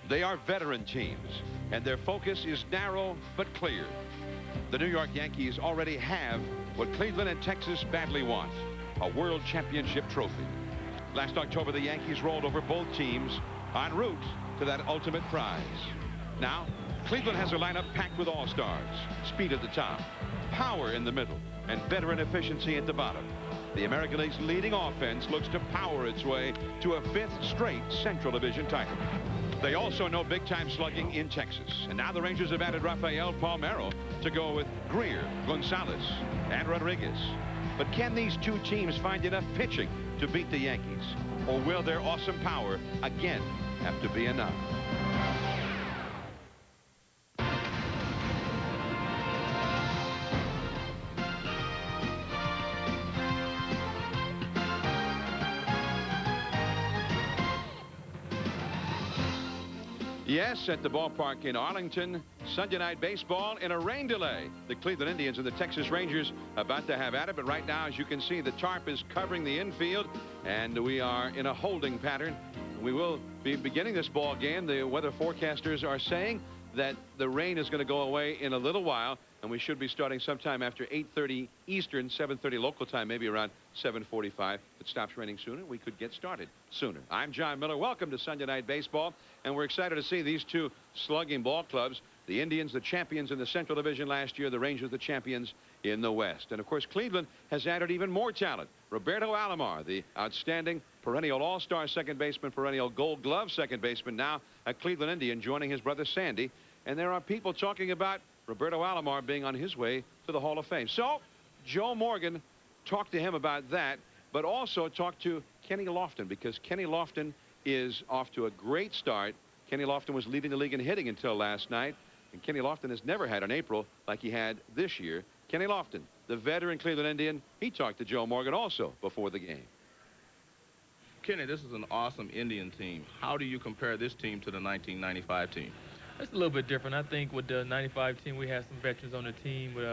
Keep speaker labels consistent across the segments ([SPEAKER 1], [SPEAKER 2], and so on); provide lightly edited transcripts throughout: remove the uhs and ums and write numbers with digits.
[SPEAKER 1] They are veteran teams, and their focus is narrow but clear. The New York Yankees already have what Cleveland and Texas badly want, a World Championship trophy. Last October, the Yankees rolled over both teams en route to that ultimate prize. Now, Cleveland has a lineup packed with all-stars, speed at the top, power in the middle, and veteran efficiency at the bottom. The American League's leading offense looks to power its way to a 5th straight Central Division title. They also know big-time slugging in Texas. And now the Rangers have added Rafael Palmeiro to go with Greer, Gonzalez, and Rodriguez. But can these two teams find enough pitching to beat the Yankees? Or will their awesome power again have to be enough? Yes, at the ballpark in Arlington, Sunday night baseball in a rain delay. The Cleveland Indians and the Texas Rangers about to have at it, but right now, as you can see, the tarp is covering the infield, and we are in a holding pattern. We will be beginning this ball game. The weather forecasters are saying that the rain is going to go away in a little while, and we should be starting sometime after 8:30 Eastern, 7:30 local time, maybe around 7:45. If it stops raining sooner, we could get started sooner. I'm John Miller. Welcome to Sunday Night Baseball, and we're excited to see these two slugging ball clubs. The Indians, the champions in the Central Division last year, the Rangers, the champions in the West. And, of course, Cleveland has added even more talent. Roberto Alomar, the outstanding perennial all-star second baseman, perennial Gold Glove second baseman, now a Cleveland Indian, joining his brother Sandy. And there are people talking about Roberto Alomar being on his way to the Hall of Fame. So Joe Morgan talked to him about that, but also talked to Kenny Lofton, because Kenny Lofton is off to a great start. Kenny Lofton was leading the league in hitting until last night, and Kenny Lofton has never had an April like he had this year. Kenny Lofton, the veteran Cleveland Indian, he talked to Joe Morgan also before the game.
[SPEAKER 2] Kenny, this is an awesome Indian team. How do you compare this team to the 1995 team?
[SPEAKER 3] It's a little bit different. I think with the 95 team, we had some veterans on the team with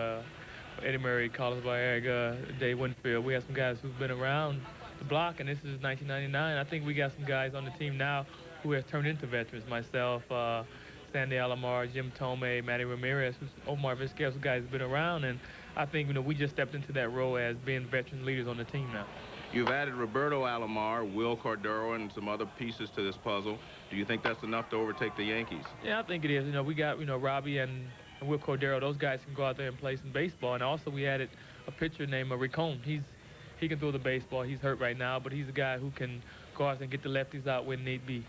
[SPEAKER 3] Eddie Murray, Carlos Baerga, Dave Winfield. We have some guys who've been around the block, and this is 1999. I think we got some guys on the team now who have turned into veterans. Myself, Sandy Alomar, Jim Tomei, Matty Ramirez, Omar Vizquez, guys have been around, and I think we just stepped into that role as being veteran leaders on the team now.
[SPEAKER 2] You've added Roberto Alomar, Will Cordero, and some other pieces to this puzzle. Do you think that's enough to overtake the Yankees?
[SPEAKER 3] Yeah, I think it is. We got, Robbie and Will Cordero. Those guys can go out there and play some baseball. And also we added a pitcher named Ricone. He can throw the baseball. He's hurt right now, but he's a guy who can go out and get the lefties out when need be.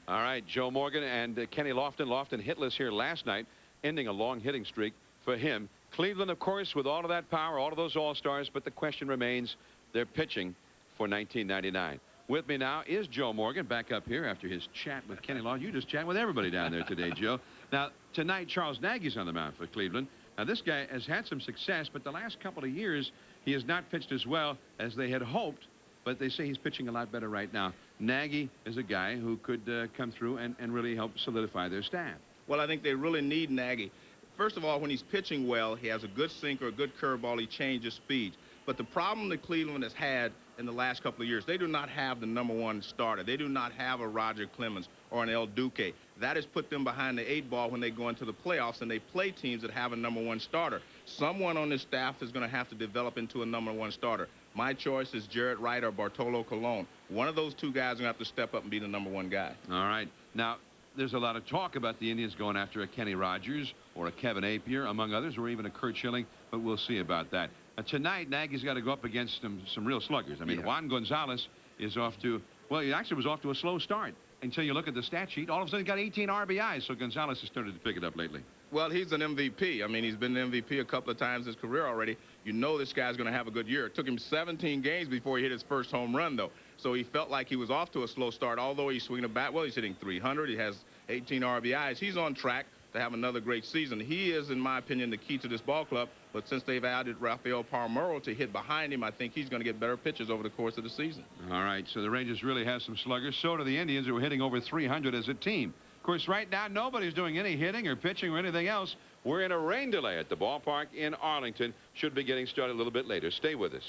[SPEAKER 1] All right, Joe Morgan and Kenny Lofton. Lofton hitless here last night, ending a long hitting streak for him. Cleveland, of course, with all of that power, all of those all-stars, but the question remains, they're pitching for 1999. With me now is Joe Morgan, back up here after his chat with Kenny Lofton. You just chat with everybody down there today, Joe. Now, tonight, Charles Nagy's on the mound for Cleveland. Now, this guy has had some success, but the last couple of years, he has not pitched as well as they had hoped, but they say he's pitching a lot better right now. Nagy is a guy who could come through and really help solidify their staff.
[SPEAKER 2] Well, I think they really need Nagy. First of all, when he's pitching well, he has a good sinker, a good curveball, he changes speeds. But the problem that Cleveland has had in the last couple of years, they do not have the #1 starter. They do not have a Roger Clemens or an El Duque. That has put them behind the 8-ball when they go into the playoffs and they play teams that have a #1 starter. Someone on this staff is going to have to develop into a #1 starter. My choice is Jarrett Wright or Bartolo Colon. One of those two guys are going to have to step up and be the #1 guy.
[SPEAKER 1] All right. Now, there's a lot of talk about the Indians going after a Kenny Rogers or a Kevin Apier, among others, or even a Kurt Schilling, but we'll see about that. Tonight, Nagy's got to go up against some real sluggers. I mean, Juan Gonzalez is off to, well, he actually was off to a slow start until you look at the stat sheet. All of a sudden, he got 18 RBIs, so Gonzalez has started to pick it up lately.
[SPEAKER 2] Well, he's an MVP. I mean, he's been an MVP a couple of times in his career already. You know this guy's going to have a good year. It took him 17 games before he hit his first home run, though. So he felt like he was off to a slow start, although he's swinging a bat well. He's hitting 300. He has 18 RBIs. He's on track to have another great season. He is, in my opinion, the key to this ball club. But since they've added Rafael Palmeiro to hit behind him, I think he's going to get better pitches over the course of the season.
[SPEAKER 1] All right, so the Rangers really have some sluggers. So do the Indians, who are hitting over 300 as a team. Of course, right now, nobody's doing any hitting or pitching or anything else. We're in a rain delay at the ballpark in Arlington. Should be getting started a little bit later. Stay with us.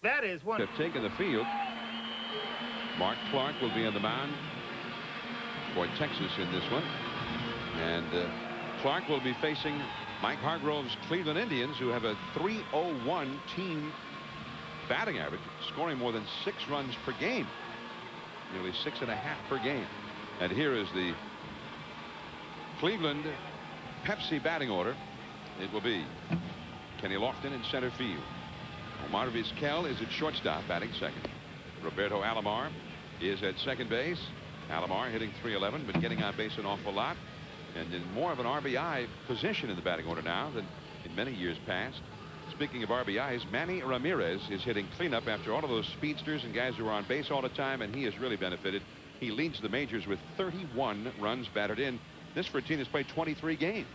[SPEAKER 4] That is one.
[SPEAKER 1] Have taken the field. Mark Clark will be on the mound. for Texas in this one. And Clark will be facing Mike Hargrove's Cleveland Indians, who have a .301 team batting average, scoring more than 6 runs per game, nearly 6.5 per game. And here is the Cleveland Pepsi batting order. It will be Kenny Lofton in center field. Omar Vizquel is at shortstop, batting second. Roberto Alomar is at second base. Alomar hitting .311, but getting on base an awful lot, and in more of an RBI position in the batting order now than in many years past. Speaking of RBIs, Manny Ramirez is hitting cleanup after all of those speedsters and guys who are on base all the time, and he has really benefited. He leads the majors with 31 runs batted in. This for a team that's played 23 games.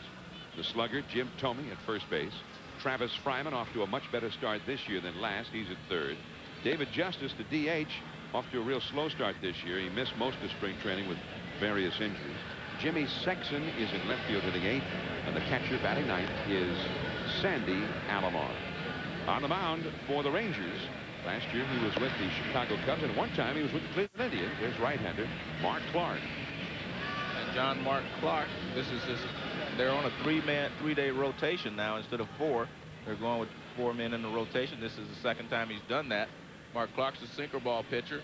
[SPEAKER 1] The slugger Jim Thome at first base. Travis Fryman off to a much better start this year than last. He's at third. David Justice, the DH, off to a real slow start this year. He missed most of spring training with various injuries. Jimmy Sexton is in left field hitting 8th, and the catcher batting 9th is Sandy Alomar. On the mound for the Rangers. Last year he was with the Chicago Cubs, and one time he was with the Cleveland Indians. There's right-hander Mark Clark.
[SPEAKER 4] And John Mark Clark, they're on a 3-day rotation now instead of 4. They're going with 4 men in the rotation. This is the second time he's done that. Mark Clark's a sinker ball pitcher.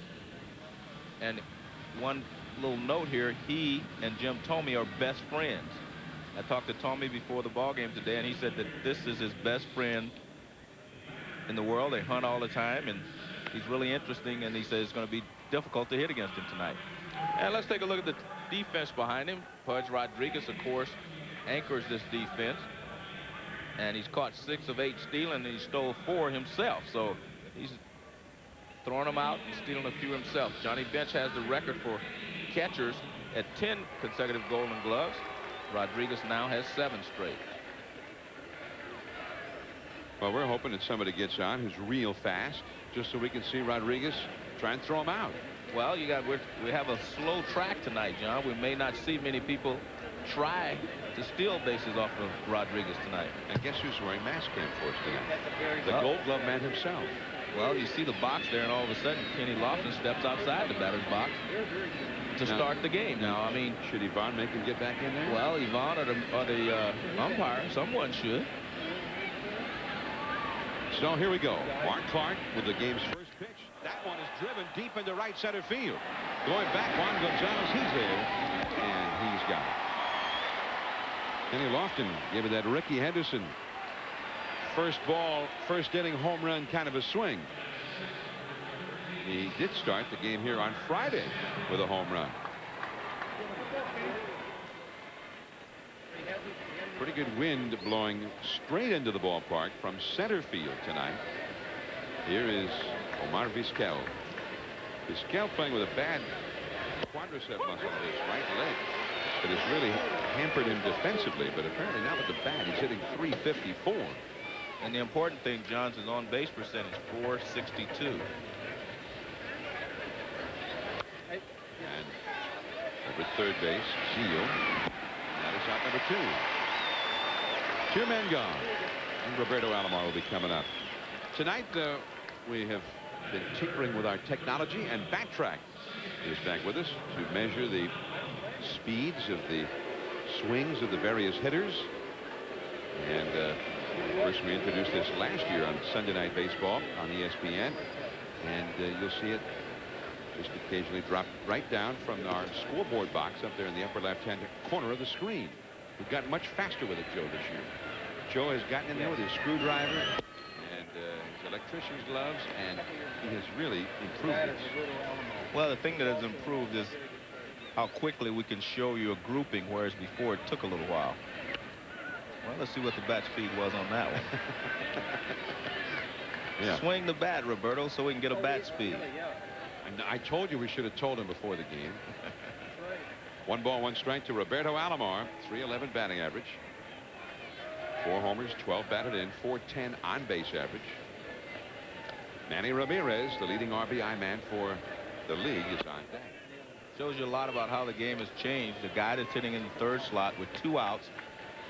[SPEAKER 4] And one little note here, he and Jim Thome are best friends. I talked to Thome before the ball game today, and he said that this is his best friend in the world. They hunt all the time, and he's really interesting, and he says it's going to be difficult to hit against him tonight. And let's take a look at the defense behind him. Pudge Rodriguez, of course, anchors this defense, and he's caught 6 of 8 stealing, and he stole 4 himself, so he's throwing them out and stealing a few himself. Johnny Bench has the record for catchers at 10 consecutive Golden Gloves. Rodriguez now has 7 straight.
[SPEAKER 1] Well, we're hoping that somebody gets on who's real fast, just so we can see Rodriguez try and throw him out.
[SPEAKER 4] Well, we have a slow track tonight, John. We may not see many people try to steal bases off of Rodriguez tonight.
[SPEAKER 1] And guess who's wearing mask cam for us tonight? The Gold Glove man himself.
[SPEAKER 4] Well, you see the box there, and all of a sudden Kenny Lofton steps outside the batter's box to start the game. Now, I mean,
[SPEAKER 1] should Yvonne make him get back in there?
[SPEAKER 4] Well, Yvonne or the umpire, someone should.
[SPEAKER 1] So here we go. Mark Clark with the game's first pitch. That one is driven deep into right center field. Going back, Juan Gonzalez, he's there, and he's got it. Kenny Lofton gave it that Ricky Henderson first ball, first inning home run kind of a swing. He did start the game here on Friday with a home run. Pretty good wind blowing straight into the ballpark from center field tonight. Here is Omar Vizquel. Vizquel playing with a bad quadricep muscle in his right leg. It has really hampered him defensively, but apparently now with the bat, he's hitting .354.
[SPEAKER 4] And the important thing, Johnson's on base percentage, .462.
[SPEAKER 1] And over at third base, Seal. That is out number 2. 2 men gone. And Roberto Alomar will be coming up. Tonight, we have been tinkering with our technology, and Backtrack is back with us to measure the speeds of the swings of the various hitters. And of course, we introduced this last year on Sunday Night Baseball on ESPN, and you'll see it just occasionally drop right down from our scoreboard box up there in the upper left-hand corner of the screen. We've gotten much faster with it, Joe, this year. Joe has gotten in there with his screwdriver and his electrician's gloves, and he has really improved this.
[SPEAKER 4] Well, the thing that has improved is how quickly we can show you a grouping, whereas before it took a little while. Well, let's see what the bat speed was on that one.
[SPEAKER 1] Yeah.
[SPEAKER 4] Swing the bat, Roberto, so we can get a bat speed.
[SPEAKER 1] And I told you we should have told him before the game. 1 ball, 1 strike to Roberto Alomar. .311 batting average. 4 homers, 12 batted in, .410 on base average. Manny Ramirez, the leading RBI man for the league, is on deck.
[SPEAKER 4] Shows you a lot about how the game has changed. The guy that's hitting in the 3rd slot with 2 outs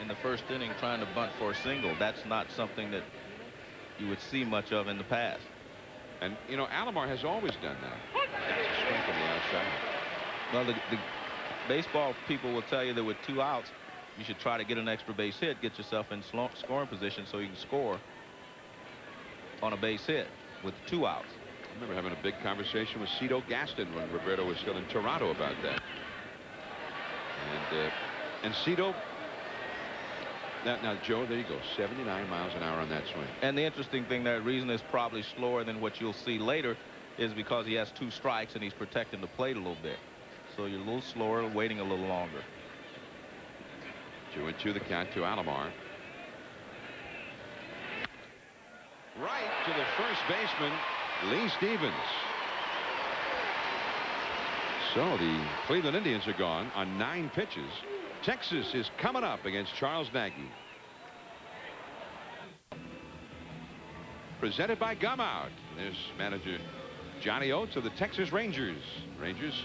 [SPEAKER 4] in the 1st inning trying to bunt for a single. That's not something that you would see much of in the past.
[SPEAKER 1] And, you know, Alomar has always done that. That's a strike on the outside.
[SPEAKER 4] Well, baseball people will tell you that with 2 outs, you should try to get an extra base hit, get yourself in scoring position so you can score on a base hit with 2 outs.
[SPEAKER 1] I remember having a big conversation with Cito Gaston when Roberto was still in Toronto about that. And Cito, now Joe, there you go, 79 miles an hour on that swing.
[SPEAKER 4] And the interesting thing, that reason is probably slower than what you'll see later is because he has 2 strikes and he's protecting the plate a little bit. So you're a little slower, waiting a little longer.
[SPEAKER 1] 2-2 the count to Alomar. Right to the first baseman, Lee Stevens. So the Cleveland Indians are gone on 9 pitches. Texas is coming up against Charles Nagy. Presented by Gum Out. There's manager Johnny Oates of the Texas Rangers. Rangers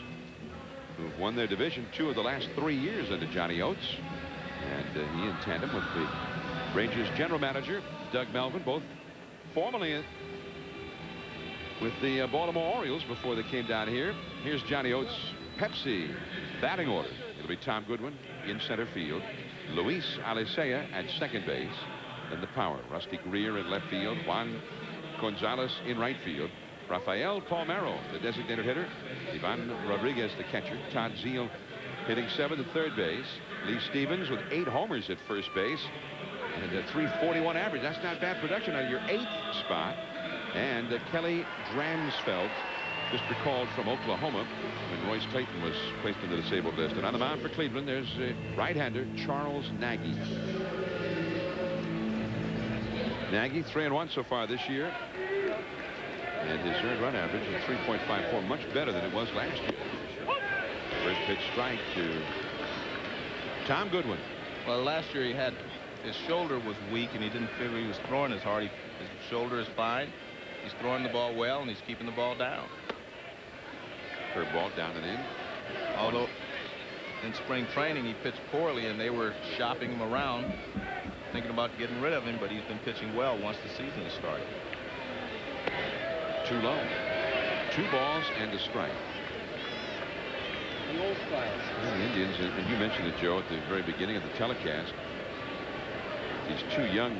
[SPEAKER 1] who've won their division 2 of the last 3 years under Johnny Oates. And he in tandem with the Rangers general manager Doug Melvin, both formerly with the Baltimore Orioles before they came down here. Here's Johnny Oates' Pepsi batting order. It'll be Tom Goodwin in center field, Luis Alicea at second base, then the power, Rusty Greer in left field, Juan Gonzalez in right field, Rafael Palmeiro, the designated hitter, Ivan Rodriguez, the catcher, Todd Zeile hitting 7th at third base, Lee Stevens with 8 homers at first base, and a .341 average. That's not bad production on your 8th spot. And Kelly Dramsfeld, just recalled from Oklahoma when Royce Clayton was placed on the disabled list. And on the mound for Cleveland, there's right-hander Charles Nagy. Nagy 3-1 so far this year. And his earned run average is 3.54, much better than it was last year. First pitch strike to Tom Goodwin.
[SPEAKER 4] Well, last year his shoulder was weak and he didn't feel he was throwing as hard. His shoulder is fine. He's throwing the ball well and he's keeping the ball down.
[SPEAKER 1] Curveball down and in.
[SPEAKER 4] Although in spring training he pitched poorly and they were shopping him around thinking about getting rid of him, but he's been pitching well once the season has started.
[SPEAKER 1] Too low. 2 balls and a strike. The Indians, and you mentioned it, Joe, at the very beginning of the telecast, these 2 young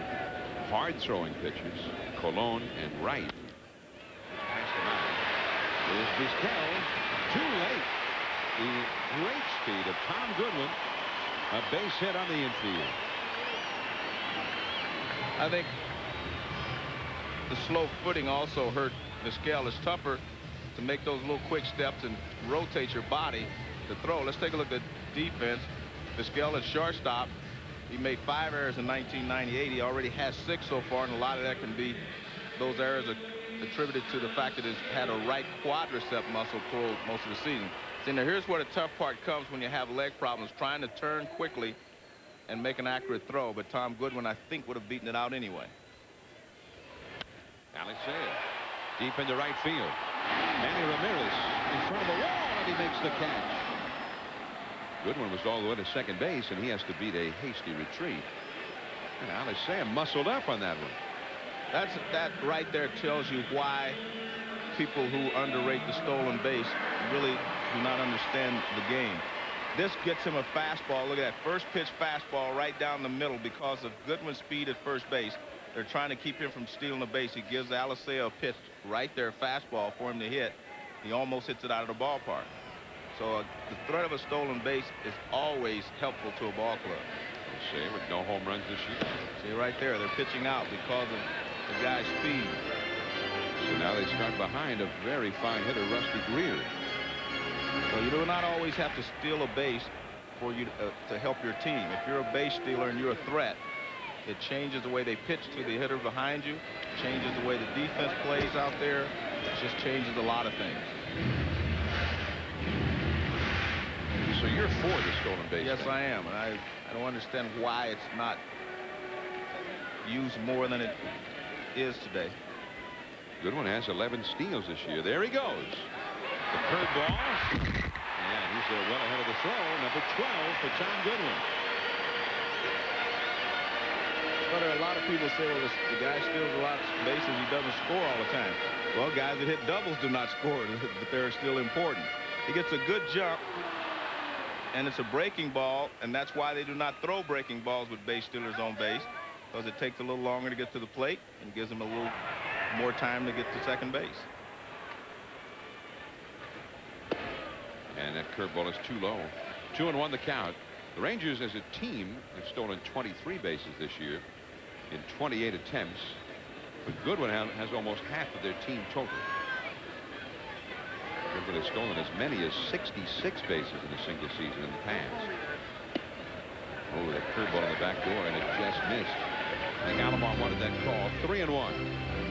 [SPEAKER 1] hard-throwing pitchers, Colon and Wright. Passed him out. There's Vizquel. Too late. The great speed of Tom Goodwin. A base hit on the infield.
[SPEAKER 4] I think the slow footing also hurt Vizquel. It's tougher to make those little quick steps and rotate your body to throw. Let's take a look at defense. Vizquel at shortstop. He made 5 errors in 1998. He already has 6 so far, and a lot of that can be, those errors are attributed to the fact that he's had a right quadricep muscle pulled most of the season. See, now here's where the tough part comes when you have leg problems, trying to turn quickly and make an accurate throw. But Tom Goodwin, I think, would have beaten it out anyway.
[SPEAKER 1] Alicea deep into right field. Manny Ramirez in front of the wall, and he makes the catch. Goodwin was all the way to second base, and he has to beat a hasty retreat. And Alicea muscled up on that one.
[SPEAKER 4] That right there tells you why people who underrate the stolen base really do not understand the game. This gets him a fastball. Look at that first pitch fastball right down the middle because of Goodwin's speed at first base. They're trying to keep him from stealing the base. He gives Alicea a pitch right there, fastball for him to hit. He almost hits it out of the ballpark. So the threat of a stolen base is always helpful to a ball club.
[SPEAKER 1] Alicea with no home runs this year.
[SPEAKER 4] See right there, they're pitching out because of the guy's speed.
[SPEAKER 1] So now they start behind a very fine hitter, Rusty Greer.
[SPEAKER 4] Well, you do not always have to steal a base for you to help your team. If you're a base stealer and you're a threat, it changes the way they pitch to the hitter behind you, changes the way the defense plays out there. It just changes a lot of things.
[SPEAKER 1] So you're for the stolen base?
[SPEAKER 4] Yes, I am, and I don't understand why it's not used more than it is today.
[SPEAKER 1] Goodwin has 11 steals this year. There he goes. The curveball. And he's well ahead of the throw. Number 12 for Tom Goodwin.
[SPEAKER 4] Well, there are a lot of people say, well, the guy steals a lot of bases. He doesn't score all the time. Well, guys that hit doubles do not score, but they're still important. He gets a good jump.
[SPEAKER 2] And it's a breaking ball, and that's why they do not throw breaking balls with base stealers on base, because it takes a little longer to get to the plate and gives them a little more time to get to second base.
[SPEAKER 1] And that curveball is too low. 2-1 the count. The Rangers as a team have stolen 23 bases this year in 28 attempts. But Goodwin has almost half of their team total. Goodwin has stolen as many as 66 bases in a single season in the past. Oh, that curveball in the back door, and it just missed. I think Alomar wanted that call. 3-1.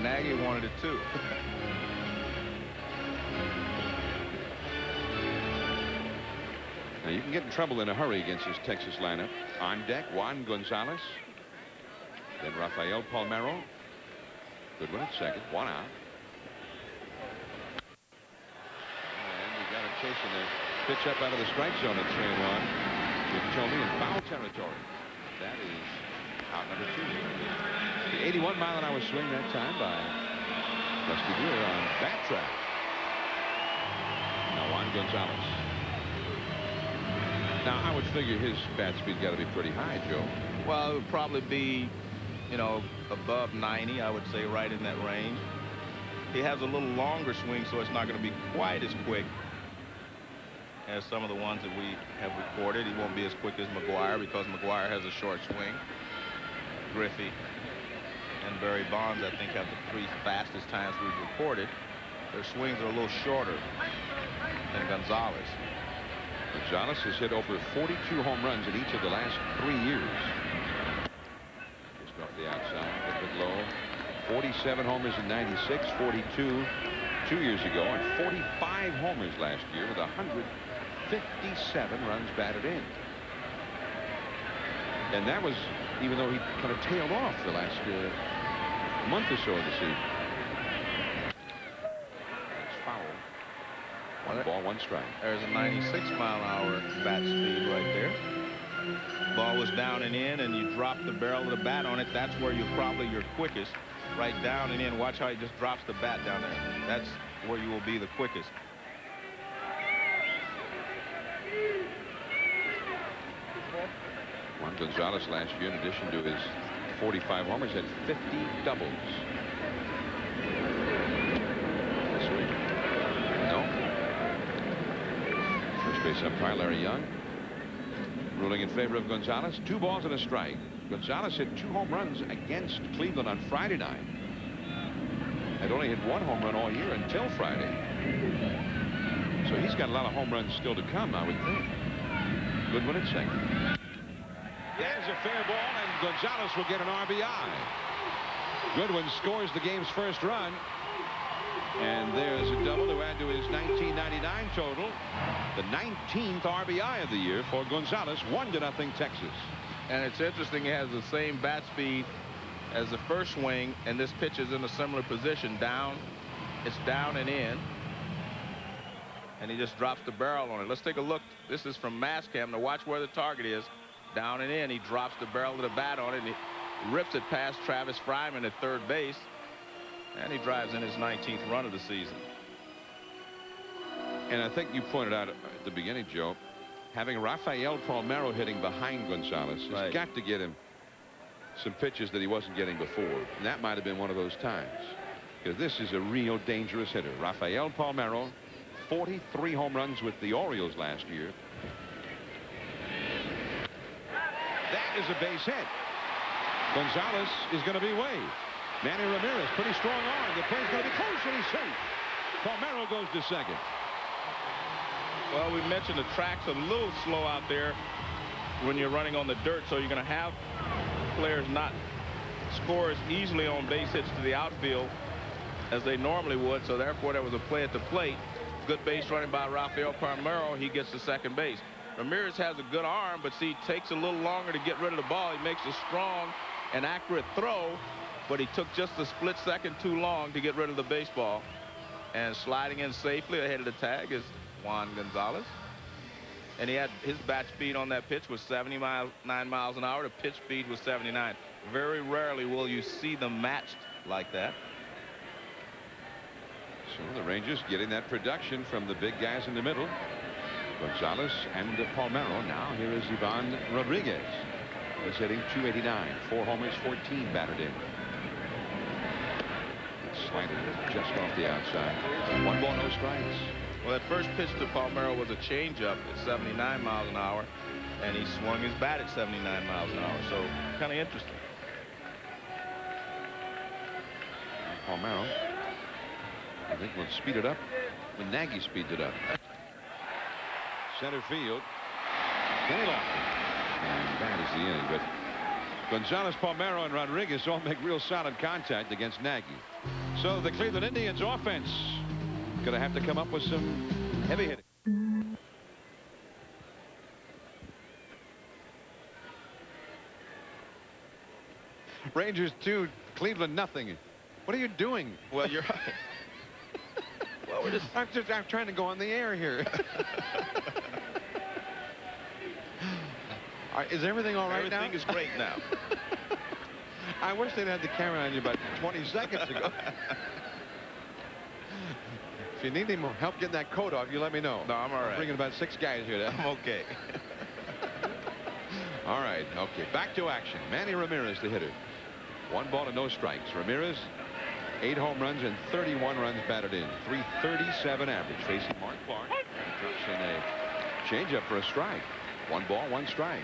[SPEAKER 2] Nagy wanted it too.
[SPEAKER 1] Now you can get in trouble in a hurry against this Texas lineup. On deck, Juan Gonzalez. Then Rafael Palmeiro. Goodwin at second. 1 out. And we got him chasing the pitch up out of the strike zone at 3-1. With Tomey in foul territory. That is out number 2. The 81-mile-an-hour swing that time by Dusty Brewer on that track. Now Juan Gonzalez. Now I would figure his bat speed got to be pretty high, Joe.
[SPEAKER 2] Well, it would probably be, you know, above 90, I would say, right in that range. He has a little longer swing, so it's not going to be quite as quick as some of the ones that we have recorded. He won't be as quick as McGuire because McGuire has a short swing. Griffey and Barry Bonds, I think, have the 3 fastest times we've recorded. Their swings are a little shorter than Gonzalez.
[SPEAKER 1] Gonzalez has hit over 42 home runs in each of the last 3 years. Just off the outside, a bit low. 47 homers in 96, 42 2 years ago, and 45 homers last year with 157 runs batted in. And that was even though he kind of tailed off the last month or so of the season. That's foul. 1 ball, 1 strike.
[SPEAKER 2] There's a 96-mile-an-hour bat speed right there. Ball was down and in, and you drop the barrel of the bat on it. That's where you're probably your quickest. Right down and in. Watch how he just drops the bat down there. That's where you will be the quickest.
[SPEAKER 1] Juan Gonzalez last year, in addition to his 45 homers, had 50 doubles. This week. No. First base umpire Larry Young ruling in favor of Gonzalez. 2 balls and a strike. Gonzalez hit 2 home runs against Cleveland on Friday night. Had only hit 1 home run all year until Friday. So he's got a lot of home runs still to come, I would think. Goodwin at second. There's a fair ball, and Gonzalez will get an RBI. Goodwin scores the game's first run. And there's a double to add to his 1999 total. The 19th RBI of the year for Gonzalez. 1-0 Texas.
[SPEAKER 2] And it's interesting, he has the same bat speed as the first swing, and this pitch is in a similar position. Down, it's down and in. And he just drops the barrel on it. Let's take a look. This is from Mastcam to watch where the target is. Down and in. He drops the barrel of the bat on it, and he rips it past Travis Fryman at third base. And he drives in his 19th run of the season.
[SPEAKER 1] And I think you pointed out at the beginning, Joe, having Rafael Palmeiro hitting behind Gonzalez has got to get him some pitches that he wasn't getting before. And that might have been one of those times. Because this is a real dangerous hitter. Rafael Palmeiro, 43 home runs with the Orioles last year. That is a base hit. Gonzalez is going to be waved. Manny Ramirez, pretty strong arm. The play's going to be close, and he's safe. Palmeiro goes to second.
[SPEAKER 2] Well, we mentioned the track's a little slow out there when you're running on the dirt, so you're going to have players not score as easily on base hits to the outfield as they normally would, so therefore there was a play at the plate. Good base running by Rafael Palmeiro. He gets to second base. Ramirez has a good arm, but see, takes a little longer to get rid of the ball. He makes a strong and accurate throw, but he took just a split second too long to get rid of the baseball. And sliding in safely ahead of the tag is Juan Gonzalez. And he had his bat speed on that pitch was 79 miles an hour. The pitch speed was 79. Very rarely will you see them matched like that.
[SPEAKER 1] So the Rangers getting that production from the big guys in the middle. Gonzalez and Palmeiro. Now here is Ivan Rodriguez. He's hitting .289. 4 homers, 14 batted in. Slider just off the outside. 1 ball, no strikes.
[SPEAKER 2] Well, that first pitch to Palmeiro was a changeup at 79 miles an hour, and he swung his bat at 79 miles an hour. So kind of interesting.
[SPEAKER 1] Palmeiro, I think, will speed it up when Nagy speeds it up. Center field. Then he lost it. And that is the inning. But Gonzalez, Palmeiro, and Rodriguez all make real solid contact against Nagy. So the Cleveland Indians offense going to have to come up with some heavy hitting. Rangers 2, Cleveland nothing. What are you doing?
[SPEAKER 2] Well, you're right. Well,
[SPEAKER 1] I'm trying to go on the air here. Is everything all right now?
[SPEAKER 2] Everything is great now.
[SPEAKER 1] I wish they'd had the camera on you about 20 seconds ago. If you need any more help getting that coat off, you let me know.
[SPEAKER 2] No, I'm all right.
[SPEAKER 1] I'm bringing about 6 guys here.
[SPEAKER 2] I'm okay.
[SPEAKER 1] All right. Okay. Back to action. Manny Ramirez, the hitter. 1 ball and no strikes. Ramirez, 8 home runs and 31 runs batted in. .337 average. Facing Mark Clark. Drops in a changeup for a strike. 1 ball, 1 strike.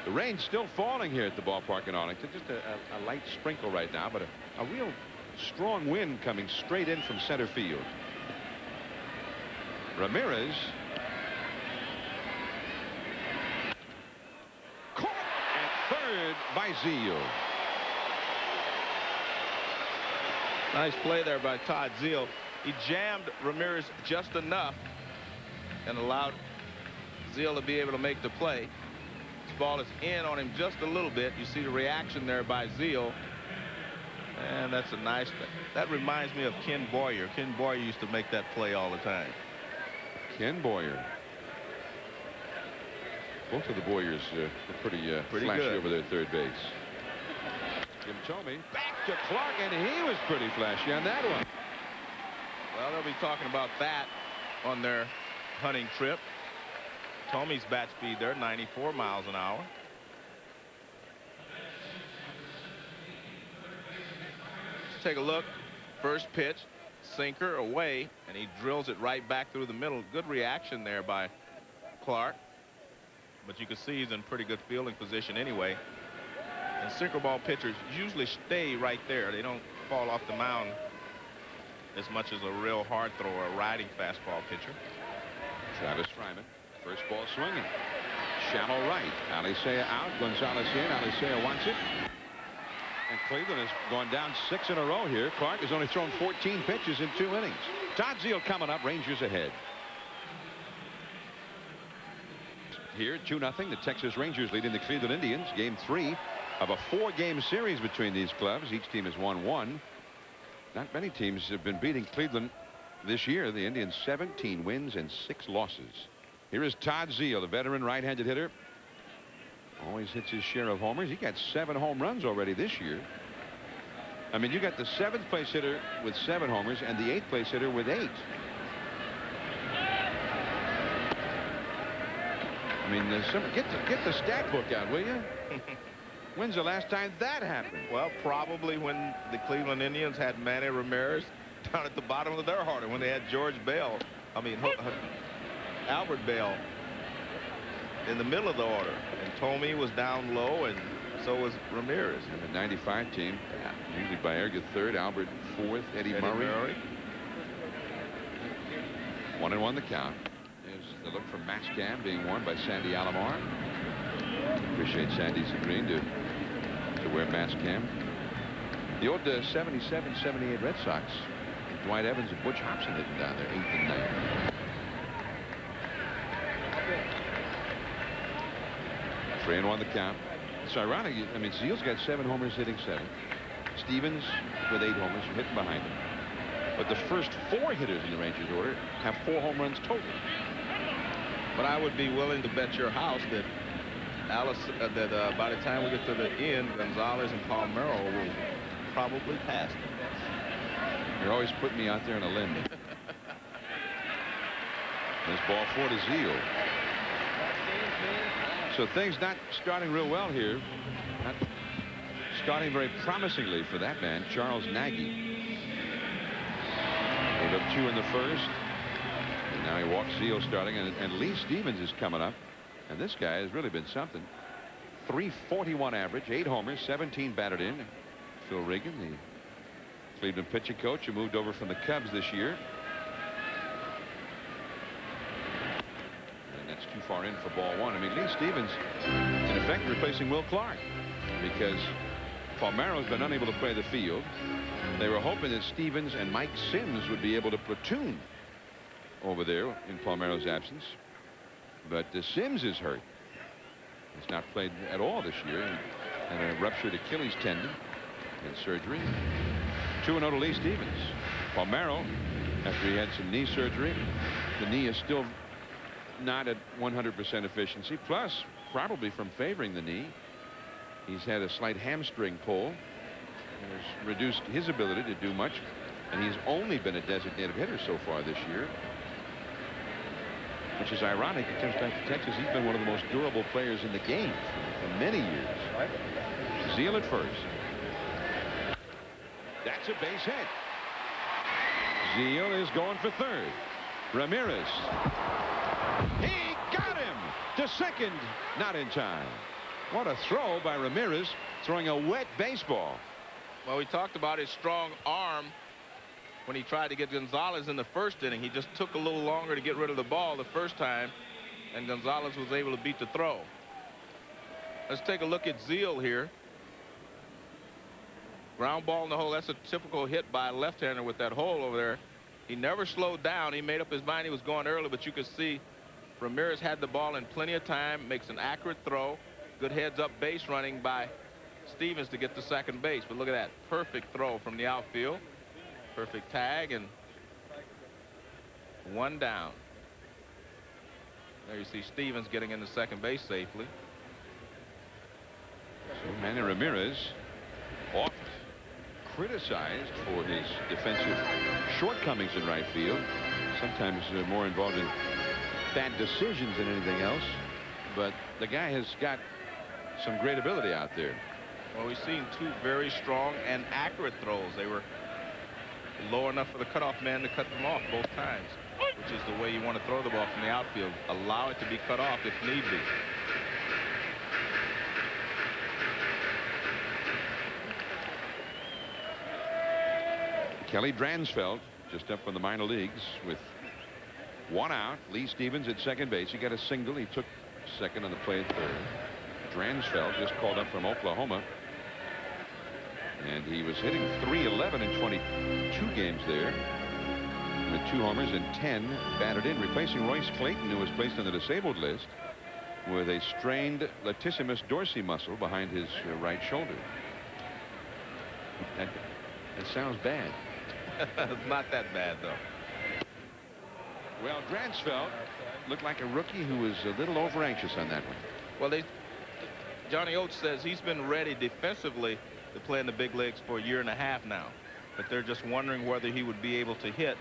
[SPEAKER 1] The rain's still falling here at the ballpark in Arlington. Just a light sprinkle right now, but a real strong wind coming straight in from center field. Ramirez caught at third by Zeal.
[SPEAKER 2] Nice play there by Todd Zeal. He jammed Ramirez just enough and allowed Zeal to be able to make the play. This ball is in on him just a little bit. You see the reaction there by Zeal. And that's a nice thing. That reminds me of Ken Boyer. Ken Boyer used to make that play all the time.
[SPEAKER 1] Ken Boyer. Both of the Boyers were pretty flashy
[SPEAKER 2] good
[SPEAKER 1] over there at third base. Jim Thome back to Clark, and he was pretty flashy on that one.
[SPEAKER 2] Well, they'll be talking about that on their hunting trip. Thome's bat speed there, 94 miles an hour. Let's take a look. First pitch, sinker away, and he drills it right back through the middle. Good reaction there by Clark. But you can see he's in pretty good fielding position anyway. And sinker ball pitchers usually stay right there. They don't fall off the mound as much as a real hard thrower, a riding fastball pitcher.
[SPEAKER 1] Travis Fryman. First ball swinging. Shallow right. Alicea out. Gonzalez in. Alicea wants it. And Cleveland has gone down 6 in a row here. Clark has only thrown 14 pitches in 2 innings. Todd Zeal coming up. Rangers ahead. Here, 2-0. The Texas Rangers leading the Cleveland Indians. Game 3 of a 4-game series between these clubs. Each team has won 1. Not many teams have been beating Cleveland this year. The Indians 17 wins and 6 losses. Here is Todd Zeal, the veteran right-handed hitter. Always hits his share of homers. He got 7 home runs already this year. I mean, you got the 7th place hitter with 7 homers and the 8th place hitter with 8. I mean, get the stat book out, will you? When's the last time that happened?
[SPEAKER 2] Well, probably when the Cleveland Indians had Manny Ramirez down at the bottom of their order, when they had George Bell. Albert Bell in the middle of the order, and Thome was down low, and so was Ramirez.
[SPEAKER 1] And the 95 team, usually Baerga 3rd, Albert 4th, Eddie Murray. 1-1 the count. There's the look from Mascam being worn by Sandy Alomar. Appreciate Sandy's agreeing to wear Mascam. The old 77-78 Red Sox. Dwight Evans and Butch Hobson hitting down there, 8th and 9th. 3-1 the count. It's ironic. I mean, Zeal's got 7 homers, hitting 7th. Stevens with 8 homers, hitting behind him. But the first 4 hitters in the Rangers order have 4 home runs total.
[SPEAKER 2] But I would be willing to bet your house that by the time we get to the end, Gonzalez and Palmeiro will probably pass them.
[SPEAKER 1] You're always putting me out there on a limb. This ball 4 to Zeal. So things not starting real well here. Not starting very promisingly for that man, Charles Nagy. Gave up 2 in the first. And now he walks Zeal starting, and Lee Stevens is coming up. And this guy has really been something. 341 average, 8 homers, 17 batted in. Phil Regan, the Cleveland pitching coach who moved over from the Cubs this year. And that's too far in for ball 1. I mean, Lee Stevens, in effect, replacing Will Clark because Palmeiro's been unable to play the field. They were hoping that Stevens and Mike Sims would be able to platoon over there in Palmeiro's absence. But Sims is hurt. He's not played at all this year. And a ruptured Achilles tendon and surgery. 2-0 to Lee Stevens. Palmeiro, after he had some knee surgery, the knee is still not at 100% efficiency. Plus, probably from favoring the knee, he's had a slight hamstring pull. It has reduced his ability to do much. And he's only been a designated hitter so far this year. Which is ironic. He comes back to Texas. He's been one of the most durable players in the game for many years. Zeal at first. That's a base hit. Zeal is going for third. Ramirez. He got him to second. Not in time. What a throw by Ramirez, throwing a wet baseball.
[SPEAKER 4] Well, we talked about his strong arm when he tried to get Gonzalez in the first inning. He just took a little longer to get rid of the ball the first time, and Gonzalez was able to beat the throw. Let's take a look at Zeal here. Ground ball in the hole. That's a typical hit by a left-hander with that hole over there. He never slowed down. He made up his mind he was going early, but you could see Ramirez had the ball in plenty of time, makes an accurate throw. Good heads-up base running by Stevens to get to second base. But look at that. Perfect throw from the outfield. Perfect tag, and 1 down. There you see Stevens getting into second base safely.
[SPEAKER 1] So Manny Ramirez, oft criticized for his defensive shortcomings in right field. Sometimes more involved in bad decisions than anything else. But the guy has got some great ability out there.
[SPEAKER 4] Well, we've seen 2 very strong and accurate throws. They were low enough for the cutoff man to cut them off both times, which is the way you want to throw the ball from the outfield. Allow it to be cut off if need be.
[SPEAKER 1] Kelly Dransfeld just up from the minor leagues with 1 out. Lee Stevens at second base. He got a single. He took second on the play at third. Dransfeld just called up from Oklahoma. And he was hitting .311 in 22 games there. With 2 homers and 10 batted in, replacing Royce Clayton, who was placed on the disabled list with a strained latissimus dorsi muscle behind his right shoulder. That sounds bad.
[SPEAKER 4] It's not that bad, though.
[SPEAKER 1] Well, Dransfeld looked like a rookie who was a little over anxious on that one.
[SPEAKER 4] Well, Johnny Oates says he's been ready defensively to play in the big leagues for a year and a half now, but they're just wondering whether he would be able to hit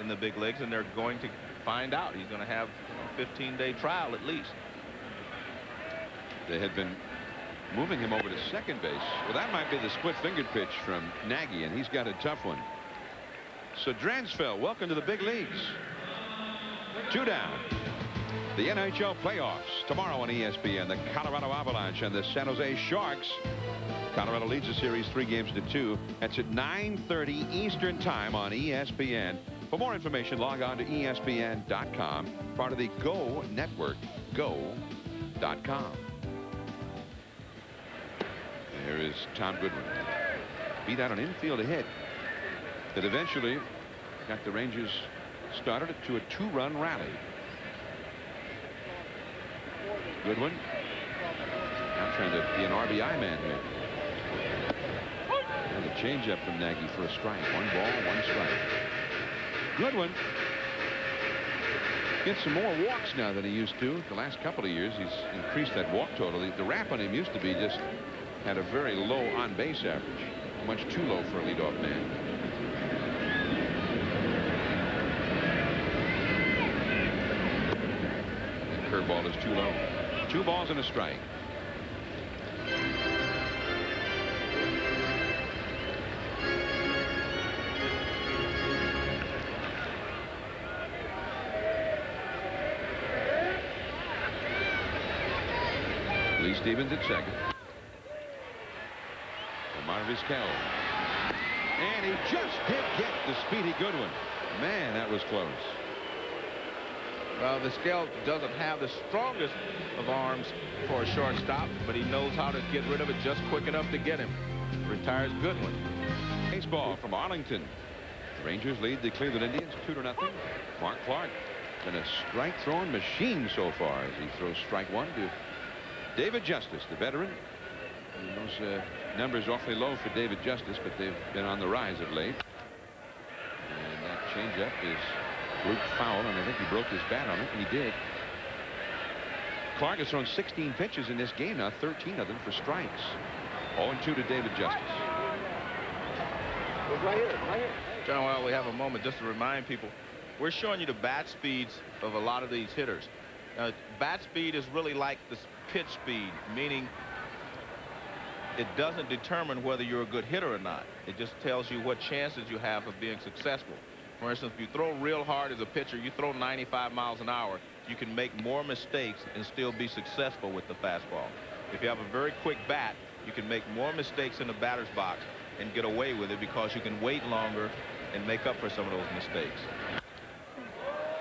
[SPEAKER 4] in the big leagues, and they're going to find out. He's going to have a 15-day trial at least.
[SPEAKER 1] They had been moving him over to second base. Well, that might be the split-fingered pitch from Nagy, and he's got a tough one. So Dransfeld, welcome to the big leagues. 2 down. The NHL playoffs tomorrow on ESPN. The Colorado Avalanche and the San Jose Sharks. Colorado leads the series 3-2. That's at 9:30 Eastern time on ESPN. For more information, log on to ESPN.com, part of the Go Network, go.com. There is Tom Goodwin. Beat out an infield hit that eventually got the Rangers started to a 2-run rally. Goodwin now trying to be an RBI man here. And a changeup from Nagy for a strike. 1 ball, 1 strike. Goodwin gets some more walks now than he used to. The last couple of years, he's increased that walk total. The rap on him used to be just had a very low on-base average. Much too low for a leadoff man. curveball is too low. 2 balls and a strike. Lee Stevens at second. Lamar Vizquel. And he just did get the Speedy Goodwin. Man, that was close.
[SPEAKER 4] Well, Vizquel doesn't have the strongest of arms for a shortstop, but he knows how to get rid of it just quick enough to get him. Retires Goodwin.
[SPEAKER 1] Baseball from Arlington. Rangers lead the Cleveland Indians 2-0. Mark Clark been a strike throwing machine so far as he throws strike 1 to David Justice, the veteran. And those numbers awfully low for David Justice, but they've been on the rise of late. And that changeup is blooped foul, and I think he broke his bat on it, and he did. Clark has thrown 16 pitches in this game now, 13 of them for strikes. 0-2 to David Justice.
[SPEAKER 4] Right here. John, while we have a moment, just to remind people, we're showing you the bat speeds of a lot of these hitters. Bat speed is really like the pitch speed, meaning it doesn't determine whether you're a good hitter or not. It just tells you what chances you have of being successful. For instance, if you throw real hard as a pitcher, you throw 95 miles an hour, you can make more mistakes and still be successful with the fastball. If you have a very quick bat, you can make more mistakes in the batter's box and get away with it because you can wait longer and make up for some of those mistakes.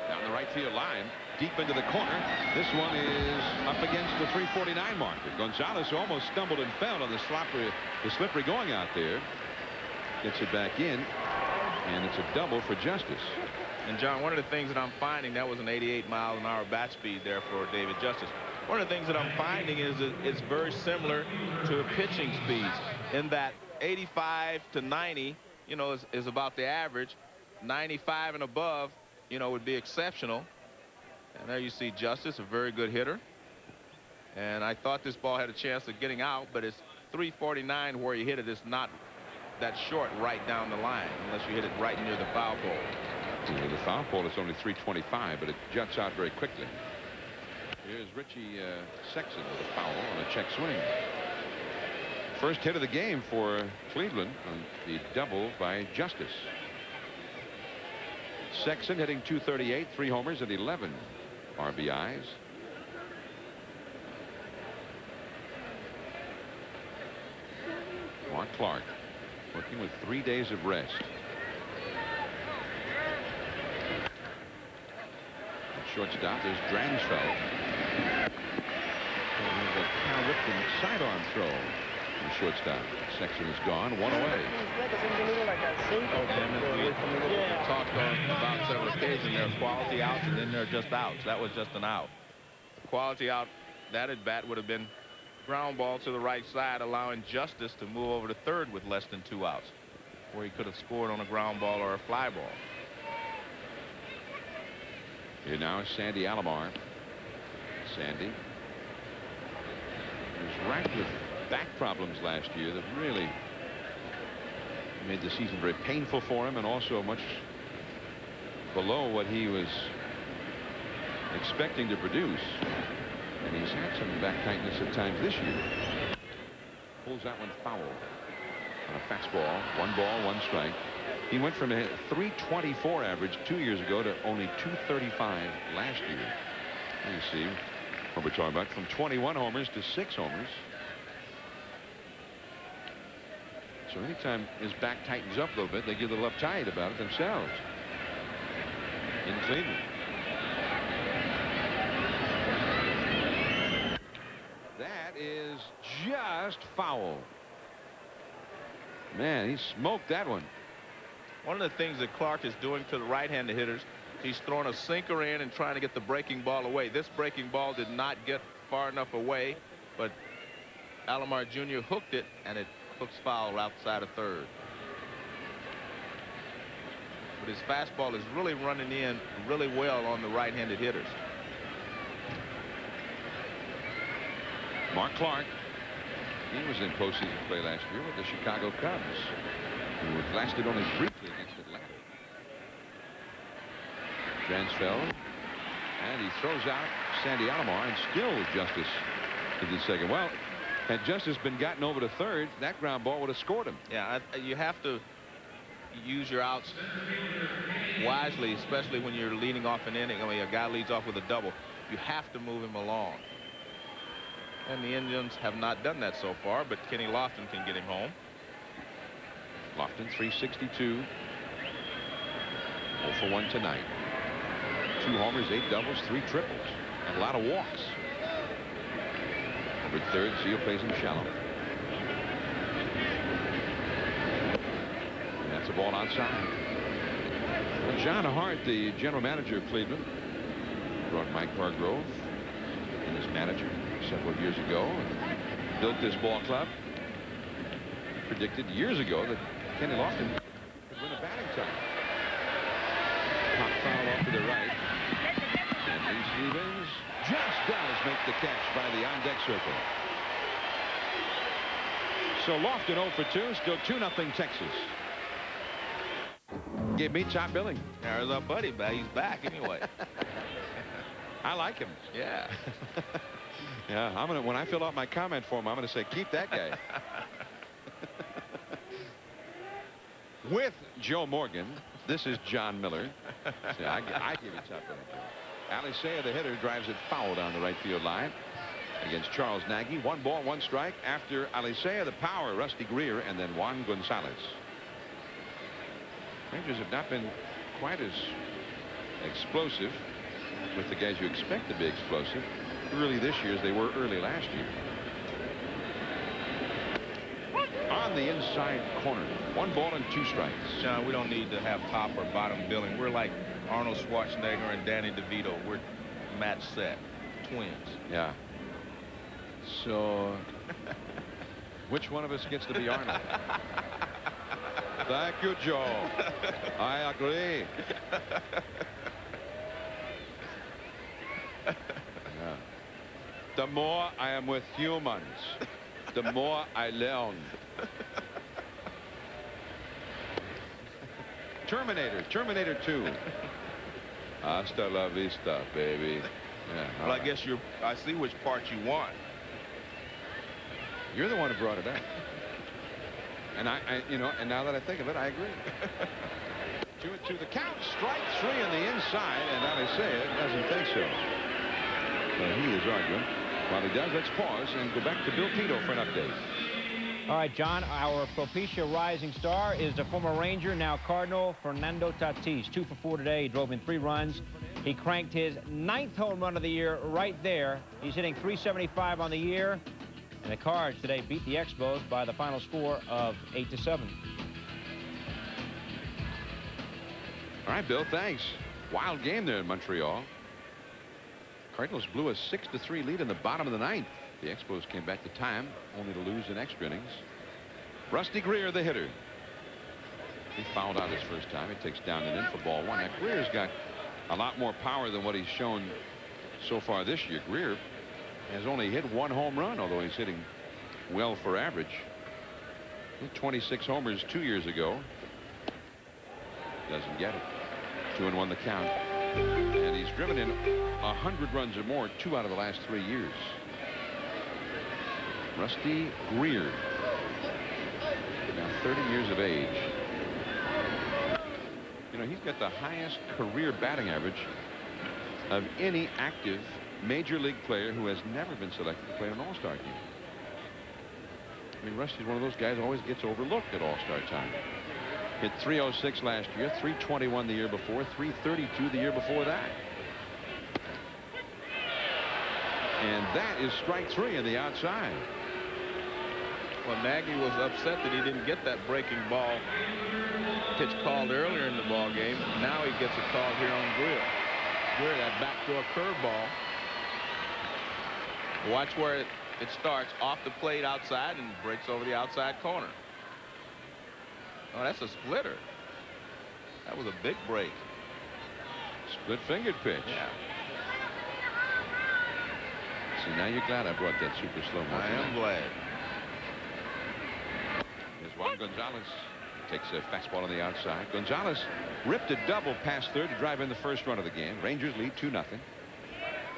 [SPEAKER 1] Down the right field line, deep into the corner. This one is up against the 349 marker. Gonzalez almost stumbled and fell on the slippery going out there. Gets it back in, and it's a double for Justice.
[SPEAKER 4] And John, one of the things that I'm finding, that was an 88-mile-an-hour bat speed there for David Justice. One of the things that I'm finding is that it's very similar to pitching speeds in that 85 to 90, you know, is about the average. 95 and above, you know, would be exceptional. And there you see Justice, a very good hitter. And I thought this ball had a chance of getting out, but it's 349 where he hit it. It's not that short right down the line unless you hit it right near the foul pole.
[SPEAKER 1] The foul pole is only 325, but it juts out very quickly. Here's Richie Sexson with a foul on a check swing. First hit of the game for Cleveland on the double by Justice. Sexson hitting .238, 3 homers and 11 RBIs. Mark Clark working with 3 days of rest. At shortstop, there's Dransfeld. There's a Cal Ripken sidearm throw. The shortstop. Sexton is gone, 1 away.
[SPEAKER 4] We talked about several occasions. There are quality outs and then there are just outs. That was just an out. Quality out, that at bat would have been ground ball to the right side, allowing Justice to move over to third with less than 2 outs, where he could have scored on a ground ball or a fly ball.
[SPEAKER 1] Here now is Sandy Alomar. Sandy was racked with back problems last year that really made the season very painful for him, and also much below what he was expecting to produce. And he's had some back tightness at times this year. Pulls that one foul on a fastball. 1 ball, 1 strike. He went from a 324 average 2 years ago to only 235 last year. You see what we're talking about, from 21 homers to 6 homers. So anytime his back tightens up a little bit, they get a little uptight about it themselves in Cleveland. That is just foul. Man, he smoked that one.
[SPEAKER 4] One of the things that Clark is doing to the right-handed hitters, he's throwing a sinker in and trying to get the breaking ball away. This breaking ball did not get far enough away, but Alomar Jr. hooked it, and it hooks foul outside of third. But his fastball is really running in really well on the right-handed hitters.
[SPEAKER 1] Mark Clark, he was in postseason play last year with the Chicago Cubs, who had lasted only briefly against Atlanta. Dransfeld And he throws out Sandy Alomar, and still Justice to the second. Well, had Justice been gotten over to third, that ground ball would have scored him.
[SPEAKER 4] Yeah, you have to use your outs wisely, especially when you're leading off an inning. I mean, a guy leads off with a double. You have to move him along. And the Indians have not done that so far, but Kenny Lofton can get him home.
[SPEAKER 1] Lofton, 362. 0 for 1 tonight. 2 homers, 8 doubles, 3 triples, and a lot of walks. Over at third, Seal plays him shallow. And that's a ball outside. Well, John Hart, the general manager of Cleveland, brought Mike Hargrove in as manager several years ago and built this ball club. Predicted years ago that Kenny Lofton could win a batting title. Pop foul off to the right. And Lee Stevens just does make the catch by the on-deck circle. So Lofton 0 for 2, still 2-0 Texas. Gave me top billing.
[SPEAKER 4] There's our buddy back. He's back anyway.
[SPEAKER 1] I like him.
[SPEAKER 4] Yeah.
[SPEAKER 1] Yeah, when I fill out my comment form, I'm gonna say keep that guy. With Joe Morgan, this is John Miller. See, I give you top billing. Alicea, the hitter, drives it foul down the right field line against Charles Nagy. 1 ball, 1 strike. After Alicea, the power, Rusty Greer, and then Juan Gonzalez. Rangers have not been quite as explosive with the guys you expect to be explosive early this year as they were early last year. On the inside corner, 1 ball and 2 strikes.
[SPEAKER 4] John, we don't need to have top or bottom billing. We're like Arnold Schwarzenegger and Danny DeVito. We're match set twins.
[SPEAKER 1] Yeah. So which one of us gets to be Arnold? Thank you, Joe. I agree. Yeah. The more I am with humans, the more I learn. Terminator 2. Hasta la vista, baby. Yeah,
[SPEAKER 4] well, I guess I see which part you want.
[SPEAKER 1] You're the one who brought it up. And and now that I think of it, I agree. 2-2 the count. Strike 3 on the inside, and Alicea doesn't think so. So he is arguing. While he does, let's pause and go back to Bill Tito for an update.
[SPEAKER 5] All right, John, our Propecia rising star is the former Ranger, now Cardinal, Fernando Tatis. 2 for 4 today. He drove in 3 runs. He cranked his 9th home run of the year right there. He's hitting .375 on the year. And the Cards today beat the Expos by the final score of 8-7.
[SPEAKER 1] All right, Bill, thanks. Wild game there in Montreal. Cardinals blew a 6-3 lead in the bottom of the 9th. The Expos came back to time, only to lose in extra innings. Rusty Greer, the hitter. He fouled out his first time. He takes down and in for ball 1. Now, Greer's got a lot more power than what he's shown so far this year. Greer has only hit 1 home run, although he's hitting well for average. Hit 26 homers 2 years ago. Doesn't get it. 2-1 the count. And he's driven in 100 runs or more 2 out of the last 3 years. Rusty Greer, now 30 years of age. You know, he's got the highest career batting average of any active major league player who has never been selected to play an all-star game. I mean, Rusty's one of those guys who always gets overlooked at all-star time. Hit .306 last year, .321 the year before, .332 the year before that. And that is strike 3 on the outside.
[SPEAKER 4] Well, Nagy was upset that he didn't get that breaking ball pitch called earlier in the ball game. Now he gets a call here on Greer. Greer, that backdoor curveball. Watch where it starts off the plate outside and breaks over the outside corner. Oh, that's a splitter. That was a big break.
[SPEAKER 1] Split-fingered pitch.
[SPEAKER 4] Yeah.
[SPEAKER 1] See, now you're glad I brought that super slow motion.
[SPEAKER 4] I am glad.
[SPEAKER 1] Here's Juan Gonzalez. Takes a fastball on the outside. Gonzalez ripped a double past third to drive in the first run of the game. Rangers lead 2-0.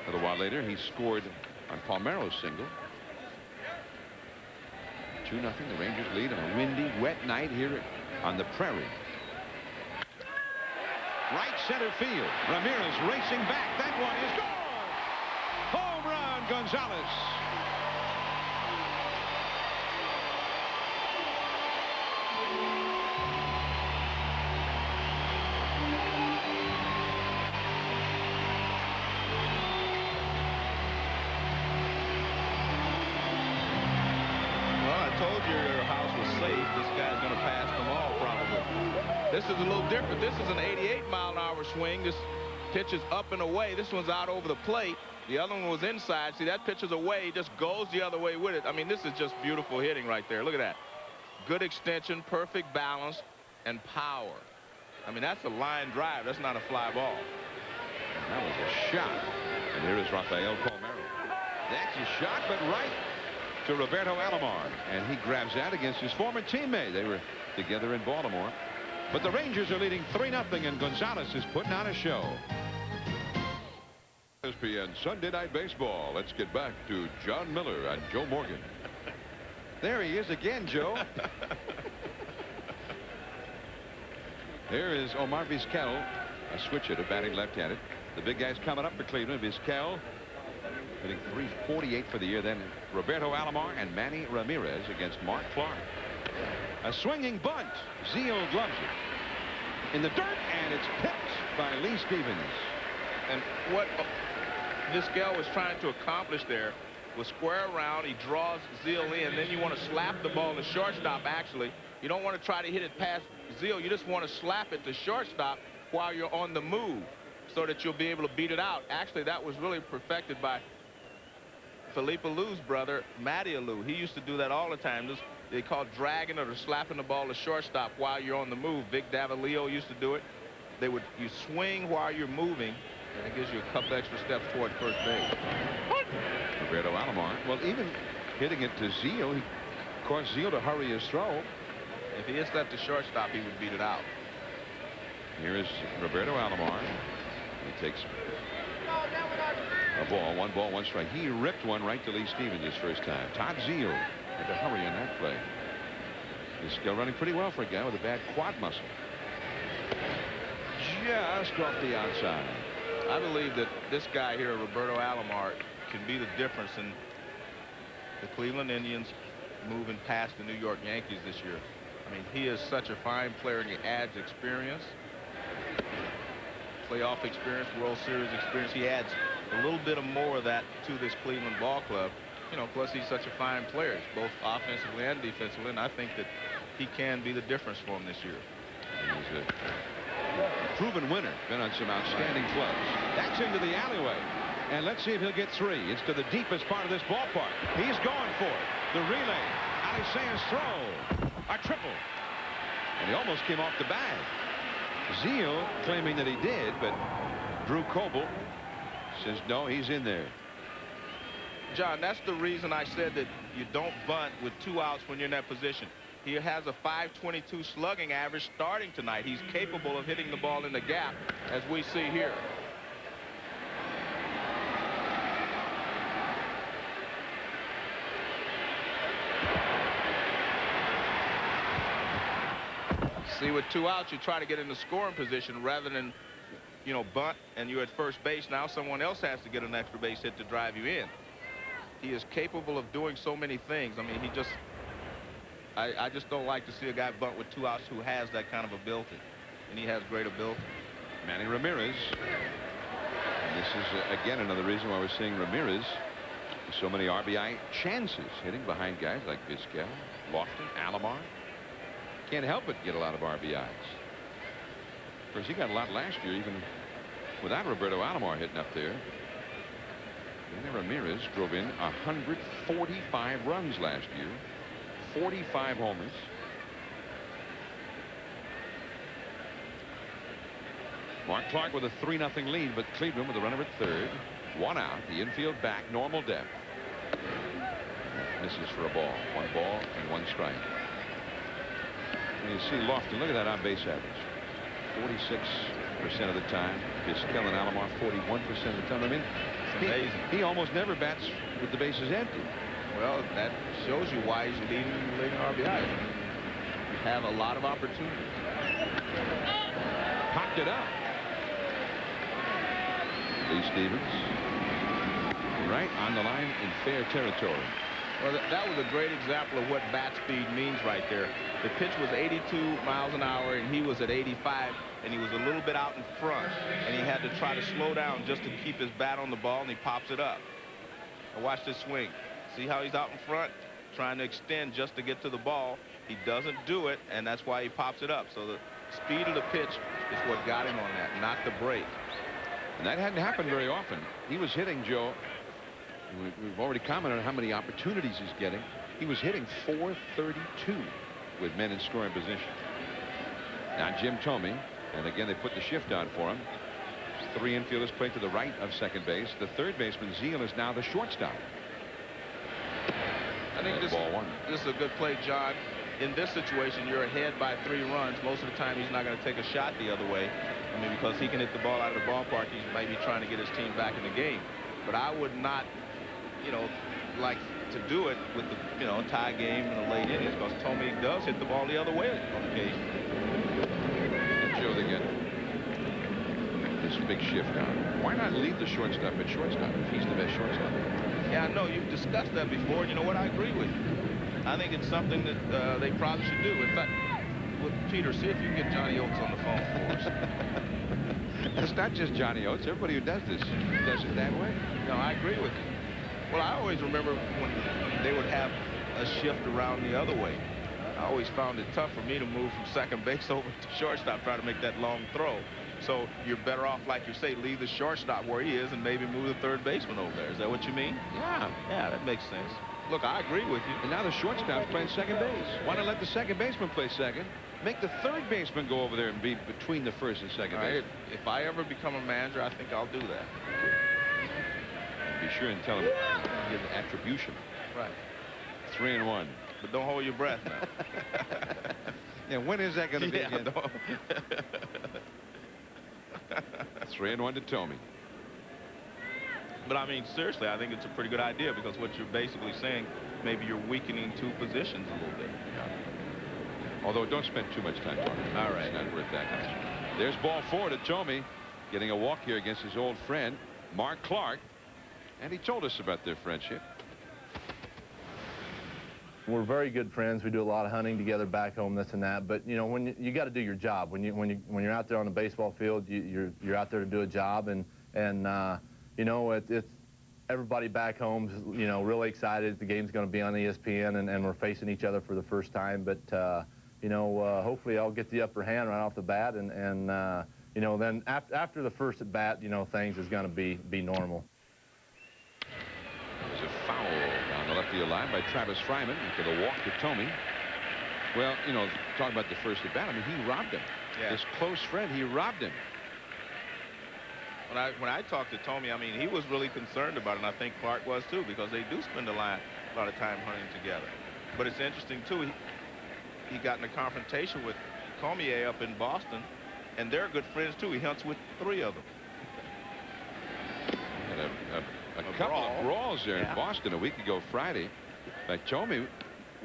[SPEAKER 1] A little while later, he scored on Palmero's single. 2-0. The Rangers lead on a windy, wet night here on the Prairie. Right center field. Ramirez racing back. That one is gone. Home run, Gonzalez.
[SPEAKER 2] This is a little different. This is an 88-mile-an-hour swing. This pitch is up and away. This one's out over the plate. The other one was inside. See, that pitch is away. He just goes the other way with it. I mean, this is just beautiful hitting right there. Look at that. Good extension, perfect balance, and power. I mean, that's a line drive. That's not a fly ball.
[SPEAKER 1] That was a shot. And here is Rafael Palmero. That's a shot, but right to Roberto Alomar. And he grabs that against his former teammate. They were together in Baltimore. But the Rangers are leading 3-0, and Gonzalez is putting on a show. ESPN Sunday Night Baseball. Let's get back to John Miller and Joe Morgan. There he is again, Joe. Here is Omar Vizquel, a switch hitter, batting left-handed. The big guy's coming up for Cleveland. Vizquel hitting .348 for the year. Then Roberto Alomar and Manny Ramirez against Mark Clark. A swinging bunt. Zeal gloves it in the dirt, and it's picked by Lee Stevens.
[SPEAKER 2] And what Vizquel was trying to accomplish there was square around. He draws Zeal in. Then you want to slap the ball to shortstop. Actually, you don't want to try to hit it past Zeal. You just want to slap it to shortstop while you're on the move, so that you'll be able to beat it out. Actually, that was really perfected by Felipe Alou's brother, Matty Alou. He used to do that all the time. They call it dragging or slapping the ball to shortstop while you're on the move. Vic Davalillo used to do it. You swing while you're moving, and it gives you a couple extra steps toward first base.
[SPEAKER 1] Roberto Alomar, well, even hitting it to Zeal, he caused Zeal to hurry his throw.
[SPEAKER 2] If he hits that to shortstop, he would beat it out.
[SPEAKER 1] Here is Roberto Alomar. He takes a ball, 1 strike. He ripped one right to Lee Stevens his first time. Todd Zeal had to hurry on that play. He's still running pretty well for a guy with a bad quad muscle. Just off the outside.
[SPEAKER 2] I believe that this guy here, Roberto Alomar, can be the difference in the Cleveland Indians moving past the New York Yankees this year. I mean, he is such a fine player, and he adds experience, playoff experience, World Series experience. He adds a little bit of more of that to this Cleveland ball club. You know, plus he's such a fine player, both offensively and defensively, and I think that he can be the difference for him this year.
[SPEAKER 1] He's a proven winner, been on some outstanding clubs. That's into the alleyway, and let's see if he'll get 3. It's to the deepest part of this ballpark. He's going for it. The relay. Alicea's throw. A triple. And he almost came off the bag. Zeal claiming that he did, but Drew Coble says no, he's in there.
[SPEAKER 2] John, that's the reason I said that you don't bunt with 2 outs when you're in that position. He has a .522 slugging average starting tonight. He's capable of hitting the ball in the gap, as we see here. See, with 2 outs, you try to get in the scoring position rather than, you know, bunt and you're at first base. Now someone else has to get an extra base hit to drive you in. He is capable of doing so many things. I mean, I just don't like to see a guy bunt with 2 outs who has that kind of ability, and he has great ability.
[SPEAKER 1] Manny Ramirez. And this is again another reason why we're seeing Ramirez with so many RBI chances, hitting behind guys like Vizquel, Lofton, Alomar. Can't help but get a lot of RBIs. Of course, he got a lot last year, even without Roberto Alomar hitting up there. Manny Ramirez drove in 145 runs last year, 45 homers. Mark Clark with a 3-0 lead, but Cleveland with a runner at third. 1 out, the infield back, normal depth. Misses for a ball. 1 ball and 1 strike. And you see Lofton, look at that on base average. 46% of the time. Vizquel and Alomar 41% of the time. I mean,
[SPEAKER 4] Amazing.
[SPEAKER 1] He almost never bats with the bases empty.
[SPEAKER 4] Well, that shows you why he's leading RBIs. You have a lot of opportunities.
[SPEAKER 1] Popped it up. Lee Stevens right on the line in fair territory.
[SPEAKER 4] Well, that was a great example of what bat speed means right there. The pitch was 82 miles an hour, and he was at 85, and he was a little bit out in front, and he had to try to slow down just to keep his bat on the ball, and he pops it up. Now watch this swing. See how he's out in front, trying to extend just to get to the ball. He doesn't do it, and that's why he pops it up. So the speed of the pitch is what got him on that, not the break.
[SPEAKER 1] And that hadn't happened very often. He was hitting, Joe. We've already commented on how many opportunities he's getting. He was hitting .432 with men in scoring position. Now Jim Thome, and again they put the shift on for him. 3 infielders play to the right of second base. The third baseman, Zeal, is now the shortstop.
[SPEAKER 4] I think this is a good play, John. In this situation, you're ahead by 3 runs. Most of the time, he's not going to take a shot the other way. I mean, because he can hit the ball out of the ballpark, he might be trying to get his team back in the game. But I would not, like to do it with the, tie game in the late innings, because Thome does hit the ball the other way on occasion.
[SPEAKER 1] And Joe, they get this big shift on. Why not leave the shortstop at shortstop if he's the best shortstop?
[SPEAKER 4] Yeah, I know. You've discussed that before. You know what? I agree with you. I think it's something that they probably should do. In fact, with Peter, see if you can get Johnny Oates on the phone for us.
[SPEAKER 1] It's not just Johnny Oates. Everybody who does this does it that way.
[SPEAKER 4] No, I agree with you. Well, I always remember when they would have a shift around the other way. I always found it tough for me to move from second base over to shortstop, try to make that long throw. So you're better off, like you say, leave the shortstop where he is and maybe move the third baseman over there. Is that what you mean?
[SPEAKER 1] Yeah.
[SPEAKER 4] Yeah, that makes sense. Look, I agree with you.
[SPEAKER 1] And now the shortstop's playing second base. Why not let the second baseman play second? Make the third baseman go over there and be between the first and second base.
[SPEAKER 4] If I ever become a manager, I think I'll do that.
[SPEAKER 1] Be sure and tell him give attribution.
[SPEAKER 4] Right.
[SPEAKER 1] 3-1.
[SPEAKER 4] But don't hold your breath now.
[SPEAKER 1] Yeah, when is that going to be again? 3-1 to Thome.
[SPEAKER 4] But I mean, seriously, I think it's a pretty good idea, because what you're basically saying, maybe you're weakening 2 positions a little bit.
[SPEAKER 1] Yeah. Although don't spend too much time talking.
[SPEAKER 4] All right.
[SPEAKER 1] It's not worth that much. There's ball 4 to Thome, getting a walk here against his old friend, Mark Clark. And he told us about their friendship.
[SPEAKER 6] We're very good friends. We do a lot of hunting together back home, this and that. But when you got to do your job. When you're out there on the baseball field, you're out there to do a job, and it's everybody back home's really excited. The game's going to be on ESPN, and we're facing each other for the first time. But hopefully I'll get the upper hand right off the bat, and then after the first at bat, things is going to be normal.
[SPEAKER 1] There's a foul down the left field line by Travis Fryman for the walk to Thome. Well, talking about the first at bat, I mean, he robbed him.
[SPEAKER 4] Yeah.
[SPEAKER 1] His close friend, he robbed him.
[SPEAKER 4] When I talked to Thome, I mean, he was really concerned about it, and I think Clark was too, because they do spend a lot of time hunting together. But it's interesting too, he got in a confrontation with Cormier up in Boston, and they're good friends too. He hunts with 3 of them.
[SPEAKER 1] And a couple of brawls there in Boston a week ago Friday. But Thome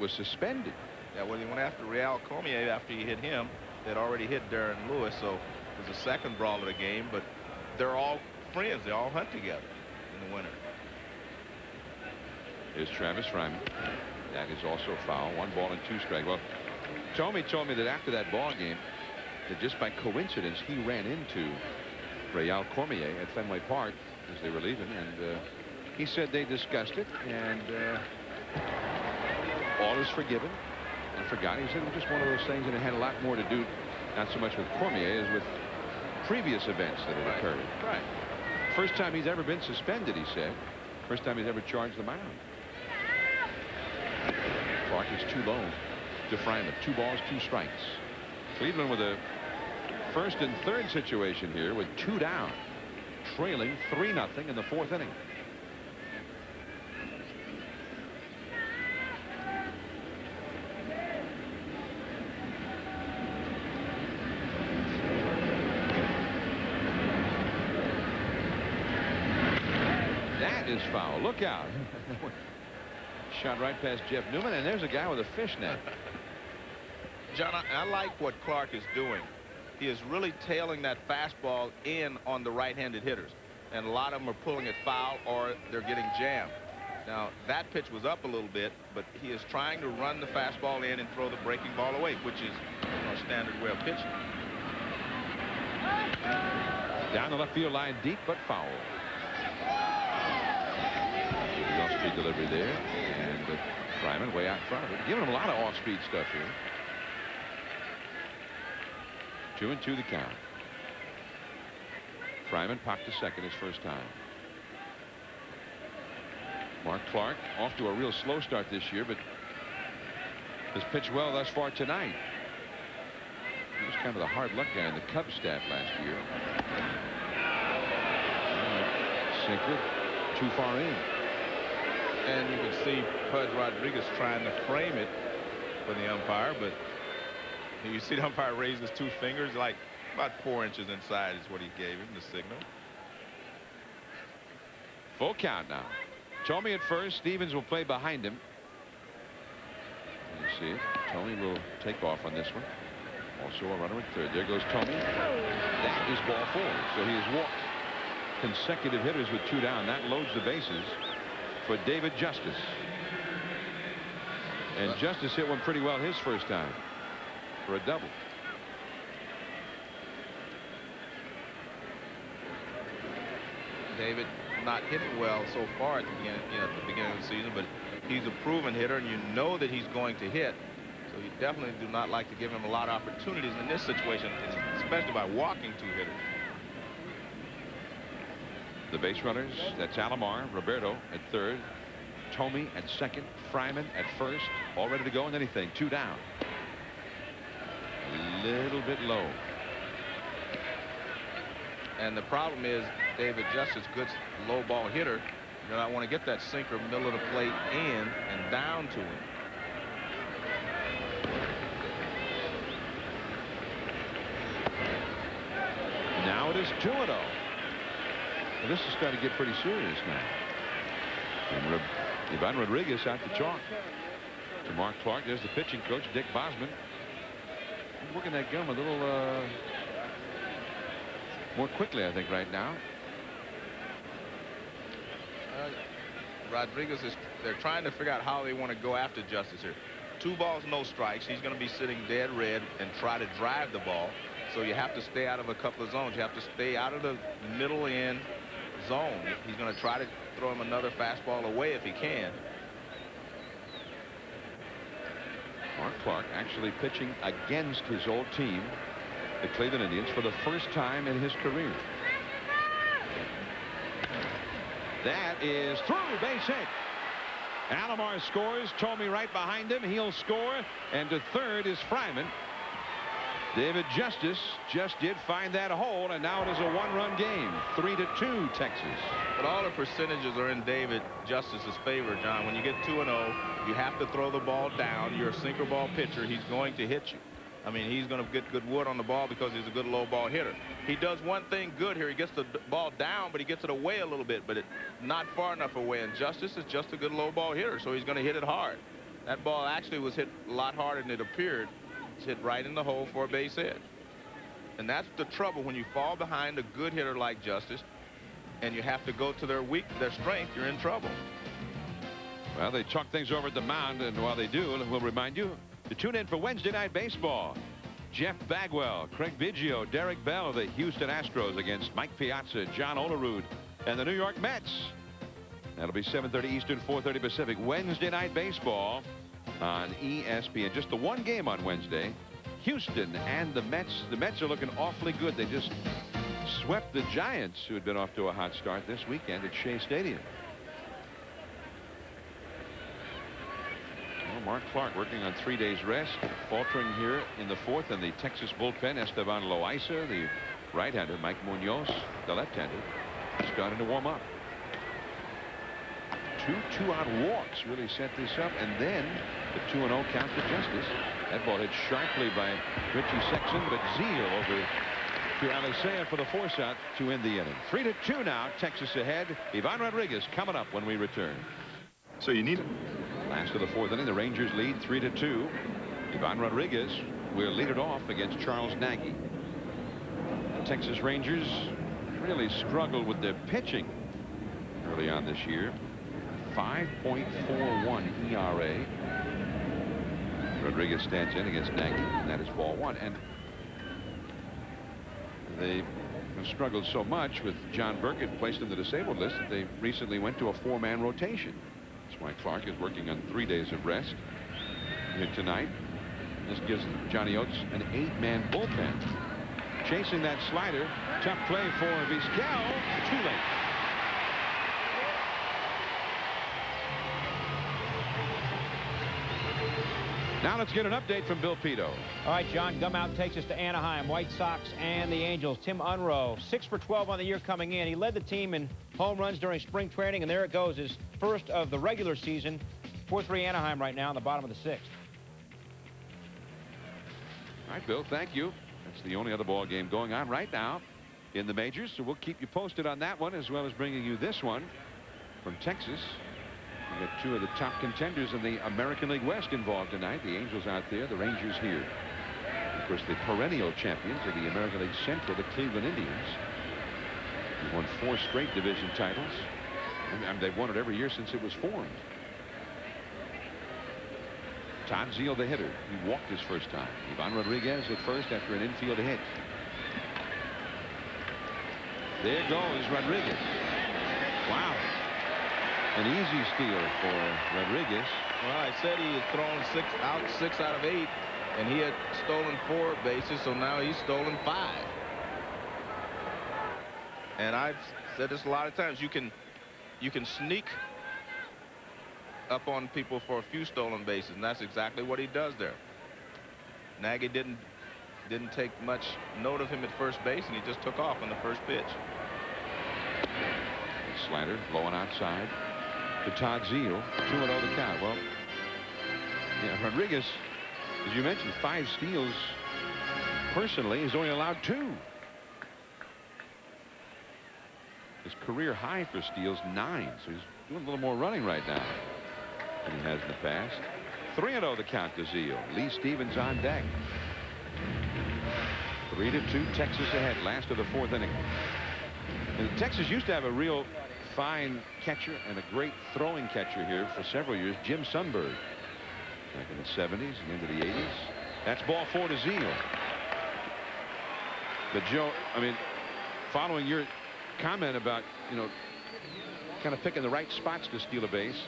[SPEAKER 1] was suspended.
[SPEAKER 4] Yeah, well, he went after Real Cormier after he hit him. They'd already hit Darren Lewis, so it was the second brawl of the game. But they're all friends. They all hunt together in the winter.
[SPEAKER 1] Here's Travis Fryman. That is also foul. 1 ball and 2 strikes. Well, Thome told me that after that ball game, that just by coincidence, he ran into Real Cormier at Fenway Park as they were leaving, and he said they discussed it, and all is forgiven and forgotten. He said it was just one of those things, and it had a lot more to do, not so much with Cormier as with previous events that had occurred.
[SPEAKER 4] Right.
[SPEAKER 1] First time he's ever been suspended, he said. First time he's ever charged the mound. Clark is too low to Fryman. 2 balls, 2 strikes. Cleveland with a first and third situation here with 2 down, trailing 3-0 in the 4th inning. is foul. Look out. Shot right past Jeff Newman, and there's a guy with a fishnet.
[SPEAKER 4] John, I like what Clark is doing. He is really tailing that fastball in on the right-handed hitters. And a lot of them are pulling it foul or they're getting jammed. Now, that pitch was up a little bit, but he is trying to run the fastball in and throw the breaking ball away, which is a standard way of pitching.
[SPEAKER 1] Down the left field line, deep but foul. The off-speed delivery there, and Fryman way out front of it, giving him a lot of off-speed stuff here. 2-2 the count. Fryman popped to second his first time. Mark Clark off to a real slow start this year, but has pitched well thus far tonight. He was kind of the hard luck guy in the Cubs staff last year. Sinker too far in.
[SPEAKER 4] And you can see Pudge Rodriguez trying to frame it for the umpire, but you see the umpire raise his two fingers, like about 4 inches inside is what he gave him, the signal.
[SPEAKER 1] Full count now. Tomey at first. Stevens will play behind him. You see it. Tomey will take off on this one. Also a runner at third. There goes Tomey. That is ball 4. So he has walked consecutive hitters with 2 down. That loads the bases for David Justice. And Justice hit one pretty well his first time for a double.
[SPEAKER 4] David not hitting well so far at the beginning of the season, but he's a proven hitter, and you know that he's going to hit. So you definitely do not like to give him a lot of opportunities in this situation, especially by walking 2 hitters.
[SPEAKER 1] The base runners, that's Alomar, Roberto at third, Tomey at second, Fryman at first, all ready to go, and anything, 2 down. A little bit low.
[SPEAKER 4] And the problem is David Justice, good low ball hitter. You do not want to get that sinker middle of the plate in and down to him.
[SPEAKER 1] Now it is 2-0. Well, this is starting to get pretty serious now. And Ivan Rodriguez out the chalk. To Mark Clark. There's the pitching coach, Dick Bosman. He's working that gum a little more quickly, I think, right now.
[SPEAKER 4] Rodriguez they're trying to figure out how they want to go after Justice here. 2 balls, no strikes. He's going to be sitting dead red and try to drive the ball. So you have to stay out of a couple of zones. You have to stay out of the middle end zone. He's going to try to throw him another fastball away if he can.
[SPEAKER 1] Mark Clark actually pitching against his old team, the Cleveland Indians, for the first time in his career. That is through, base hit. Alomar scores. Tomey right behind him. He'll score. And to third is Fryman. David Justice just did find that hole, and now it is a 1-run game. 3-2 Texas.
[SPEAKER 4] But all the percentages are in David Justice's favor, John. When you get 2-0, you have to throw the ball down. You're a sinker ball pitcher. He's going to hit you. I mean, he's going to get good wood on the ball because he's a good low ball hitter. He does one thing good here. He gets the ball down, but he gets it away a little bit, but not far enough away. And Justice is just a good low ball hitter, so he's going to hit it hard. That ball actually was hit a lot harder than it appeared. It's hit right in the hole for a base hit. And that's the trouble when you fall behind a good hitter like Justice and you have to go to their strength, you're in trouble.
[SPEAKER 1] Well, they chalk things over at the mound, and while they do, we'll remind you to tune in for Wednesday Night Baseball. Jeff Bagwell, Craig Biggio, Derek Bell of the Houston Astros against Mike Piazza, John Olerud, and the New York Mets. That'll be 7:30 Eastern, 4:30 Pacific. Wednesday Night Baseball on ESPN. Just the one game on Wednesday. Houston and the Mets. The Mets are looking awfully good. They just swept the Giants, who had been off to a hot start this weekend at Shea Stadium. Well, Mark Clark working on 3 days rest, faltering here in the 4th, and the Texas bullpen. Esteban Loaiza, the right-hander. Mike Munoz, the left-hander, starting to warm up. 2 two-out walks really set this up, and then the 2-0 count to Justice. That ball hit sharply by Richie Sexson, but Zeal over to Alicea for the force out to end the inning. 3-2 now. Texas ahead. Ivan Rodriguez coming up when we return.
[SPEAKER 7] So you need it.
[SPEAKER 1] Last of the fourth inning, the Rangers lead 3-2. Ivan Rodriguez will lead it off against Charles Nagy. The Texas Rangers really struggled with their pitching early on this year. 5.41 ERA. Rodriguez stands in against Nagy, and that is ball one. And they have struggled so much with John Burkett placed in the disabled list that they recently went to a 4-man rotation. That's why Clark is working on 3 days of rest here tonight. This gives Johnny Oates an 8-man bullpen. Chasing that slider. Tough play for Vizquel. Too late. Now let's get an update from Bill Pito.
[SPEAKER 5] All right, John, Gumout takes us to Anaheim. White Sox and the Angels. Tim Unruh, 6 for 12 on the year coming in. He led the team in home runs during spring training, and there it goes, his first of the regular season. 4-3 Anaheim right now in the bottom of the 6th.
[SPEAKER 1] All right, Bill, thank you. That's the only other ball game going on right now in the majors, so we'll keep you posted on that one as well as bringing you this one from Texas. We got 2 of the top contenders in the American League West involved tonight. The Angels out there, the Rangers here. Of course, the perennial champions of the American League Central, the Cleveland Indians. They've won 4 straight division titles. And they've won it every year since it was formed. Todd Zeile, the hitter. He walked his first time. Ivan Rodriguez at first after an infield hit. There goes Rodriguez. Wow. An easy steal for Rodriguez.
[SPEAKER 4] Well, I said he had thrown 6 out of 8, and he had stolen 4 bases, so now he's stolen 5. And I've said this a lot of times. You can sneak up on people for a few stolen bases, and that's exactly what he does there. Nagy didn't take much note of him at first base, and he just took off on the first pitch.
[SPEAKER 1] Slider blowing outside to Todd Zeile. 2-0 the count. Well, yeah, Rodriguez, as you mentioned, 5 steals personally. He's only allowed 2. His career high for steals 9, so he's doing a little more running right now than he has in the past. 3-0 the count to Zeile. Lee Stevens on deck. 3-2 Texas ahead. Last of the 4th inning. And Texas used to have a real fine catcher and a great throwing catcher here for several years, Jim Sundberg, back in the 70s and into the 80s. That's ball 4 to Zeile. But Joe, I mean, following your comment about, you know, kind of picking the right spots to steal a base,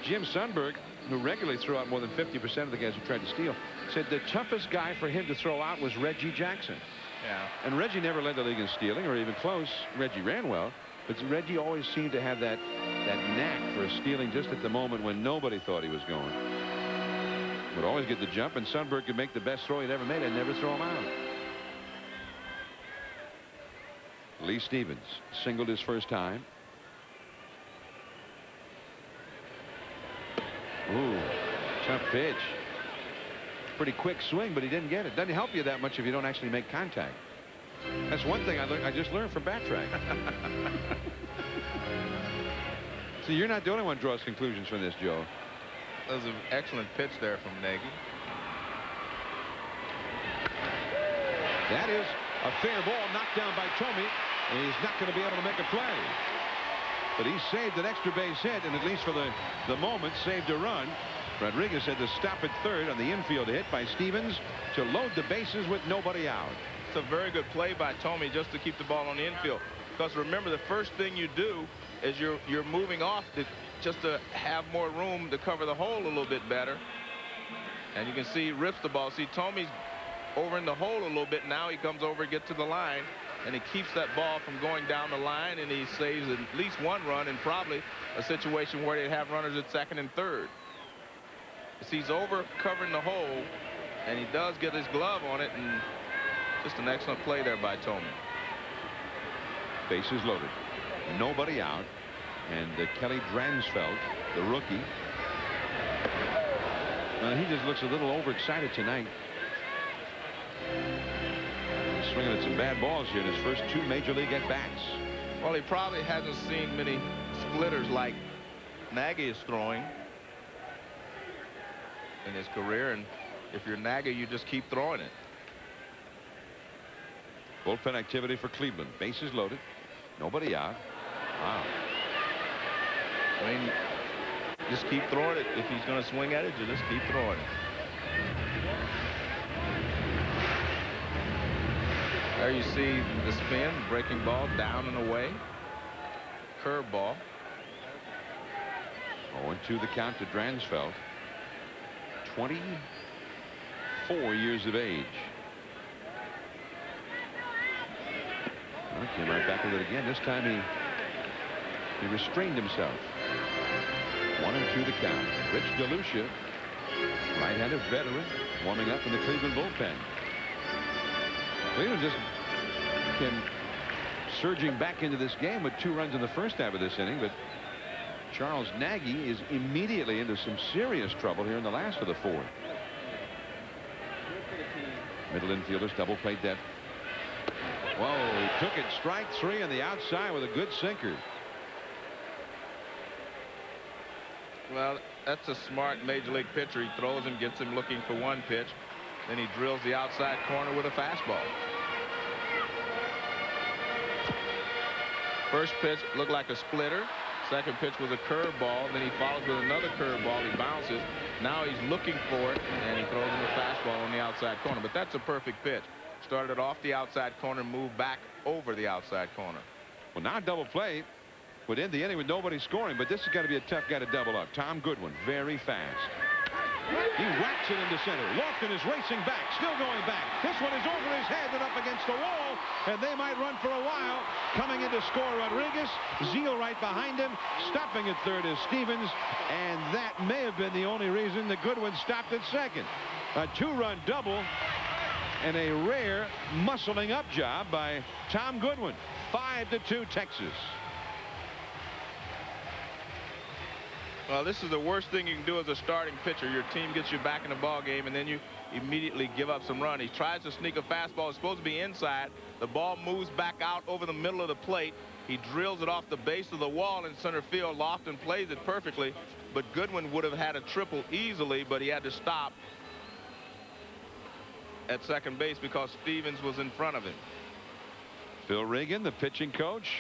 [SPEAKER 1] Jim Sundberg, who regularly threw out more than 50% of the guys who tried to steal, said the toughest guy for him to throw out was Reggie Jackson.
[SPEAKER 4] Yeah.
[SPEAKER 1] And Reggie never led the league in stealing or even close. Reggie ran well, but Reggie always seemed to have that knack for stealing just at the moment when nobody thought he was going. Would always get the jump, and Sundberg could make the best throw he'd ever made and never throw him out. Lee Stevens singled his first time. Ooh, tough pitch. Pretty quick swing, but he didn't get it. Doesn't help you that much if you don't actually make contact. That's one thing I just learned from Backtrack. So you're not the only one who draws conclusions from this, Joe.
[SPEAKER 4] That was an excellent pitch there from Nagy.
[SPEAKER 1] That is a fair ball knocked down by Tomey, and he's not going to be able to make a play. But he saved an extra base hit, and at least for the moment saved a run. Rodriguez had to stop at third on the infield hit by Stevens to load the bases with nobody out.
[SPEAKER 4] It's a very good play by Tomey just to keep the ball on the infield. Because remember, the first thing you do is you're moving off just to have more room to cover the hole a little bit better. And you can see he rips the ball. See, Tomey's over in the hole a little bit. Now he comes over, gets to the line, and he keeps that ball from going down the line, and he saves at least one run and probably a situation where they'd have runners at second and third. He's over covering the hole, and he does get his glove on it, and just an excellent play there by Tomey.
[SPEAKER 1] Bases loaded, nobody out, and Kelly Dransfeld, the rookie, he just looks a little overexcited tonight. swinging at some bad balls here in his first 2 major league at-bats.
[SPEAKER 4] Well, he probably hasn't seen many splitters like Nagy is throwing in his career, and if you're Nagy, you just keep throwing it.
[SPEAKER 1] Bullpen activity for Cleveland. Bases loaded. Nobody out. Wow.
[SPEAKER 4] I mean, just keep throwing it. If he's going to swing at it, you just keep throwing it. There you see the spin, breaking ball, down and away. Curve ball.
[SPEAKER 1] 0-2 the count to Dransfeld. 24 years of age. Well, came right back with it again. This time he restrained himself. 1-2 the count. Rich DeLucia, right-handed veteran, warming up in the Cleveland bullpen. Cleveland just came surging back into this game with 2 runs in the first half of this inning, but Charles Nagy is immediately into some serious trouble here in the last of the 4th. Middle infielders double played that. Whoa, he took it, strike 3 on the outside with a good sinker.
[SPEAKER 4] Well, that's a smart major league pitcher. He throws him, gets him looking for 1 pitch. Then he drills the outside corner with a fastball. First pitch looked like a splitter. Second pitch was a curveball. Then he follows with another curveball. He bounces. Now he's looking for it, and he throws him a fastball on the outside corner. But that's a perfect pitch. Started off the outside corner, moved back over the outside corner.
[SPEAKER 1] Well, now double play would end the inning with nobody scoring, but this has got to be a tough guy to double up. Tom Goodwin, very fast. He whacks it into center. Lofton is racing back, still going back. This one is over his head and up against the wall, and they might run for a while. Coming in to score Rodriguez. Zeal right behind him. Stopping at third is Stevens, and that may have been the only reason that Goodwin stopped at second. A 2-run double and a rare muscling up job by Tom Goodwin. 5-2 Texas.
[SPEAKER 4] Well, this is the worst thing you can do as a starting pitcher. Your team gets you back in the ball game, and then you immediately give up some run. He tries to sneak a fastball. It's supposed to be inside. The ball moves back out over the middle of the plate. He drills it off the base of the wall in center field. Lofton plays it perfectly, but Goodwin would have had a triple easily, but he had to stop at second base because Stevens was in front of him.
[SPEAKER 1] Phil Regan, the pitching coach,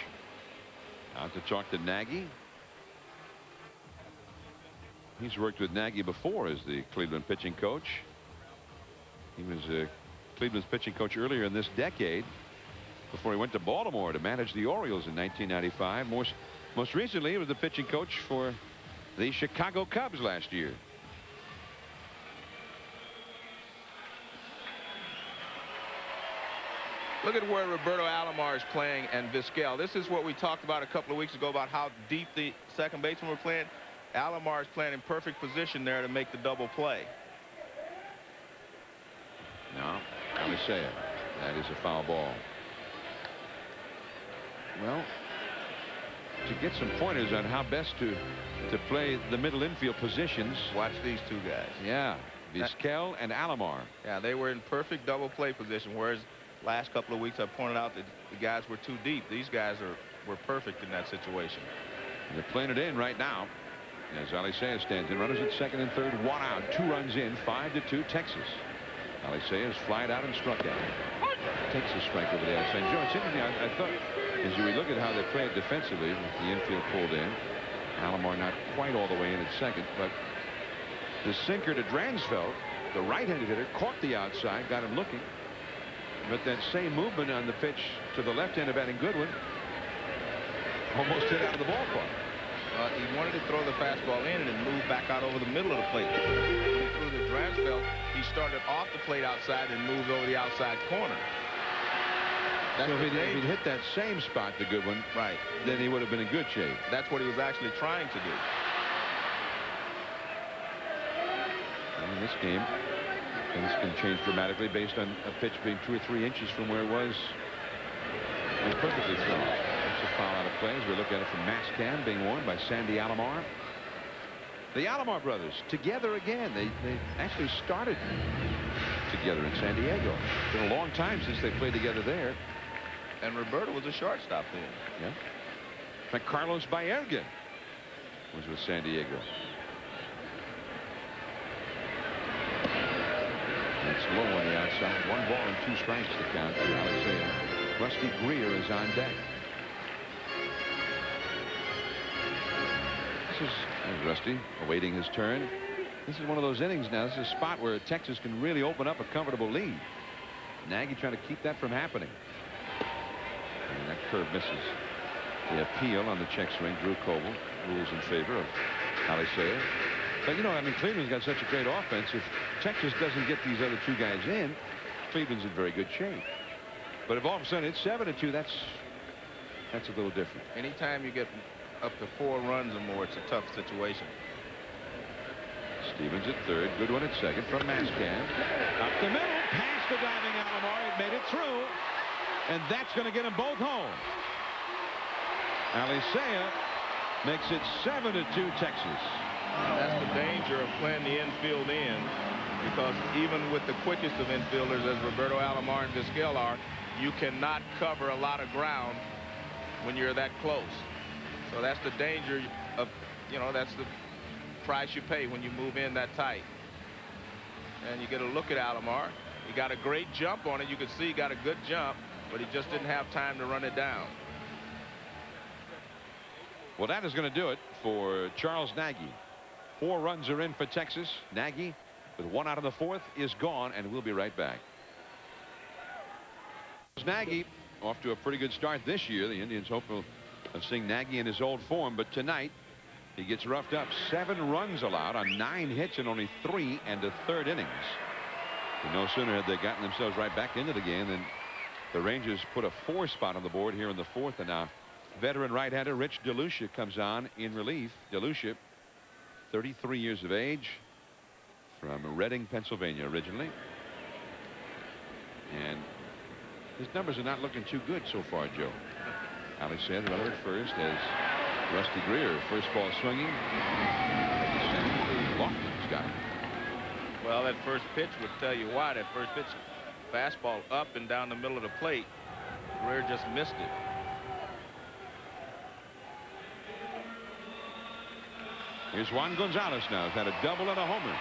[SPEAKER 1] out to talk to Nagy. He's worked with Nagy before as the Cleveland pitching coach. He was Cleveland's pitching coach earlier in this decade before he went to Baltimore to manage the Orioles in 1995. Most recently, he was the pitching coach for the Chicago Cubs last year.
[SPEAKER 4] Look at where Roberto Alomar is playing and Vizquel. This is what we talked about a couple of weeks ago about how deep the second baseman were playing. Alomar is playing in perfect position there to make the double play.
[SPEAKER 1] No, Alicea. That is a foul ball. Well, to get some pointers on how best to play the middle infield positions.
[SPEAKER 4] Watch these 2 guys.
[SPEAKER 1] Yeah, Vizquel and Alomar.
[SPEAKER 4] Yeah, they were in perfect double play position, whereas last couple of weeks I pointed out that the guys were too deep. These guys were perfect in that situation.
[SPEAKER 1] And they're playing it in right now. As Alicea stands in, runners at second and third, 1 out, 2 runs in, 5-2 Texas. Alicea is flied out and struck out. Texas strike over there. St. Joe, it's interesting. I thought as you look at how they play it defensively with the infield pulled in, Alomar not quite all the way in at second, but the sinker to Dransfeld, the right-handed hitter, caught the outside, got him looking. But that same movement on the pitch to the left-handed batting Goodwin almost hit out of the ballpark.
[SPEAKER 4] He wanted to throw the fastball in and then move back out over the middle of the plate. Through the Dransfeld, he started off the plate outside and moved over the outside corner.
[SPEAKER 1] So if he'd hit that same spot to Goodwin,
[SPEAKER 4] right,
[SPEAKER 1] then he would have been in good shape.
[SPEAKER 4] That's what he was actually trying to do.
[SPEAKER 1] And in this game, things can change dramatically based on a pitch being 2 or 3 inches from where it was perfectly thrown. That's a foul out of play as we look at it from Mascan being worn by Sandy Alomar. The Alomar brothers together again. They actually started together in San Diego. It's been a long time since they played together there.
[SPEAKER 4] And Roberto was a shortstop then.
[SPEAKER 1] Yeah. In fact, Carlos Baerga was with San Diego. That's low on the outside. 1 ball and 2 strikes to count for Alexia. Rusty Greer is on deck. This is Rusty awaiting his turn. This is one of those innings now. This is a spot where Texas can really open up a comfortable lead. Nagy trying to keep that from happening. And that curve misses. The appeal on the check swing. Drew Coble rules in favor of Alexia. But, you know, I mean, Cleveland's got such a great offense. If Texas doesn't get these other 2 guys in, Cleveland's in very good shape. But if all of a sudden it's 7-2, that's a little different.
[SPEAKER 4] Anytime you get up to 4 runs or more, it's a tough situation.
[SPEAKER 1] Stevens at third. Good one at second from Mascan. Up the middle. Past the diving Alomar. It made it through. And that's going to get them both home. Alicea makes it 7-2 Texas.
[SPEAKER 4] That's the danger of playing the infield in, because even with the quickest of infielders, as Roberto Alomar and Vizquel are, you cannot cover a lot of ground when you're that close. So that's the danger of, you know, that's the price you pay when you move in that tight. And you get a look at Alomar. He got a great jump on it. You could see he got a good jump, but he just didn't have time to run it down.
[SPEAKER 1] Well, that is going to do it for Charles Nagy. 4 runs are in for Texas. Nagy, with 1 out of the 4th, is gone, and we'll be right back. Nagy off to a pretty good start this year. The Indians hopeful of seeing Nagy in his old form, but tonight he gets roughed up. 7 runs allowed on 9 hits in only 3 1/3 innings. And no sooner had they gotten themselves right back into the game than the Rangers put a 4 spot on the board here in the 4th, and now veteran right-hander Rich DeLucia comes on in relief. DeLucia, 33 years of age, from Reading, Pennsylvania originally. And his numbers are not looking too good so far, Joe. Alex said runner at first as Rusty Greer, first ball swinging. Lofton's got it.
[SPEAKER 4] Well, that first pitch would tell you why. That first pitch, fastball up and down the middle of the plate. Greer just missed it.
[SPEAKER 1] Here's Juan Gonzalez now. He's had a double and a homer.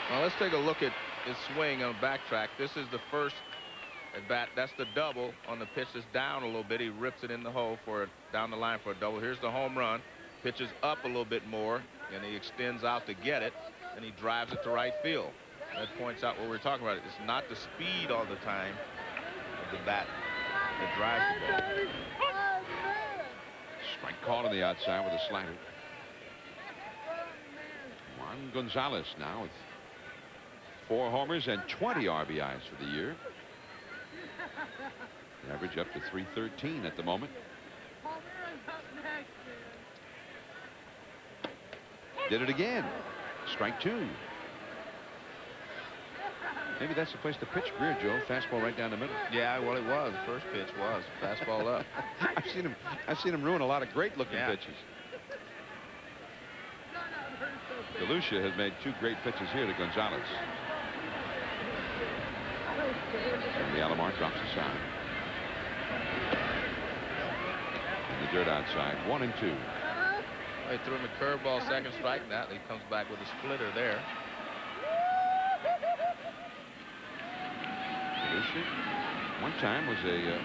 [SPEAKER 4] Well, let's take a look at his swing on backtrack. This is the first at bat. That's the double on the pitch that's down a little bit. He rips it in the hole for down the line for a double. Here's the home run. Pitches up a little bit more, and he extends out to get it, and he drives it to right field. That points out what we're talking about. It's not the speed all the time of the bat that drives the ball.
[SPEAKER 1] Strike call on the outside with a slider. Juan Gonzalez now with 4 homers and 20 RBIs for the year. The average up to 313 at the moment. Did it again. Strike 2. Maybe that's the place to pitch Greer, Joe. Fastball right down the middle.
[SPEAKER 4] Yeah, well, it was. First pitch was fastball up.
[SPEAKER 1] I've seen him ruin a lot of great-looking pitches. DeLucia has made 2 great pitches here to Gonzalez. And the Alomar drops aside. In the dirt outside, 1-2.
[SPEAKER 4] They threw him a curveball, second strike. Now he comes back with a splitter there.
[SPEAKER 1] DeLucia, one time was a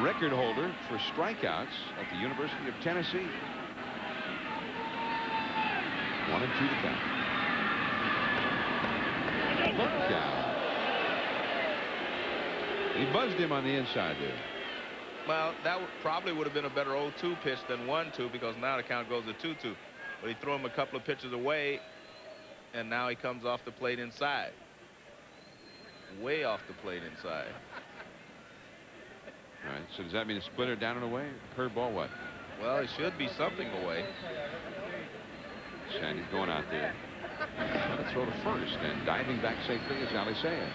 [SPEAKER 1] record holder for strikeouts at the University of Tennessee. 1-2 to count. Look out. He buzzed him on the inside there.
[SPEAKER 4] Well, that probably would have been a better 0-2 pitch than 1-2, because now the count goes to 2-2. But he threw him a couple of pitches away, and now he comes off the plate inside. Way off the plate inside.
[SPEAKER 1] All right, so does that mean a splitter down and away? Curveball, what?
[SPEAKER 4] Well, it should be something away.
[SPEAKER 1] Sandy's going out there. Going to throw to first, and diving back safely is Alicea.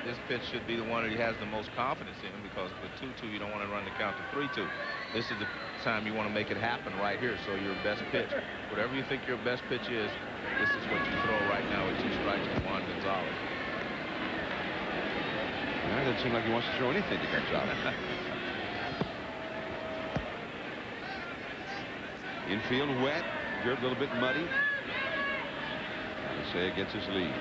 [SPEAKER 4] this pitch should be the one that he has the most confidence in, because with 2-2, you don't want to run the count to 3-2. This is the time you want to make it happen right here. So your best pitch, whatever you think your best pitch is, this is what you throw right now with 2 strikes to Juan Gonzalez.
[SPEAKER 1] It doesn't seem like he wants to throw anything to Gonzalez. Infield wet, dirt a little bit muddy. Say gets his lead.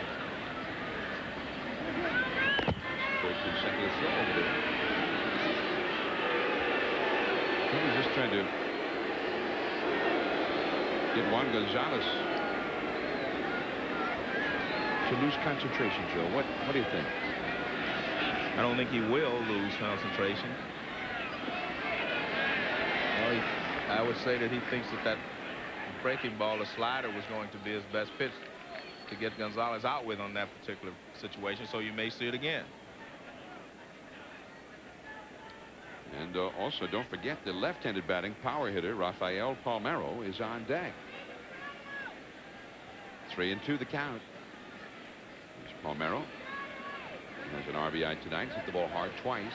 [SPEAKER 1] Third consecutive throw over there. He's just trying to get Juan Gonzalez to lose concentration, Joe. What do you think?
[SPEAKER 4] I don't think he will lose concentration. Well, I would say that he thinks that breaking ball, the slider, was going to be his best pitch to get Gonzalez out with on that particular situation, so you may see it again.
[SPEAKER 1] And also, don't forget the left-handed batting power hitter Rafael Palmeiro is on deck. 3-2 the count. Here's Palmeiro. He has an RBI tonight. Hit the ball hard twice.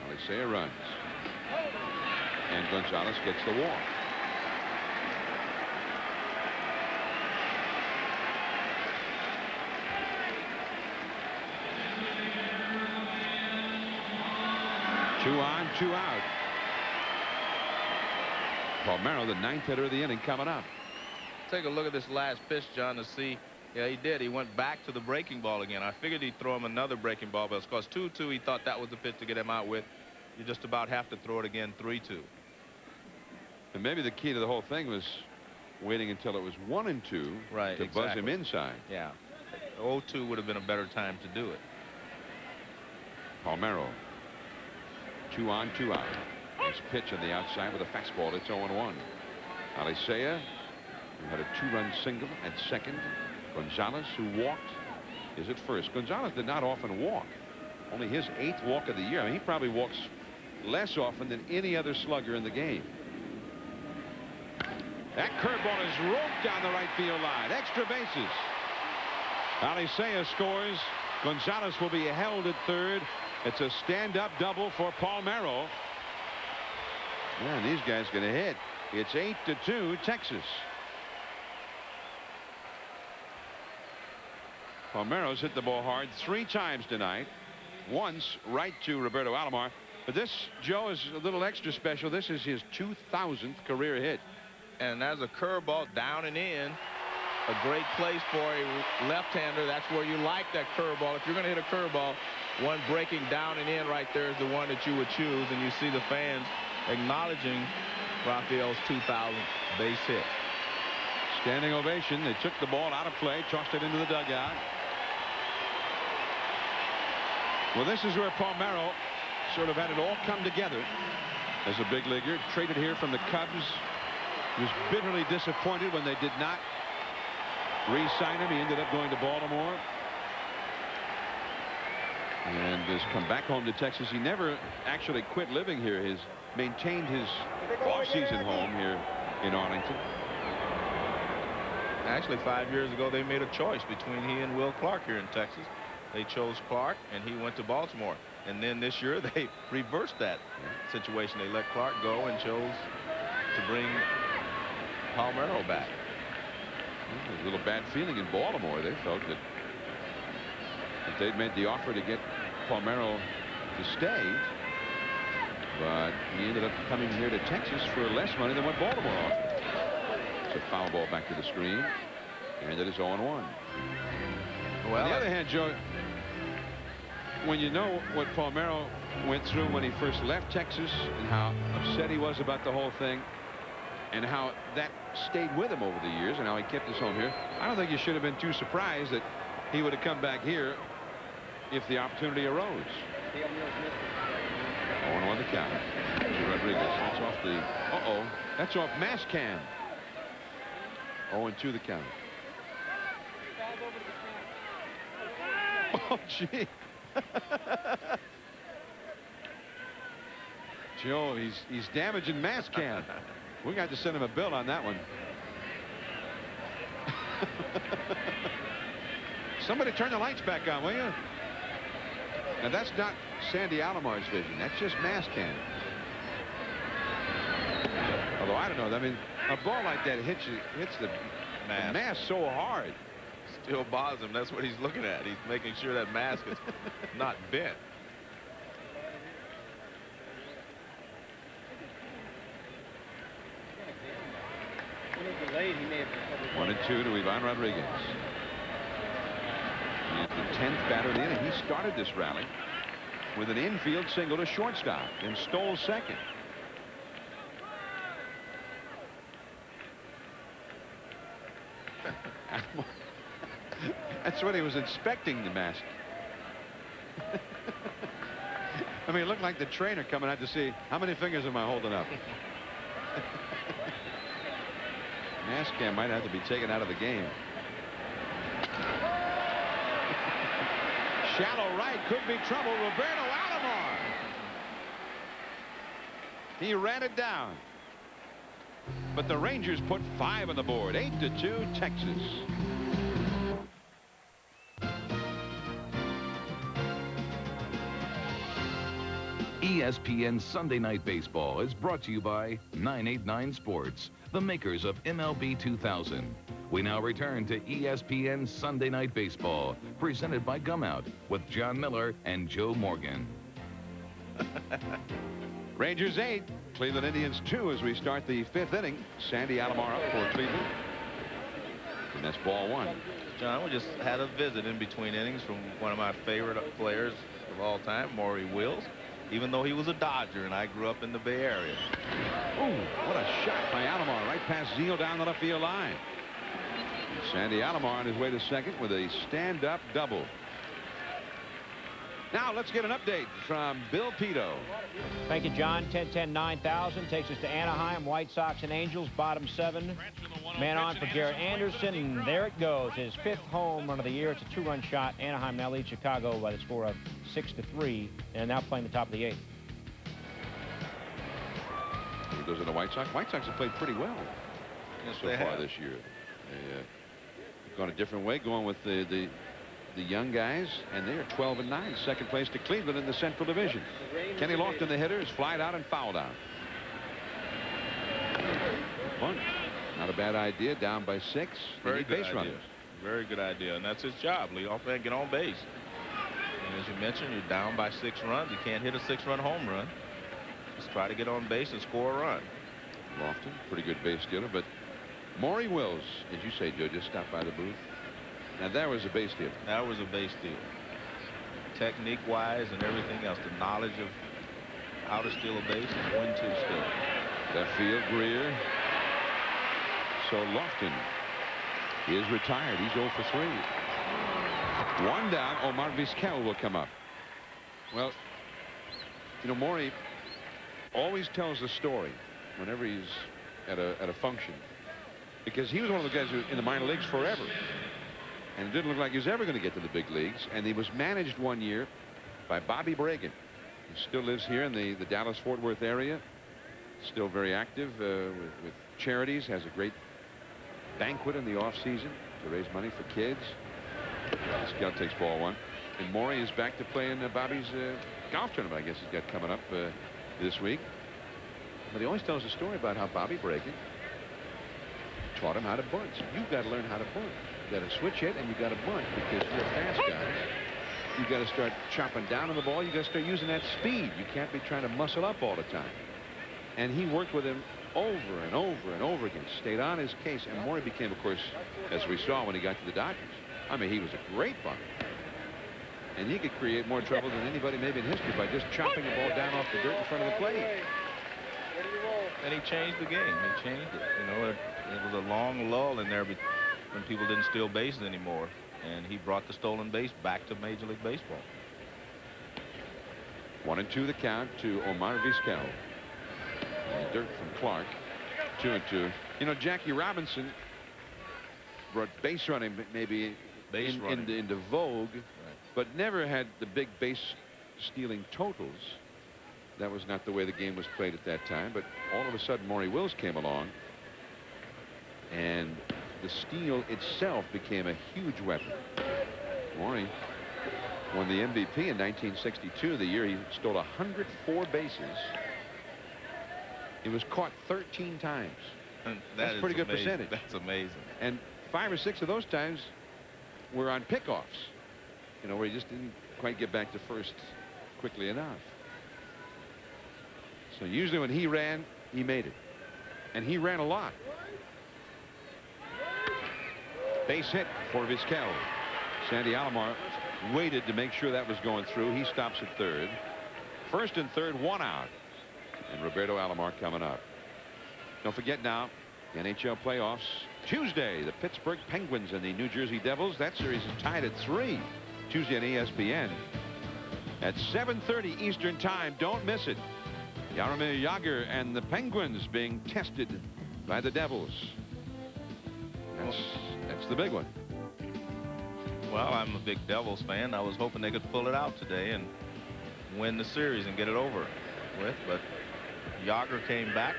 [SPEAKER 1] Alicea runs. And Gonzalez gets the walk. Two on, two out. Palmeiro, the 9th hitter of the inning, coming up.
[SPEAKER 4] Take a look at this last pitch, John, to see. Yeah, he did. He went back to the breaking ball again. I figured he'd throw him another breaking ball, but because 2-2, he thought that was the pitch to get him out with. You just about have to throw it again 3-2.
[SPEAKER 1] And maybe the key to the whole thing was waiting until it was 1-2,
[SPEAKER 4] right,
[SPEAKER 1] to buzz him inside.
[SPEAKER 4] Yeah. 0-2 would have been a better time to do it.
[SPEAKER 1] Palmeiro. 2 on, 2 out. His pitch on the outside with a fastball. It's 0-1. Alicea, who had a 2-run single at second. Gonzalez, who walked, is at first. Gonzalez did not often walk. Only his 8th walk of the year. I mean, he probably walks less often than any other slugger in the game. That curveball is roped down the right field line. Extra bases. Alicea scores. Gonzalez will be held at third. It's a stand-up double for Palmeiro. Yeah, these guys going to hit. It's 8-2 Texas. Palmeiro's hit the ball hard 3 times tonight. Once right to Roberto Alomar. But this, Joe, is a little extra special. This is his 2000th career hit.
[SPEAKER 4] And as a curveball down and in, a great place for a left-hander. That's where you like that curveball. If you're going to hit a curveball, one breaking down and in right there is the one that you would choose. And you see the fans acknowledging Rafael's 2000 base hit.
[SPEAKER 1] Standing ovation. They took the ball out of play, tossed it into the dugout. Well, this is where Palmeiro sort of had it all come together as a big leaguer. Traded here from the Cubs. He was bitterly disappointed when they did not re-sign him. He ended up going to Baltimore and has come back home to Texas. He never actually quit living here. He's maintained his off-season home here in Arlington.
[SPEAKER 4] Actually, 5 years ago, they made a choice between he and Will Clark here in Texas. They chose Clark, and he went to Baltimore. And then this year, they reversed that situation. They let Clark go and chose to bring Palmeiro back.
[SPEAKER 1] A little bad feeling in Baltimore. They felt that if they'd made the offer to get Palmeiro to stay, but he ended up coming here to Texas for less money than what Baltimore offered. It's a foul ball back to the screen, and it is 0-1. Well, on the other hand, Joe, when you know what Palmeiro went through when he first left Texas and how upset he was about the whole thing and how that stayed with him over the years and how he kept his home here, I don't think you should have been too surprised that he would have come back here if the opportunity arose. 0-1 the count. Rodriguez. That's off the. That's off Mascan. 0-2 the count. Oh, gee. Joe, he's damaging Mascan. We got to send him a bill on that one. Somebody turn the lights back on, will you? Now, that's not Sandy Alomar's vision. That's just Mascan. Although, I don't know. I mean, a ball like that hits the mask so hard.
[SPEAKER 4] Still bothers him. That's what he's looking at. He's making sure that mask is not bent.
[SPEAKER 1] One and two to Ivan Rodriguez. He's the 10th batter of the inning. He started this rally with an infield single to shortstop and stole second. That's what he was inspecting, the mask. I mean, it looked like the trainer coming out to see how many fingers am I holding up. Mascan might have to be taken out of the game. Shallow right, could be trouble. Roberto Alomar. He ran it down. But the Rangers put 5 on the board. 8-2 Texas.
[SPEAKER 7] ESPN Sunday Night Baseball is brought to you by 989 Sports, the makers of MLB 2000. We now return to ESPN Sunday Night Baseball, presented by Gumout, with John Miller and Joe Morgan.
[SPEAKER 1] Rangers 8, Cleveland Indians 2 as we start the 5th inning. Sandy Alomar up for Cleveland. And that's ball 1.
[SPEAKER 4] John, we just had a visit in between innings from one of my favorite players of all time, Maury Wills, even though he was a Dodger and I grew up in the Bay Area.
[SPEAKER 1] Oh, what a shot by Alomar right past Zeal down the left field line. Sandy Alomar on his way to second with a stand-up double. Now let's get an update from Bill Pito.
[SPEAKER 5] Thank you, John. 10-10-9000 takes us to Anaheim. White Sox and Angels, bottom 7. Man on for Garrett Anderson, and there it goes. His 5th home run of the year. It's a 2-run shot. Anaheim now leads Chicago by the score of 6-3, and now playing the top of the 8th.
[SPEAKER 1] Here goes to the White Sox. White Sox have played pretty well so far this year. They've gone a different way, going with the young guys, and they are 12-9, second place to Cleveland in the Central Division. Kenny Lofton, the hitter, is flied out and fouled out. Bunt. Not a bad idea. Down by 6.
[SPEAKER 4] Very good
[SPEAKER 1] base
[SPEAKER 4] idea.
[SPEAKER 1] runners.
[SPEAKER 4] Very good idea, and that's his job. Lead off and get on base. And as you mentioned, you're down by 6 runs. You can't hit a 6-run home run. Just try to get on base and score a run.
[SPEAKER 1] Lofton, pretty good base stealer, but Maury Wills, as you say, Joe, just stopped by the booth. Now, that was a base steal.
[SPEAKER 4] That was a base steal. Technique-wise and everything else, the knowledge of how to steal a base and when to steal.
[SPEAKER 1] Left field, Greer. So Lofton is retired. He's 0 for 3. 1 down. Omar Vizquel will come up. Well, you know, Maury always tells the story whenever he's at a function, because he was one of the guys who in the minor leagues forever. And it didn't look like he was ever going to get to the big leagues. And he was managed one year by Bobby Bragan. He still lives here in the Dallas-Fort Worth area. Still very active with charities. Has a great banquet in the off-season to raise money for kids. Scout takes ball 1. And Maury is back to playing Bobby's golf tournament, I guess he's got coming up this week. But he always tells a story about how Bobby Bragan taught him how to bunt. So you've got to learn how to bunt. You got to switch hit and you got to bunt, because you're a fast guy. You got to start chopping down on the ball. You got to start using that speed. You can't be trying to muscle up all the time. And he worked with him over and over and over again. Stayed on his case. And Maury became, of course, as we saw when he got to the Dodgers, I mean, he was a great bunter. And he could create more trouble than anybody maybe in history by just chopping the ball down off the dirt in front of the plate.
[SPEAKER 4] And he changed the game. He changed it. You know, it was a long lull in there when people didn't steal bases anymore. And he brought the stolen base back to Major League Baseball. 1-2
[SPEAKER 1] the count to Omar Vizquel. Dirt from Clark. 2-2. You know, Jackie Robinson brought base running maybe into vogue, but never had the big base stealing totals. That was not the way the game was played at that time. But all of a sudden, Maury Wills came along, and the steal itself became a huge weapon. Morey won the MVP in 1962, the year he stole 104 bases. He was caught 13 times.
[SPEAKER 4] And
[SPEAKER 1] That's a pretty good percentage.
[SPEAKER 4] That's amazing.
[SPEAKER 1] And 5 or 6 of those times were on pickoffs, you know, where he just didn't quite get back to first quickly enough. So usually when he ran, he made it. And he ran a lot. Base hit for Vizquel. Sandy Alomar waited to make sure that was going through. He stops at third. First and third, 1 out. And Roberto Alomar coming up. Don't forget now, the NHL playoffs. Tuesday, the Pittsburgh Penguins and the New Jersey Devils. That series is tied at 3. Tuesday on ESPN. At 7:30 Eastern Time. Don't miss it. Jaromir Jagr and the Penguins being tested by the Devils. That's the big one.
[SPEAKER 4] Well, I'm a big Devils fan. I was hoping they could pull it out today and win the series and get it over with, but Jagr came back,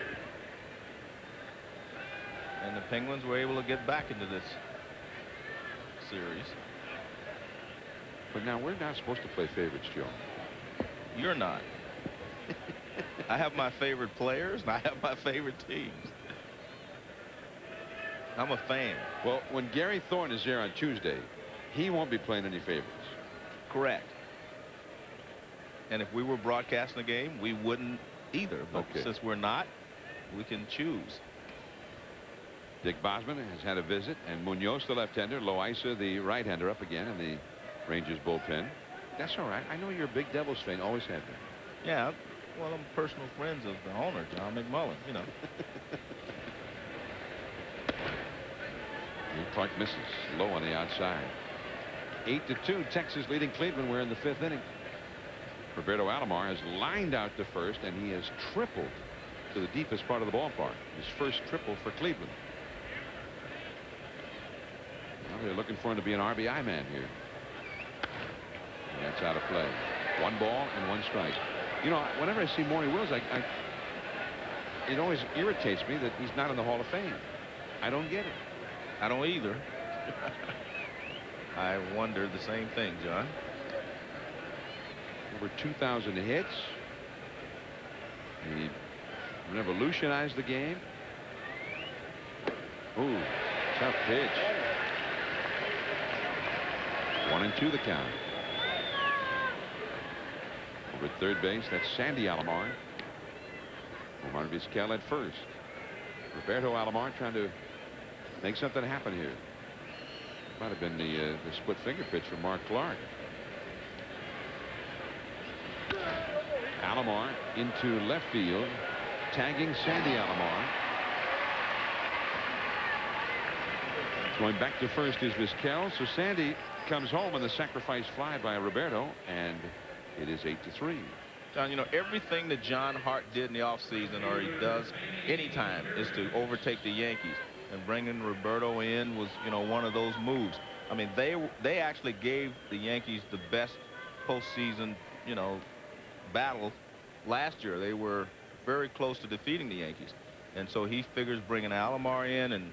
[SPEAKER 4] and the Penguins were able to get back into this series.
[SPEAKER 1] But now we're not supposed to play favorites, Joe.
[SPEAKER 4] You're not. I have my favorite players, and I have my favorite teams. I'm a fan.
[SPEAKER 1] Well, when Gary Thorne is there on Tuesday, he won't be playing any favorites.
[SPEAKER 4] Correct. And if we were broadcasting the game, we wouldn't either. But since we're not, we can choose.
[SPEAKER 1] Dick Bosman has had a visit, and Munoz, the left-hander, Loaiza, the right-hander, up again in the Rangers bullpen. That's all right. I know you're a big Devils fan, always have been.
[SPEAKER 4] Yeah, well, I'm personal friends of the owner, John McMullen, you know.
[SPEAKER 1] Clark misses low on the outside. 8-2, Texas leading Cleveland. We're in the 5th inning. Roberto Alomar has lined out to first, and he has tripled to the deepest part of the ballpark. His first triple for Cleveland. Well, they're looking for him to be an RBI man here. And that's out of play. 1 ball and 1 strike. You know, whenever I see Maury Wills, it always irritates me that he's not in the Hall of Fame. I don't get it.
[SPEAKER 4] I don't either. I wonder the same thing, John.
[SPEAKER 1] Over 2,000 hits. He revolutionized the game. Ooh, tough pitch. 1-2 the count. Over at third base, that's Sandy Alomar. Omar Vizquel at first. Roberto Alomar trying to make something happen here. Might have been the split finger pitch from Mark Clark. Alomar into left field, tagging Sandy Alomar. Going back to first is Vizquel, so Sandy comes home on the sacrifice fly by Roberto, and it is 8-3.
[SPEAKER 4] John, you know, everything that John Hart did in the offseason, or he does anytime, is to overtake the Yankees. And bringing Roberto in was, you know, one of those moves. I mean, they actually gave the Yankees the best postseason, you know, battle last year. They were very close to defeating the Yankees. And so he figures bringing Alomar in and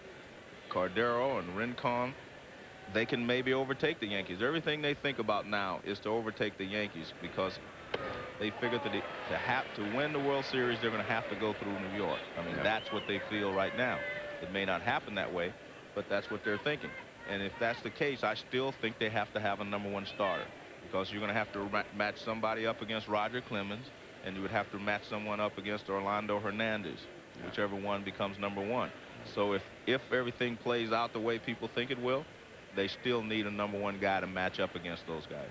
[SPEAKER 4] Cordero and Rincon, they can maybe overtake the Yankees. Everything they think about now is to overtake the Yankees, because they figured that to win the World Series, they're going to have to go through New York. I mean, that's what they feel right now. It may not happen that way, but that's what they're thinking. And if that's the case, I still think they have to have a #1 starter, because you're going to have to match somebody up against Roger Clemens, and you would have to match someone up against Orlando Hernandez, whichever one becomes #1. So if everything plays out the way people think it will, they still need a #1 guy to match up against those guys.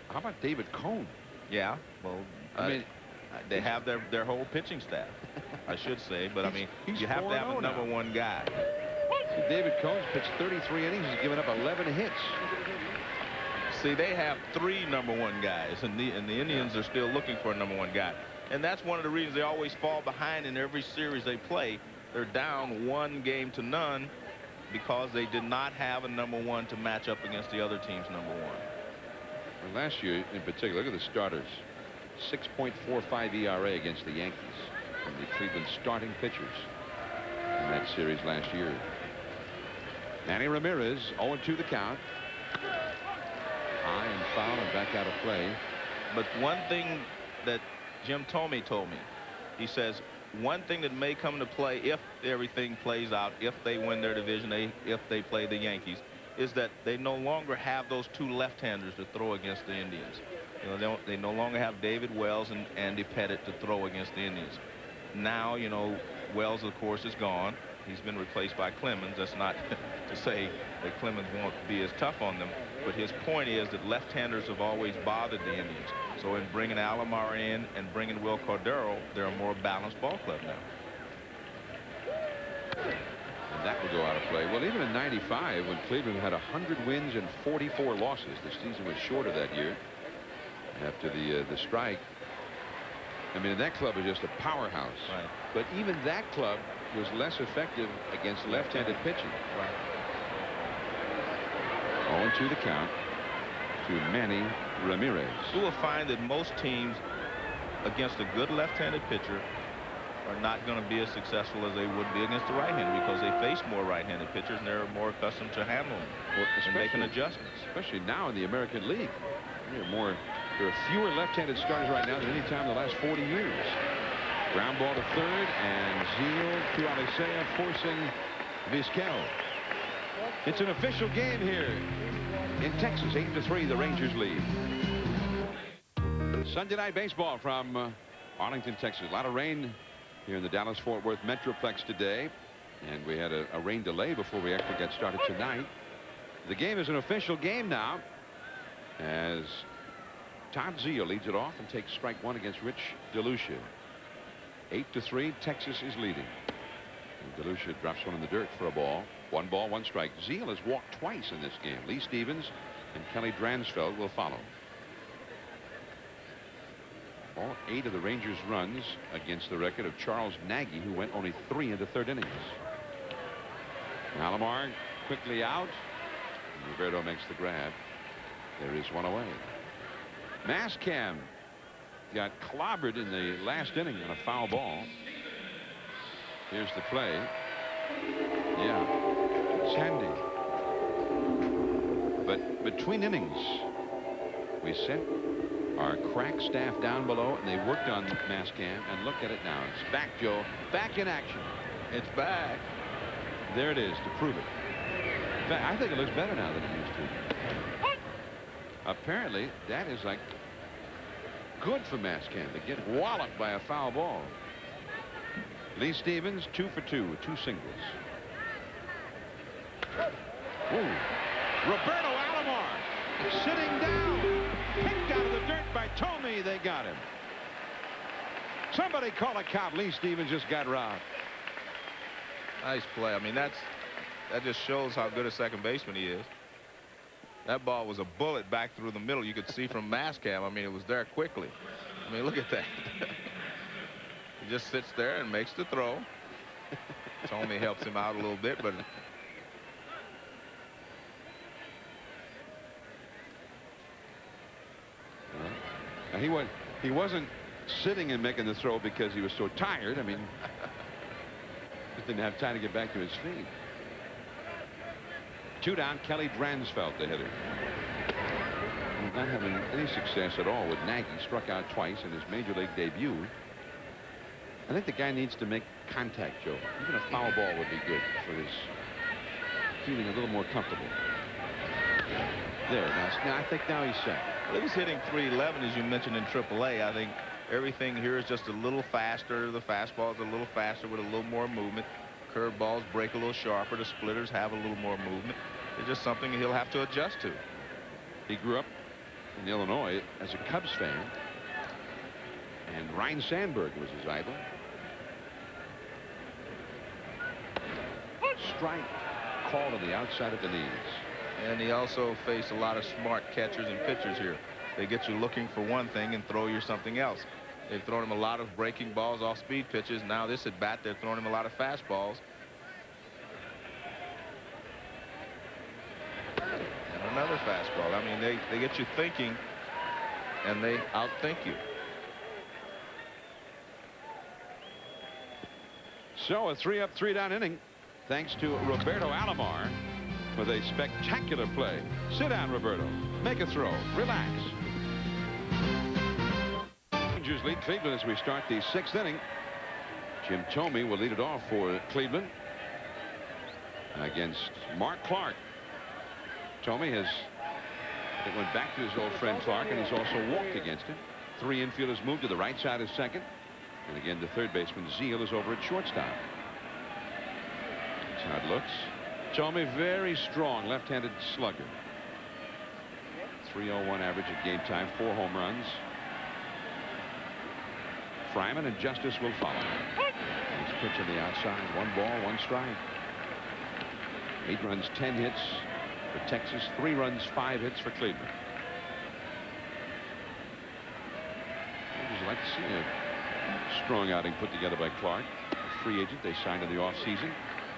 [SPEAKER 1] How about David Cone?
[SPEAKER 4] Yeah, well,
[SPEAKER 1] I mean,
[SPEAKER 4] they have their whole pitching staff, I should say, but I mean, you have to have a #1 guy.
[SPEAKER 1] David Cone's pitched 33 innings. He's given up 11 hits.
[SPEAKER 4] See, they have 3 #1 guys, and the Indians are still looking for a #1 guy. And that's one of the reasons they always fall behind in every series they play. They're down 1 game to none because they did not have a #1 to match up against the other team's #1.
[SPEAKER 1] Well, last year in particular, look at the starters. 6.45 ERA against the Yankees from the Cleveland starting pitchers in that series last year. Manny Ramirez, 0-2 the count. High and foul and back out of play.
[SPEAKER 4] But one thing that Jim Thome told me, he says one thing that may come into play if everything plays out, if they win their division, if they play the Yankees, is that they no longer have those two left-handers to throw against the Indians. You know, they no longer have David Wells and Andy Pettitte to throw against the Indians. Now, you know, Wells, of course, is gone. He's been replaced by Clemens. That's not to say that Clemens won't be as tough on them, but his point is that left-handers have always bothered the Indians. So in bringing Alomar in and bringing Will Cordero, they're a more balanced ball club now.
[SPEAKER 1] And that will go out of play. Well, even in '95, when Cleveland had 100 wins and 44 losses, the season was shorter that year after the strike. I mean, that club was just a powerhouse.
[SPEAKER 4] Right.
[SPEAKER 1] But even that club was less effective against left-handed pitching.
[SPEAKER 4] Right.
[SPEAKER 1] 0-2 the count to Manny Ramirez.
[SPEAKER 4] You will find that most teams against a good left-handed pitcher are not going to be as successful as they would be against the right-handed, because they face more right-handed pitchers and they're more accustomed to handling and making adjustments.
[SPEAKER 1] Especially now in the American League. There are fewer left-handed starters right now than any time in the last 40 years. Ground ball to third, and Zeal to Alicea, forcing Vizquel. It's an official game here in Texas. 8-3, the Rangers lead. Sunday night baseball from Arlington, Texas. A lot of rain here in the Dallas-Fort Worth Metroplex today, and we had a rain delay before we actually got started tonight. The game is an official game now, as Todd Zeal leads it off and takes strike one against Rich DeLucia. 8-3, Texas is leading. And DeLucia drops one in the dirt for a ball. 1 ball, 1 strike. Zeal has walked twice in this game. Lee Stevens and Kelly Dransfeld will follow. All 8 of the Rangers' runs against the record of Charles Nagy, who went only 3 into third innings. Alomar quickly out. Roberto makes the grab. There is one away. Mascam got clobbered in the last inning on a foul ball. Here's the play. Yeah, it's handy. But between innings, we sent our crack staff down below, and they worked on Mascam. And look at it now. It's back, Joe. Back in action.
[SPEAKER 4] It's back.
[SPEAKER 1] There it is to prove it. In fact, I think it looks better now than it used to. Apparently, that is like good for Mascam to get walloped by a foul ball. Lee Stevens 2 for 2 with 2 singles. Ooh. Roberto Alomar sitting down, picked out of the dirt by Thome. They got him. Somebody call a count. Lee Stevens just got robbed.
[SPEAKER 4] Nice play. I mean, that just shows how good a second baseman he is. That ball was a bullet back through the middle. You could see from Mascam. I mean, it was there quickly. I mean, look at that. He just sits there and makes the throw. Thome helps him out a little bit, but
[SPEAKER 1] he wasn't sitting and making the throw because he was so tired. I mean, just didn't have time to get back to his feet. 2 down, Kelly Dransfeld, the hitter. Not having any success at all with Nagy. Struck out twice in his major league debut. I think the guy needs to make contact, Joe. Even a foul ball would be good for his feeling a little more comfortable. There, now I think now he's set.
[SPEAKER 4] Well, he was hitting .311, as you mentioned, in AAA. I think everything here is just a little faster. The fastball is a little faster with a little more movement. Curveballs break a little sharper. The splitters have a little more movement. It's just something he'll have to adjust to.
[SPEAKER 1] He grew up in Illinois as a Cubs fan, and Ryne Sandberg was his idol. Strike called on the outside of the knees.
[SPEAKER 4] And he also faced a lot of smart catchers and pitchers here. They get you looking for one thing and throw you something else. They've thrown him a lot of breaking balls off speed pitches. Now this at bat, they're throwing him a lot of fastballs. And another fastball. I mean, they get you thinking, and they outthink you.
[SPEAKER 1] So a 3-up, 3-down inning, thanks to Roberto Alomar. with a spectacular play. Sit down, Roberto. Make a throw. Relax. Rangers lead Cleveland as we start the 6th inning. Jim Thome will lead it off for Cleveland against Mark Clark. Thome has went back to his old friend Clark, and he's also walked against him. 3 infielders moved to the right side of second. And again, the third baseman, Zeal, is over at shortstop. That's how it looks. Thome, very strong left-handed slugger. 3.01 average at game time, 4 home runs. Fryman and Justice will follow. Nice pitch on the outside. 1 ball, 1 strike. 8 runs, 10 hits for Texas. 3 runs, 5 hits for Cleveland. I'd like to see a strong outing put together by Clark. A free agent they signed in the offseason.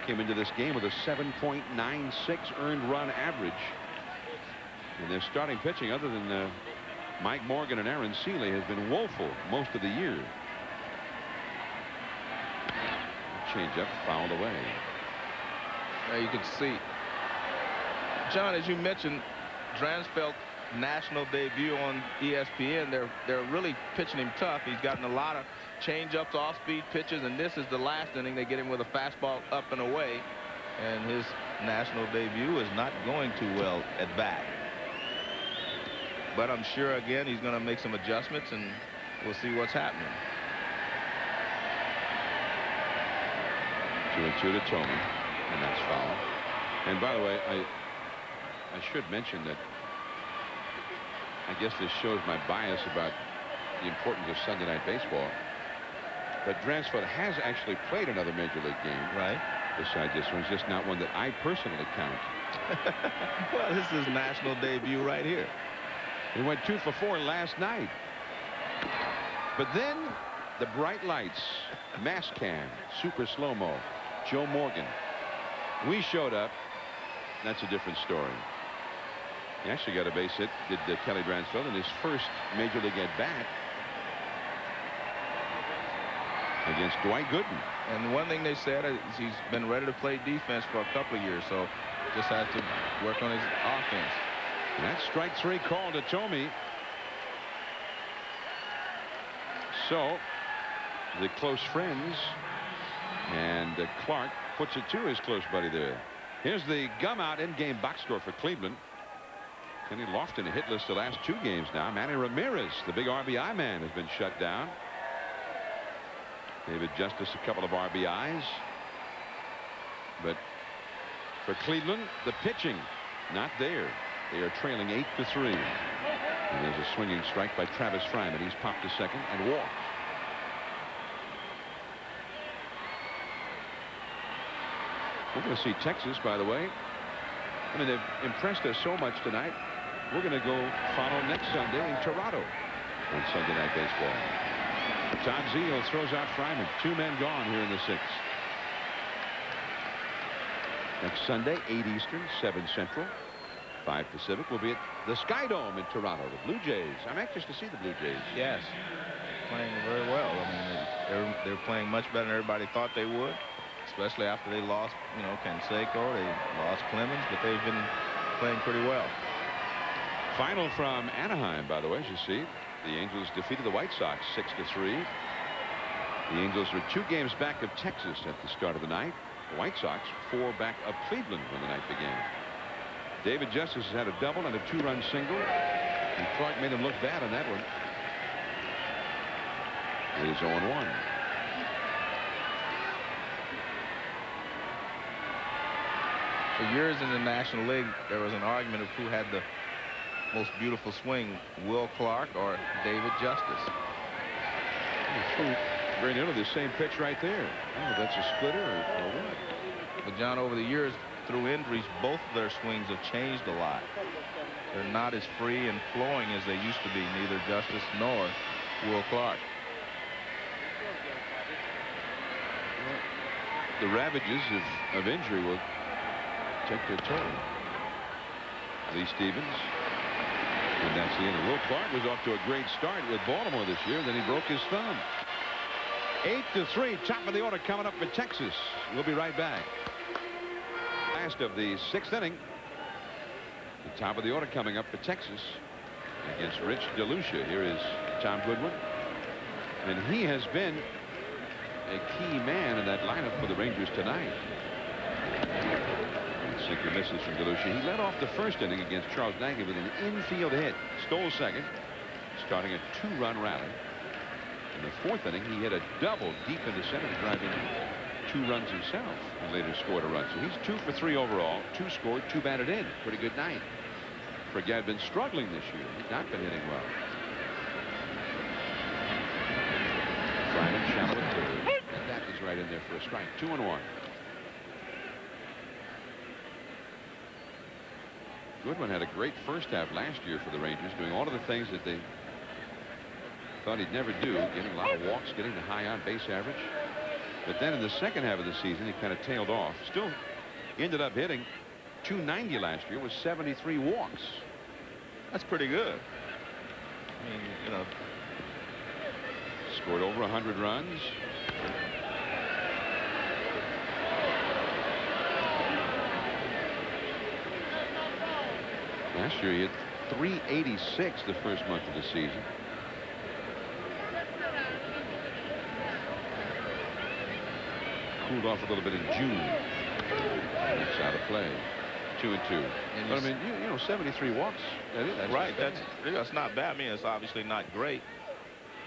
[SPEAKER 1] Came into this game with a 7.96 earned run average. And their starting pitching, other than Mike Morgan and Aaron Seeley, has been woeful most of the year. Changeup fouled away.
[SPEAKER 4] There you can see. John, as you mentioned, Dransfeld national debut on ESPN. They're really pitching him tough. He's gotten a lot of change-ups, off-speed pitches, and this is the last inning. They get him with a fastball up and away, and his national debut is not going too well at bat. But I'm sure, again, he's going to make some adjustments, and we'll see what's happening.
[SPEAKER 1] 2-2 to Thome, and that's foul. And by the way, I should mention that I guess this shows my bias about the importance of Sunday Night Baseball. But Dransfeld has actually played another Major League game.
[SPEAKER 4] Right.
[SPEAKER 1] Besides this one, it's just not one that I personally count.
[SPEAKER 4] Well, this is his national debut right here.
[SPEAKER 1] He went 2 for 4 last night. But then the bright lights, mass cam, super slow-mo, Joe Morgan. We showed up. That's a different story. He actually got a base hit, did Kelly Dransfeld, in his first Major League at-bat against Dwight Gooden.
[SPEAKER 4] And one thing they said is he's been ready to play defense for a couple of years, so just has to work on his offense.
[SPEAKER 1] And that's strike 3 call to Thome. So the close friends, and Clark puts it to his close buddy there. Here's the gum out in-game box score for Cleveland. Kenny Lofton hitless the last 2 games now. Manny Ramirez, the big RBI man, has been shut down. David Justice, a couple of RBIs. But for Cleveland, the pitching not there. They are trailing 8-3. And there's a swinging strike by Travis Fryman. He's popped to second and walked. We're going to see Texas, by the way. I mean, they've impressed us so much tonight. We're going to go follow next Sunday in Toronto on Sunday Night Baseball. Todd Zeal throws out Fryman. 2 men gone here in the 6th. Next Sunday, 8 Eastern, 7 Central, 5 Pacific. We'll be at the Sky Dome in Toronto. The Blue Jays. I'm anxious to see the Blue Jays.
[SPEAKER 4] Yes, playing very well. I mean, they're playing much better than everybody thought they would, especially after they lost, Canseco. They lost Clemens, but they've been playing pretty well.
[SPEAKER 1] Final from Anaheim, by the way, as you see. The Angels defeated the White Sox 6-3. The Angels were 2 games back of Texas at the start of the night. The White Sox 4 back of Cleveland when the night began. David Justice has had a double and a 2-run single. And Clark made him look bad on that one. It is 0-1.
[SPEAKER 4] For years in the National League, there was an argument of who had the most beautiful swing, Will Clark or David Justice.
[SPEAKER 1] Very nearly the same pitch right there. Oh, that's a splitter or what?
[SPEAKER 4] But John, over the years, through injuries, both of their swings have changed a lot. They're not as free and flowing as they used to be, neither Justice nor Will Clark.
[SPEAKER 1] The ravages of injury will take their toll. Lee Stevens. And that's the end. Will Clark was off to a great start with Baltimore this year. Then he broke his thumb. 8-3. Top of the order coming up for Texas. We'll be right back. last of the 6th inning. The top of the order coming up for Texas against Rich DeLucia. Here is Tom Goodwin. And he has been a key man in that lineup for the Rangers tonight. Sinker misses from DeLucia. He led off the 1st inning against Charles Nagy with an infield hit. Stole 2nd, starting a 2-run rally. In the 4th inning, he hit a double deep into center to drive in 2 runs himself, and later scored a run. So he's 2 for 3 overall. 2 scored, 2 batted in. Pretty good night. For a guy who's been struggling this year. He's not been hitting well. Fryman shallow at 3rd. And that is right in there for a strike. 2-1. Goodwin had a great first half last year for the Rangers, doing all of the things that they thought he'd never do, getting a lot of walks, getting the high on base average. But then in the second half of the season, he kind of tailed off. Still ended up hitting .290 last year with 73 walks.
[SPEAKER 4] That's pretty good. I mean, you know.
[SPEAKER 1] Scored over 100 runs. Last year he hit .386 the first month of the season. Cooled off a little bit in June. That's out of play. 2-2. But I mean, you know, 73 walks. That's
[SPEAKER 4] right. That's not bad. I mean, it's obviously not great,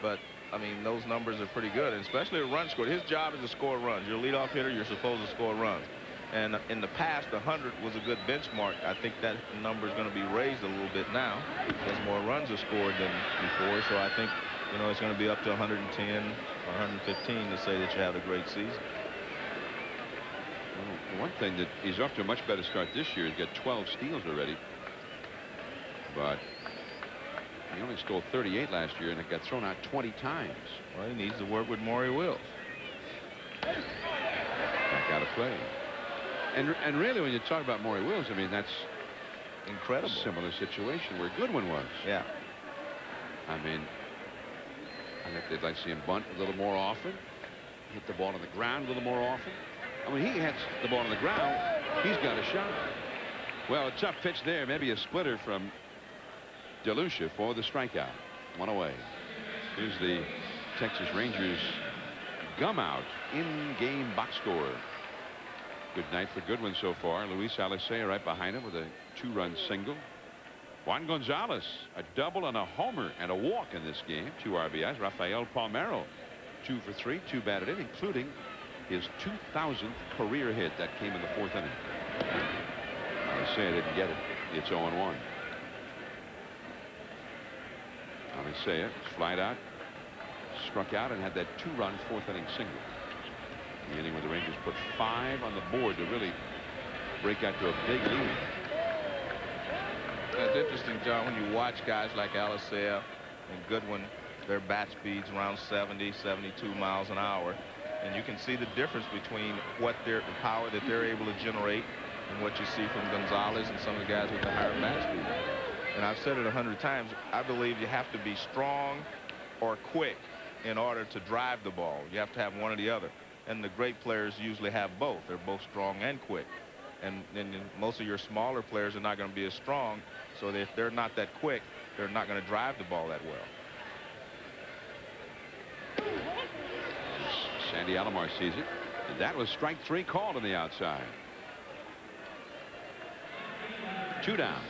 [SPEAKER 4] but I mean, those numbers are pretty good, and especially a run scored. His job is to score runs. You're a leadoff hitter. You're supposed to score runs. And in the past, 100 was a good benchmark. I think that number is going to be raised a little bit now as more runs are scored than before. So I think, you know, it's going to be up to 110 or 115 to say that you had a great season.
[SPEAKER 1] Well, one thing that he's off to a much better start this year. He's got 12 steals already. But he only stole 38 last year, and it got thrown out 20 times.
[SPEAKER 4] Well, he needs to work with Maury Wills.
[SPEAKER 1] Back out of play. And really, when you talk about Maury Wills, I mean, that's
[SPEAKER 4] incredible.
[SPEAKER 1] A similar situation where Goodwin was.
[SPEAKER 4] Yeah.
[SPEAKER 1] I mean, I think they'd like to see him bunt a little more often, hit the ball on the ground a little more often. I mean, he hits the ball on the ground, he's got a shot. Well, a tough pitch there, maybe a splitter from DeLucia for the strikeout. 1 away. Here's the Texas Rangers gum out in-game box score. Good night for Goodwin so far. Luis Alicea right behind him with a 2-run single. Juan Gonzalez, a double and a homer and a walk in this game. 2 RBIs. Rafael Palmeiro, 2 for 3, 2 batted in, including his 2000th career hit that came in the 4th inning. Alicea didn't get it. It's 0-1. Alicea flied out, struck out, and had that 2-run 4th inning single. The inning where the Rangers put 5 on the board to really break out to a big lead.
[SPEAKER 4] That's interesting, John, when you watch guys like Alicea and Goodwin, their bat speeds around 70, 72 miles an hour. And you can see the difference between the power that they're able to generate and what you see from Gonzalez and some of the guys with the higher bat speed. And I've said it 100 times, I believe you have to be strong or quick in order to drive the ball. You have to have one or the other. And the great players usually have both. They're both strong and quick. And then most of your smaller players are not going to be as strong. So if they're not that quick, they're not going to drive the ball that well.
[SPEAKER 1] Sandy Alomar sees it. And that was strike 3 called on the outside. 2 down.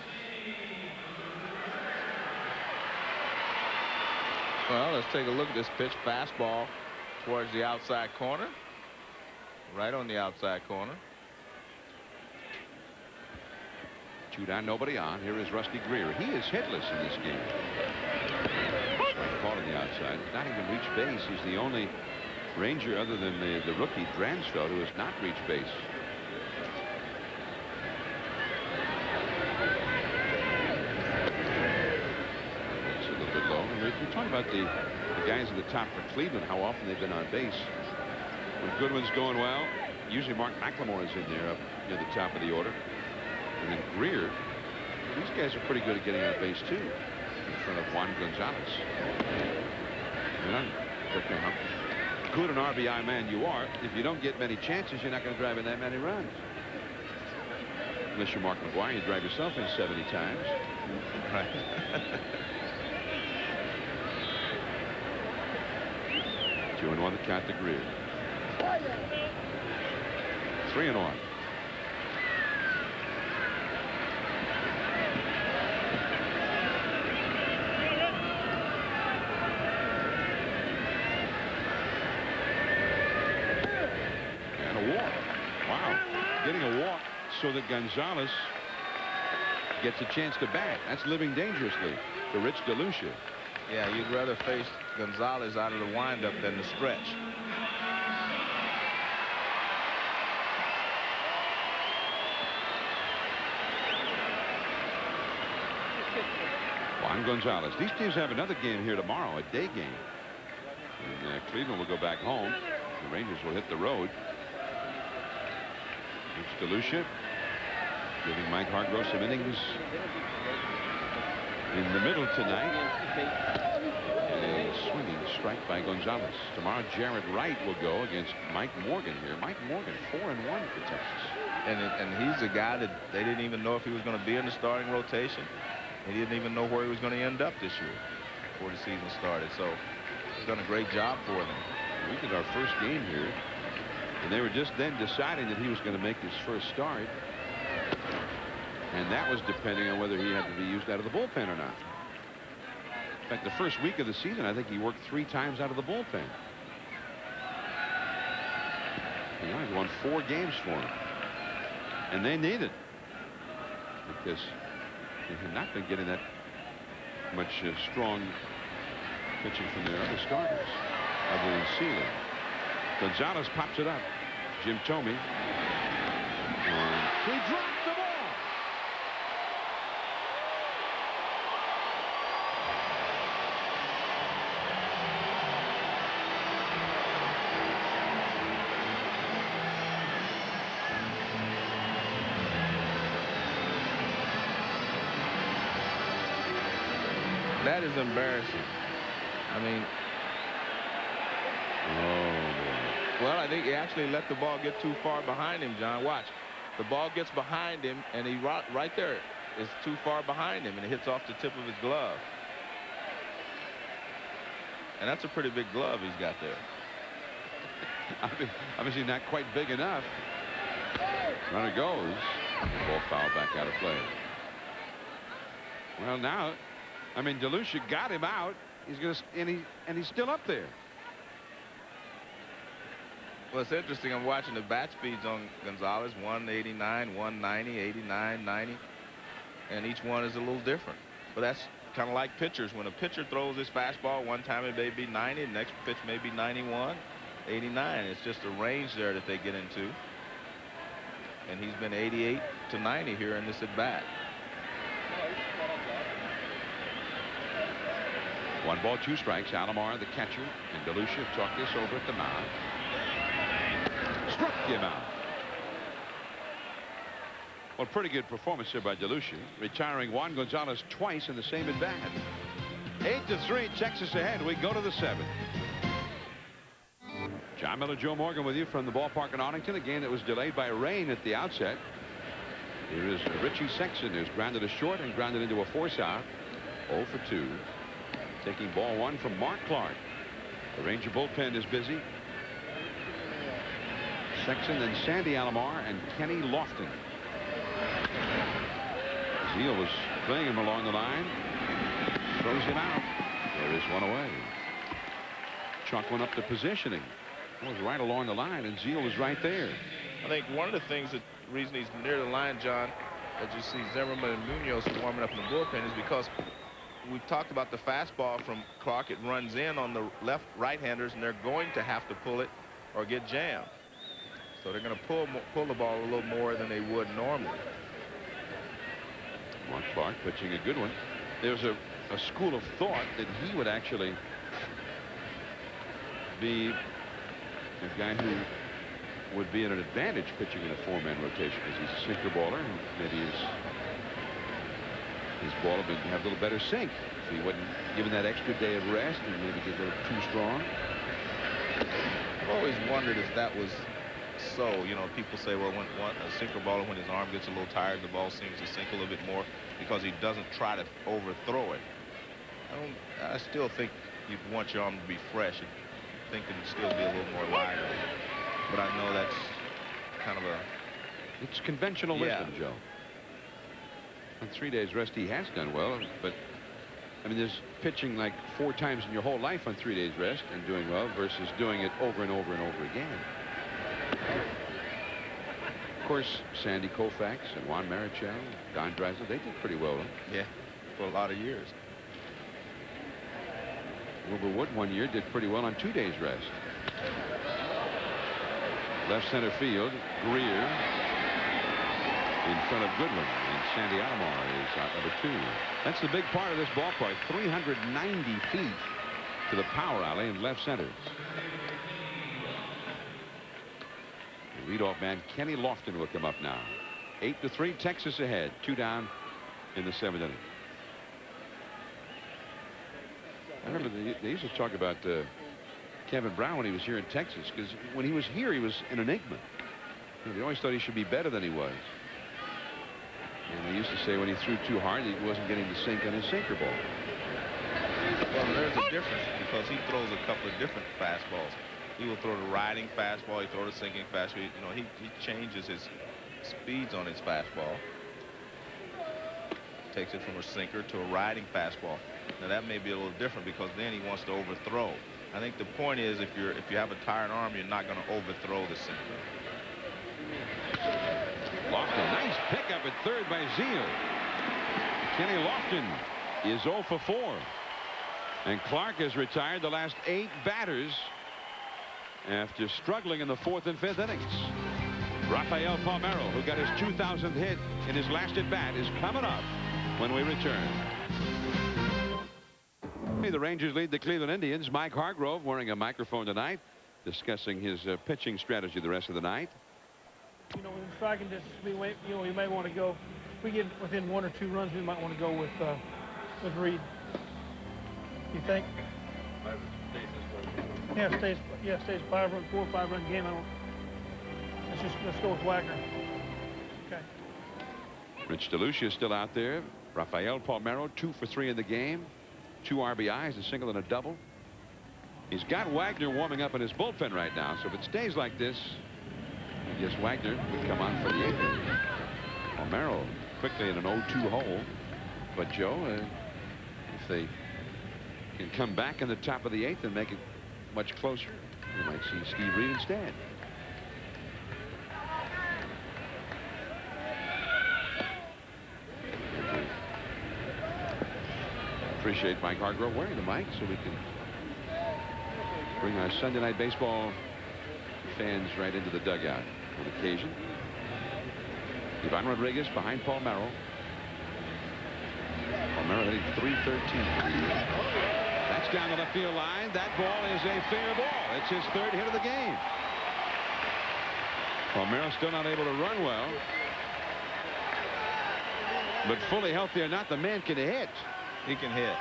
[SPEAKER 4] Well, let's take a look at this pitch. Fastball towards the outside corner. Right on the outside corner.
[SPEAKER 1] 2 down, nobody on. Here is Rusty Greer. He is hitless in this game. Strike call on the outside. Not even reached base. He's the only Ranger other than the rookie Dransfeld who has not reached base. It's a little bit low. We're talking about the guys at the top for Cleveland, how often they've been on base. When Goodwin's going well, usually Mark McLemore is in there up near the top of the order. And then Greer, these guys are pretty good at getting on base too, in front of Juan Gonzalez. And how good an RBI man you are, if you don't get many chances, you're not going to drive in that many runs. Unless you're Mark McGuire, you drive yourself in 70 times.
[SPEAKER 4] Right.
[SPEAKER 1] 2-1 the count to Greer. 3-1. And a walk. Wow. Getting a walk so that Gonzalez gets a chance to bat. That's living dangerously for Rich DeLucia.
[SPEAKER 4] Yeah, you'd rather face Gonzalez out of the windup than the stretch.
[SPEAKER 1] Juan Gonzalez. These teams have another game here tomorrow, a day game. And Cleveland will go back home. The Rangers will hit the road. Rich DeLucia giving Mike Hargrove some innings in the middle tonight. A swinging strike by Gonzalez. Tomorrow, Jared Wright will go against Mike Morgan here. Mike Morgan, 4-1 for Texas.
[SPEAKER 4] And he's a guy that they didn't even know if he was going to be in the starting rotation. He didn't even know where he was going to end up this year before the season started. So he's done a great job for them.
[SPEAKER 1] We did our first game here, and they were just then deciding that he was going to make his first start. And that was depending on whether he had to be used out of the bullpen or not. In fact, the first week of the season, I think he worked 3 times out of the bullpen. You know, he won 4 games for him. And they need it, because they have not been getting that much strong pitching from their other starters, other than Sealy. Gonzalez pops it up. Jim Thome. And he dropped the ball.
[SPEAKER 4] That is embarrassing. I mean, well, I think he actually let the ball get too far behind him, John. Watch. The ball gets behind him, and he right there is too far behind him, and it hits off the tip of his glove. And that's a pretty big glove he's got there.
[SPEAKER 1] Obviously not quite big enough. Runner goes. Ball foul back out of play. Well, now, I mean, DeLucia got him out. He's going to, and he's still up there.
[SPEAKER 4] Well, it's interesting. I'm watching the bat speeds on Gonzalez, 189, 190, 89, 90. And each one is a little different. But that's kind of like pitchers. When a pitcher throws his fastball, one time it may be 90, the next pitch may be 91, 89. It's just a range there that they get into. And he's been 88 to 90 here in this at bat.
[SPEAKER 1] 1 ball, 2 strikes. Alomar, the catcher, and DeLucia talked this over at the mound. Struck him out. Well, pretty good performance here by DeLucia, retiring Juan Gonzalez twice in the same at bat. 8-3, Texas ahead. We go to the 7th. John Miller, Joe Morgan with you from the ballpark in Arlington. A game that was delayed by rain at the outset. Here is Richie Sexson, who's grounded a short and grounded into a force out. 0 for 2. Taking ball 1 from Mark Clark. The Ranger bullpen is busy. Sexson, then Sandy Alomar and Kenny Lofton. Zeal was playing him along the line. Throws him out. There is one away. Chalk went up to positioning. It was right along the line, and Zeal was right there.
[SPEAKER 4] I think one of the things that the reason he's near the line, John, that you see Zimmerman and Munoz warming up in the bullpen is because we've talked about the fastball from Clark. It runs in on the right-handers, and they're going to have to pull it or get jammed. So they're going to pull the ball a little more than they would normally.
[SPEAKER 1] Mark Clark pitching a good one. There's a school of thought that he would actually be a guy who would be at an advantage pitching in a 4-man rotation, because he's a sinker baller, and maybe his ball would have a little better sink if he wasn't given that extra day of rest and maybe get a little too strong.
[SPEAKER 4] I've always wondered if that was so. You know, people say, well, when a sinker baller, when his arm gets a little tired, the ball seems to sink a little bit more because he doesn't try to overthrow it. I still think you'd want your arm to be fresh and think it would still be a little more lively. But I know that's kind of a...
[SPEAKER 1] It's conventional wisdom, Joe. On 3 days rest, he has done well, but I mean, there's pitching like 4 times in your whole life on 3 days rest and doing well versus doing it over and over and over again. Of course, Sandy Koufax and Juan Marichal, Don Drysdale, they did pretty well.
[SPEAKER 4] Yeah, for a lot of years.
[SPEAKER 1] Wilbur Wood 1 year did pretty well on 2 days rest. Left center field, Greer in front of Goodwin, and Sandy Alomar is out number 2. That's the big part of this ballpark. 390 feet to the power alley in left center. The leadoff man Kenny Lofton will come up now. 8-3, Texas ahead. 2 down in the 7th inning. I remember they used to talk about Kevin Brown when he was here in Texas, because when he was here, he was an enigma. You know, they always thought he should be better than he was. And they used to say when he threw too hard, he wasn't getting the sink on his sinker ball.
[SPEAKER 4] Well, there's a difference because he throws a couple of different fastballs. He will throw the riding fastball. He throws the sinking fastball. You know, he changes his speeds on his fastball. Takes it from a sinker to a riding fastball. Now that may be a little different because then he wants to overthrow. I think the point is if you have a tired arm, you're not going to overthrow the sinker.
[SPEAKER 1] Lofton, nice pickup at third by Zeal. Kenny Lofton is 0 for 4. And Clark has retired the last 8 batters after struggling in the 4th and 5th innings. Rafael Palmeiro, who got his 2,000th hit in his last at bat, is coming up when we return. The Rangers lead the Cleveland Indians. Mike Hargrove wearing a microphone tonight, discussing his pitching strategy the rest of the night.
[SPEAKER 8] You know, in striking distance, we may want to go. If we get within 1 or 2 runs, we might want to go with Reed. You think? Yeah, stays 4 or 5 run game. Let's go with Wagner. Okay.
[SPEAKER 1] Rich DeLucia is still out there. Rafael Palmeiro 2 for 3 in the game. 2 RBIs, a single and a double. He's got Wagner warming up in his bullpen right now, so if it stays like this, I guess Wagner would come on for the 8th inning. Palmeiro quickly in an 0-2 hole. But Joe, if they can come back in the top of the 8th and make it much closer, we might see Steve Reed instead. Appreciate Mike Hargrove wearing the mic so we can bring our Sunday Night Baseball fans right into the dugout on occasion. Ivan Rodriguez behind Palmeiro. Palmeiro hitting .313. That's down the left field line. That ball is a fair ball. It's his 3rd hit of the game. Palmeiro still not able to run well, but fully healthy or not, the man can hit.
[SPEAKER 4] He can hit.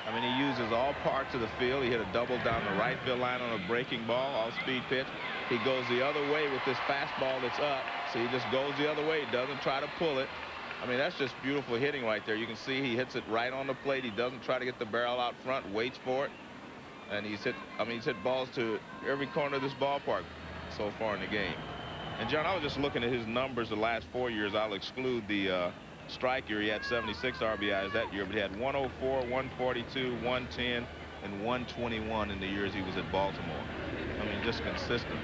[SPEAKER 4] I mean, he uses all parts of the field. He hit a double down the right field line on a breaking ball, off-speed pitch. He goes the other way with this fastball that's up. So he just goes the other way. He doesn't try to pull it. I mean, that's just beautiful hitting right there. You can see he hits it right on the plate. He doesn't try to get the barrel out front, waits for it. And he's hit balls to every corner of this ballpark so far in the game. And John, I was just looking at his numbers the last 4 years. I'll exclude the strike year. He had 76 RBIs that year, but he had 104, 142, 110, and 121 in the years he was at Baltimore. I mean, just consistent.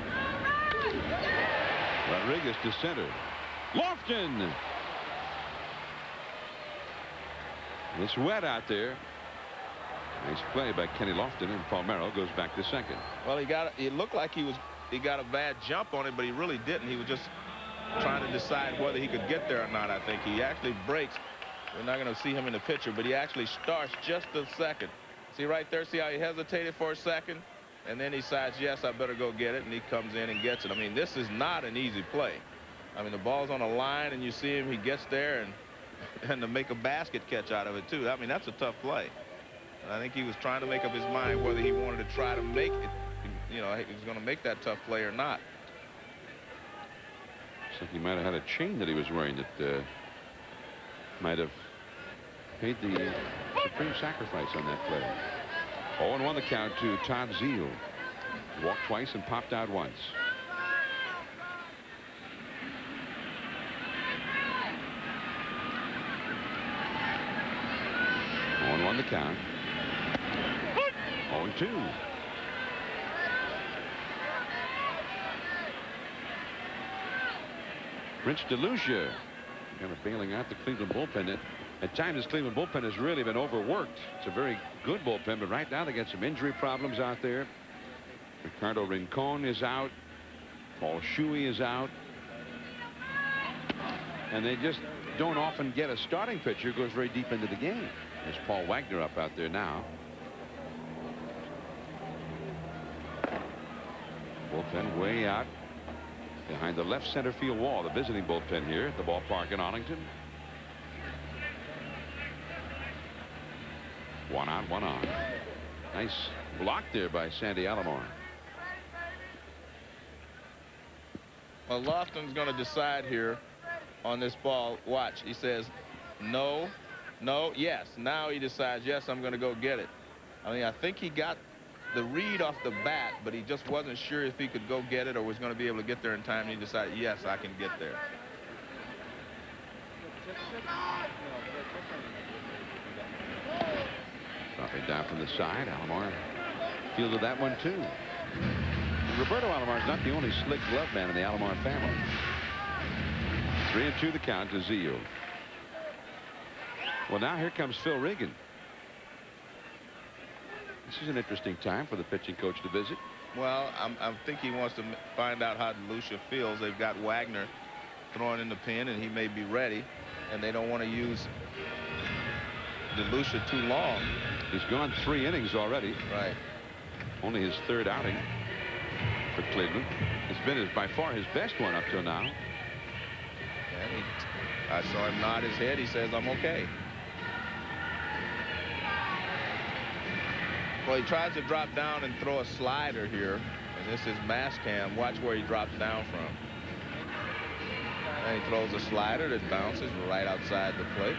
[SPEAKER 1] Rodriguez to center. Lofton. It's wet out there. Nice play by Kenny Lofton, and Palmeiro goes back to second.
[SPEAKER 4] Well, it looked like he got a bad jump on it, but he really didn't. He was just trying to decide whether he could get there or not. I think he actually breaks. We're not going to see him in the picture, but he actually starts just a second. See right there, see how he hesitated for a second, and then he decides, yes, I better go get it, and he comes in and gets it. I mean, this is not an easy play. I mean, the ball's on a line, and you see him, he gets there, and to make a basket catch out of it too. I mean, that's a tough play. And I think he was trying to make up his mind whether he wanted to try to make it, you know, he was going to make that tough play or not.
[SPEAKER 1] Looks like he might have had a chain that he was wearing that might have paid the supreme sacrifice on that play. 0-1 the count to Todd Zeile. Walked twice and popped out once. On the count. 0-2. Rich DeLucia kind of bailing out the Cleveland bullpen. At times, this Cleveland bullpen has really been overworked. It's a very good bullpen, but right now they got some injury problems out there. Ricardo Rincon is out. Paul Shuey is out. And they just don't often get a starting pitcher who goes very deep into the game. There's Paul Wagner up out there now. Bullpen way out behind the left center field wall. The visiting bullpen here at the ballpark in Arlington. 1 out, 1 on. Nice block there by Sandy Alomar.
[SPEAKER 4] Well, Lofton's going to decide here on this ball. Watch. He says no, no, yes. Now he decides, yes, I'm going to go get it. I mean, I think he got the read off the bat, but he just wasn't sure if he could go get it or was going to be able to get there in time. And he decided, yes, I can get there.
[SPEAKER 1] Dropping down from the side. Alomar fielded that one too. And Roberto Alomar is not the only slick glove man in the Alomar family. 3-2 the count to Zeile. Well, now here comes Phil Regan. This is an interesting time for the pitching coach to visit.
[SPEAKER 4] Well, I think he wants to find out how DeLucia feels. They've got Wagner throwing in the pen, and he may be ready, and they don't want to use DeLucia too long.
[SPEAKER 1] He's gone 3 innings already.
[SPEAKER 4] Right.
[SPEAKER 1] Only his 3rd outing for Cleveland. It's been by far his best one up till now.
[SPEAKER 4] And I saw him nod his head. He says, I'm okay. Well, he tries to drop down and throw a slider here. And this is mass cam. Watch where he drops down from. And he throws a slider that bounces right outside the plate.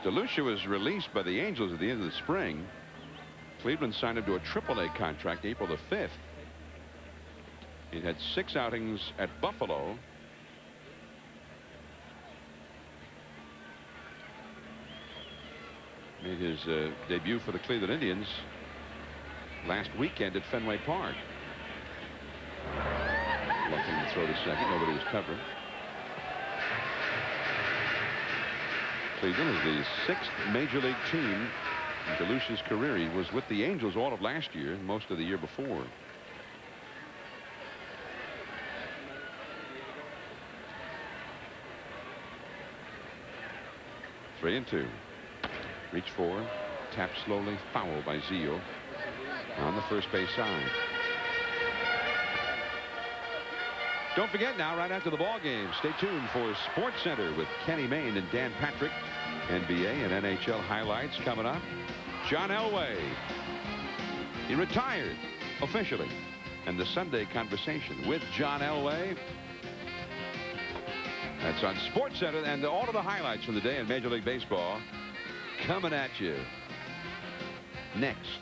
[SPEAKER 1] DeLucia was released by the Angels at the end of the spring. Cleveland signed him to a AAA contract April the 5th. He had 6 outings at Buffalo. Made his debut for the Cleveland Indians last weekend at Fenway Park. Looking to throw to second. Nobody was covering. Cleveland is the 6th major league team in DeLucia's career. He was with the Angels all of last year and most of the year before. Three and 2. Reach for, tap slowly, foul by Zeile on the first base side. Don't forget now, right after the ball game, stay tuned for Sports Center with Kenny Mayne and Dan Patrick. NBA and NHL highlights coming up. John Elway. He retired officially. And the Sunday conversation with John Elway. That's on Sports Center, and all of the highlights from the day in Major League Baseball coming at you next.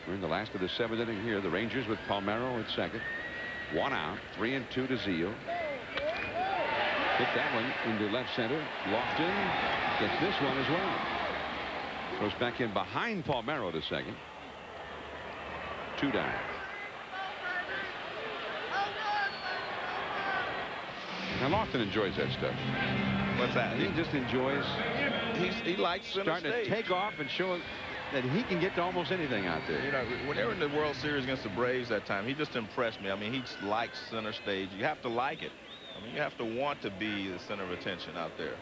[SPEAKER 1] We're in the last of the 7th inning here. The Rangers with Palmeiro at second. 1 out. 3 and 2 to Zeile. Hit that one into left center. Lofton gets this one as well. Goes back in behind Palmeiro to second. 2 down. Now Lofton enjoys that stuff.
[SPEAKER 4] What's that?
[SPEAKER 1] He just enjoys.
[SPEAKER 4] He likes
[SPEAKER 1] starting to take off and show that he can get to almost anything out there.
[SPEAKER 4] You know, when they were in the World Series against the Braves that time, he just impressed me. I mean, he likes center stage. You have to like it. I mean, you have to want to be the center of attention out there.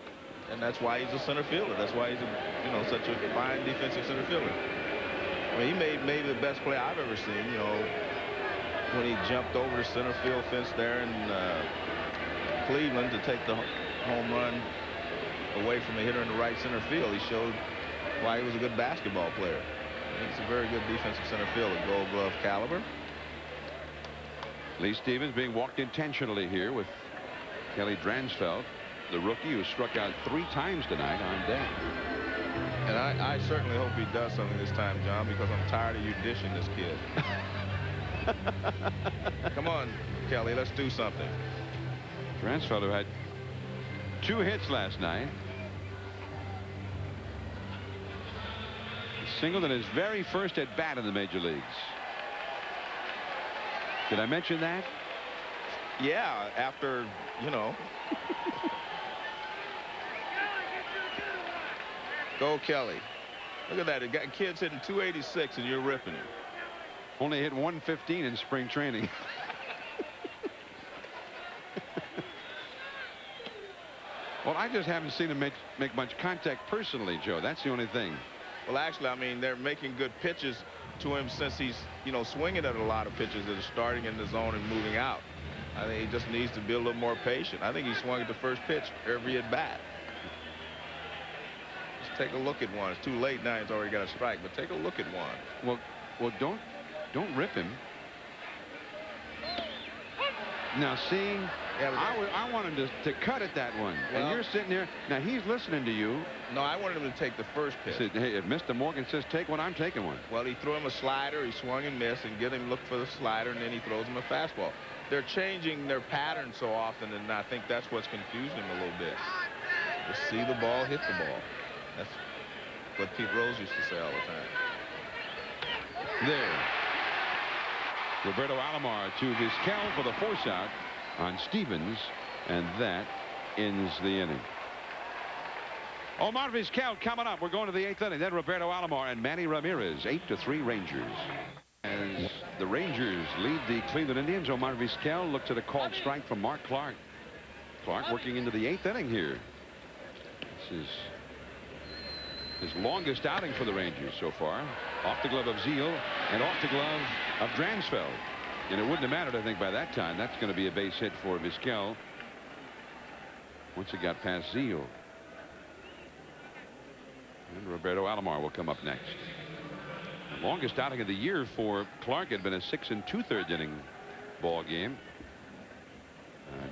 [SPEAKER 4] And that's why he's a center fielder. That's why he's such a fine defensive center fielder. I mean, he made maybe the best play I've ever seen, you know, when he jumped over the center field fence there in Cleveland to take the home run away from a hitter in the right center field. He showed why he was a good basketball player. He's a very good defensive center fielder, Gold Glove caliber.
[SPEAKER 1] Lee Stevens being walked intentionally here with Kelly Dransfeld, the rookie who struck out 3 times tonight on deck.
[SPEAKER 4] And I certainly hope he does something this time, John, because I'm tired of you dishing this kid. Come on, Kelly, let's do something.
[SPEAKER 1] Dransfeld, who had 2 hits last night. He singled in his very first at bat in the major leagues. Did I mention that?
[SPEAKER 4] Yeah, after, you know. Go Kelly. Look at that. It got kids hitting 286 and you're ripping him.
[SPEAKER 1] Only hit 115 in spring training. Well, I just haven't seen him make much contact personally, Joe. That's the only thing.
[SPEAKER 4] Well, actually, I mean, they're making good pitches to him since he's, you know, swinging at a lot of pitches that are starting in the zone and moving out. I think he just needs to be a little more patient. I think he swung at the first pitch every at bat. Just take a look at one. It's too late now. He's already got a strike, but take a look at one.
[SPEAKER 1] Well, don't rip him. Now, see, I want him to cut at that one. Well, and you're sitting there. Now, he's listening to you.
[SPEAKER 4] No, I wanted him to take the first pitch.
[SPEAKER 1] Said, hey, if Mr. Morgan says take one, I'm taking one.
[SPEAKER 4] Well, he threw him a slider. He swung and missed and get him look for the slider, and then he throws him a fastball. They're changing their pattern so often, and I think that's what's confusing him a little bit. Just see the ball, hit the ball. That's what Pete Rose used to say all the time.
[SPEAKER 1] There. Roberto Alomar to Vizquel for the force out on Stevens, and that ends the inning. Omar Vizquel coming up. We're going to the 8th inning. Then Roberto Alomar and Manny Ramirez. 8-3 Rangers. As the Rangers lead the Cleveland Indians, Omar Vizquel looks at a called strike from Mark Clark. Clark working into the 8th inning here. This is his longest outing for the Rangers so far. Off the glove of Zeal and off the glove of Dransfeld. And it wouldn't have mattered, I think, by that time. That's going to be a base hit for Vizquel once it got past Zeal. And Roberto Alomar will come up next. The longest outing of the year for Clark had been a 6 2/3 inning ball game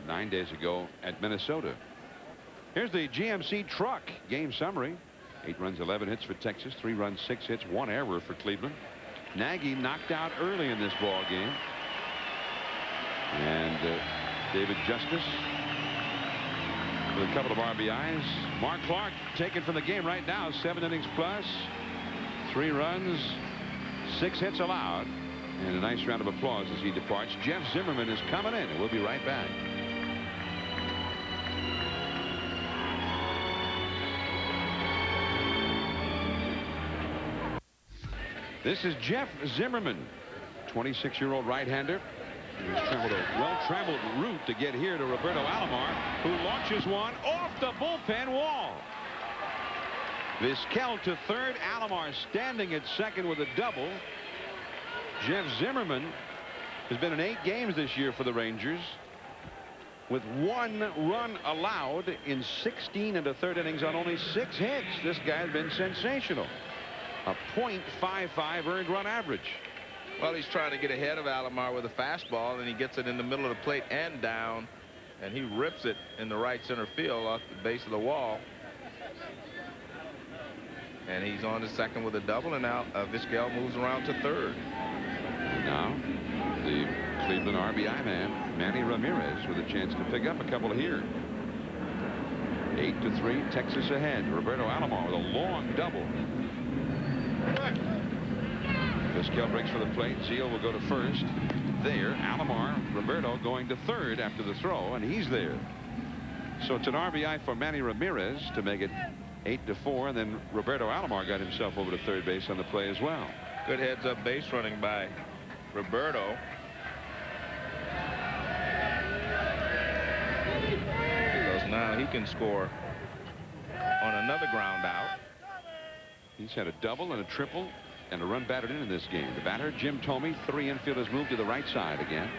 [SPEAKER 1] 9 days ago at Minnesota. Here's the GMC truck game summary. 8 runs, 11 hits for Texas, 3 runs, 6 hits, 1 error for Cleveland. Nagy knocked out early in this ball game. And David Justice with a couple of RBIs. Mark Clark taken from the game right now. 7 innings plus, 3 runs, 6 hits allowed. And a nice round of applause as he departs. Jeff Zimmerman is coming in, and we'll be right back. This is Jeff Zimmerman, 26-year-old right-hander. He's traveled a well-traveled route to get here to Roberto Alomar, who launches one off the bullpen wall. Vizquel to third. Alomar standing at second with a double. Jeff Zimmerman has been in 8 games this year for the Rangers with 1 run allowed in 16 1/3 innings on only 6 hits. This guy's been sensational. A .55 earned run average.
[SPEAKER 4] Well, he's trying to get ahead of Alomar with a fastball, and he gets it in the middle of the plate and down, and he rips it in the right center field off the base of the wall. And he's on to second with a double, and now Vizquel moves around to third.
[SPEAKER 1] And now the Cleveland RBI man, Manny Ramirez, with a chance to pick up a couple here. 8-3, Texas ahead. Roberto Alomar with a long double. Vizquel breaks for the plate. Zeal will go to first. There, Alomar, Roberto going to third after the throw, and he's there. So it's an RBI for Manny Ramirez to make it 8-4, and then Roberto Alomar got himself over to third base on the play as well.
[SPEAKER 4] Good heads-up base running by Roberto. Because now he can score on another ground out.
[SPEAKER 1] He's had a double and a triple and a run batted in this game. The batter, Jim Thome. 3 infielders moved to the right side again.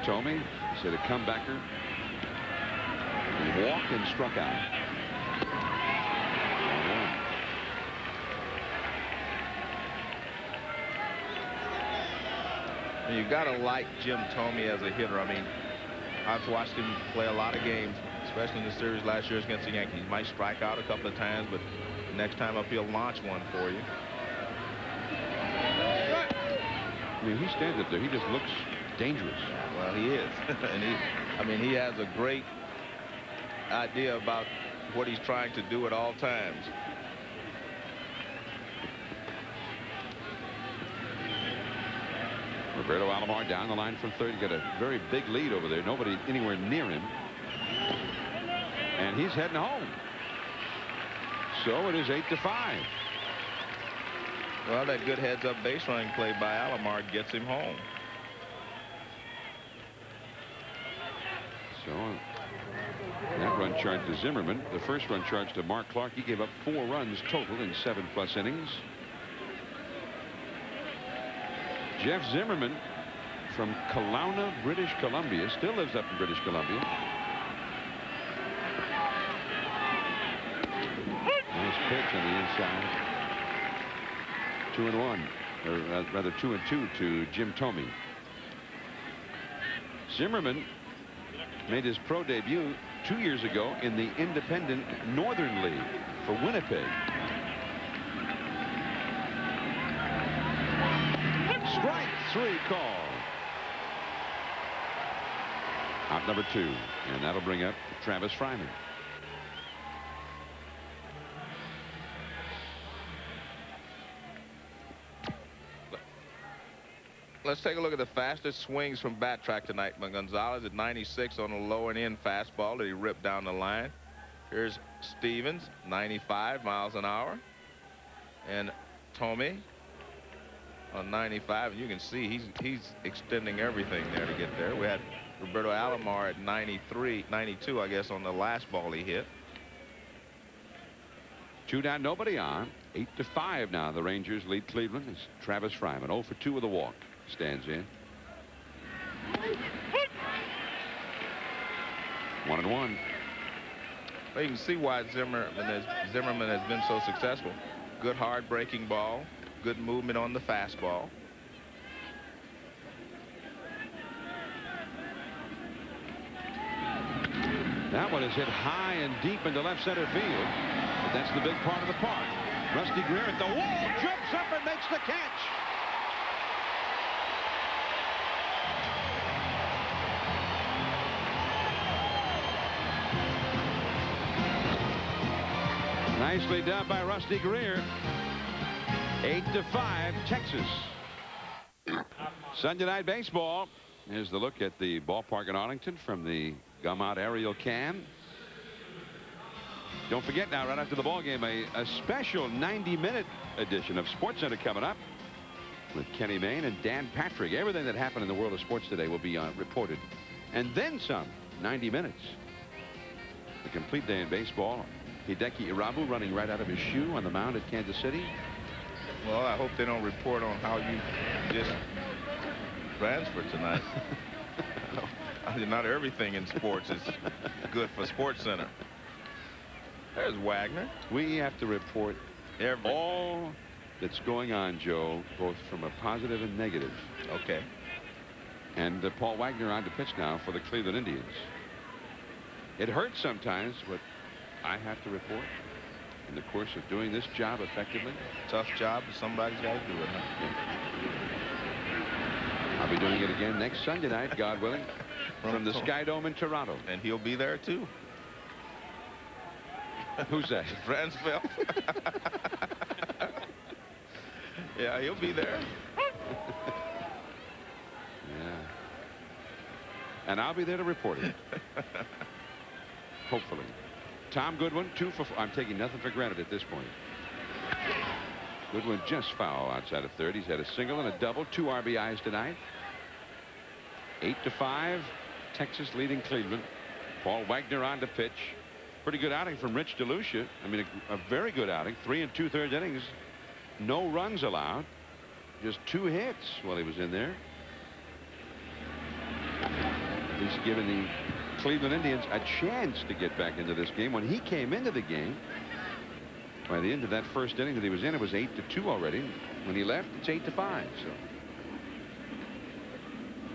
[SPEAKER 1] Thome said a comebacker. He walked and struck out.
[SPEAKER 2] And you got to like Jim Thome as a hitter. I mean, I've watched him play a lot of games, especially in the series last year against the Yankees. He might strike out a couple of times, but next time up he'll launch one for you.
[SPEAKER 1] I mean, he stands up there. He just looks dangerous.
[SPEAKER 2] Well, he is. And he has a great idea about what he's trying to do at all times.
[SPEAKER 1] Roberto Alomar down the line from third. He got a very big lead over there. Nobody anywhere near him. And he's heading home. So it is 8-5.
[SPEAKER 2] Well, that good heads-up base running play by Alomar gets him home.
[SPEAKER 1] So that run charge to Zimmerman. The first run charge to Mark Clark. He gave up 4 runs total in 7+ innings. Jeff Zimmerman from Kelowna, British Columbia, still lives up in British Columbia. Nice pitch on the inside. 2-1, or rather 2-2 to Jim Thome. Zimmerman made his pro debut 2 years ago in the Independent Northern League for Winnipeg. Strike 3 call. Out number 2, and that'll bring up Travis Fryman.
[SPEAKER 2] Let's take a look at the fastest swings from bat track tonight. Gonzalez at 96 on a low and in fastball that he ripped down the line. Here's Stevens, 95 miles an hour. And Thome on 95. And you can see he's extending everything there to get there. We had Roberto Alomar at 92, I guess, on the last ball he hit.
[SPEAKER 1] 2 down, nobody on. 8-5 now. The Rangers lead Cleveland. It's Travis Fryman, 0 for 2 with a walk. Stands in. 1-1.
[SPEAKER 2] Well, you can see why Zimmerman has been so successful. Good hard breaking ball, good movement on the fastball.
[SPEAKER 1] That one is hit high and deep into left center field. But that's the big part of the park. Rusty Greer at the wall, jumps up and makes the catch. Nicely done by Rusty Greer. 8-5, Texas. Sunday night baseball. Here's the look at the ballpark in Arlington from the Gum-Out aerial cam. Don't forget now, right after the ball game, a special 90-minute edition of SportsCenter coming up with Kenny Mayne and Dan Patrick. Everything that happened in the world of sports today will be reported. And then some. 90 minutes. The complete day in baseball. Hideki Irabu running right out of his shoe on the mound at Kansas City.
[SPEAKER 2] Well, I hope they don't report on how you just transferred tonight. Not everything in sports is good for SportsCenter. There's Wagner.
[SPEAKER 1] We have to report all that's going on, Joe, both from a positive and negative.
[SPEAKER 2] Okay.
[SPEAKER 1] And Paul Wagner on to pitch now for the Cleveland Indians. It hurts sometimes, but I have to report in the course of doing this job effectively.
[SPEAKER 2] Tough job, but somebody's got to do it, huh?
[SPEAKER 1] Yeah. I'll be doing it again next Sunday night, God willing, from the Sky Dome in Toronto.
[SPEAKER 2] And he'll be there, too.
[SPEAKER 1] Who's that?
[SPEAKER 2] Bransfeld. Yeah, he'll be there.
[SPEAKER 1] Yeah. And I'll be there to report it. Hopefully. Tom Goodwin, 2 for 4. I'm taking nothing for granted at this point. Goodwin just foul outside of third. He's had a single and a double, 2 RBIs tonight. 8-5, Texas leading Cleveland. Paul Wagner on to pitch. Pretty good outing from Rich DeLucia. I mean, a very good outing. 3 2/3 innings. No runs allowed. Just 2 hits while he was in there. He's given the Cleveland Indians a chance to get back into this game. When he came into the game, by the end of that first inning that he was in, it was 8-2 already. When he left, it's 8-5. So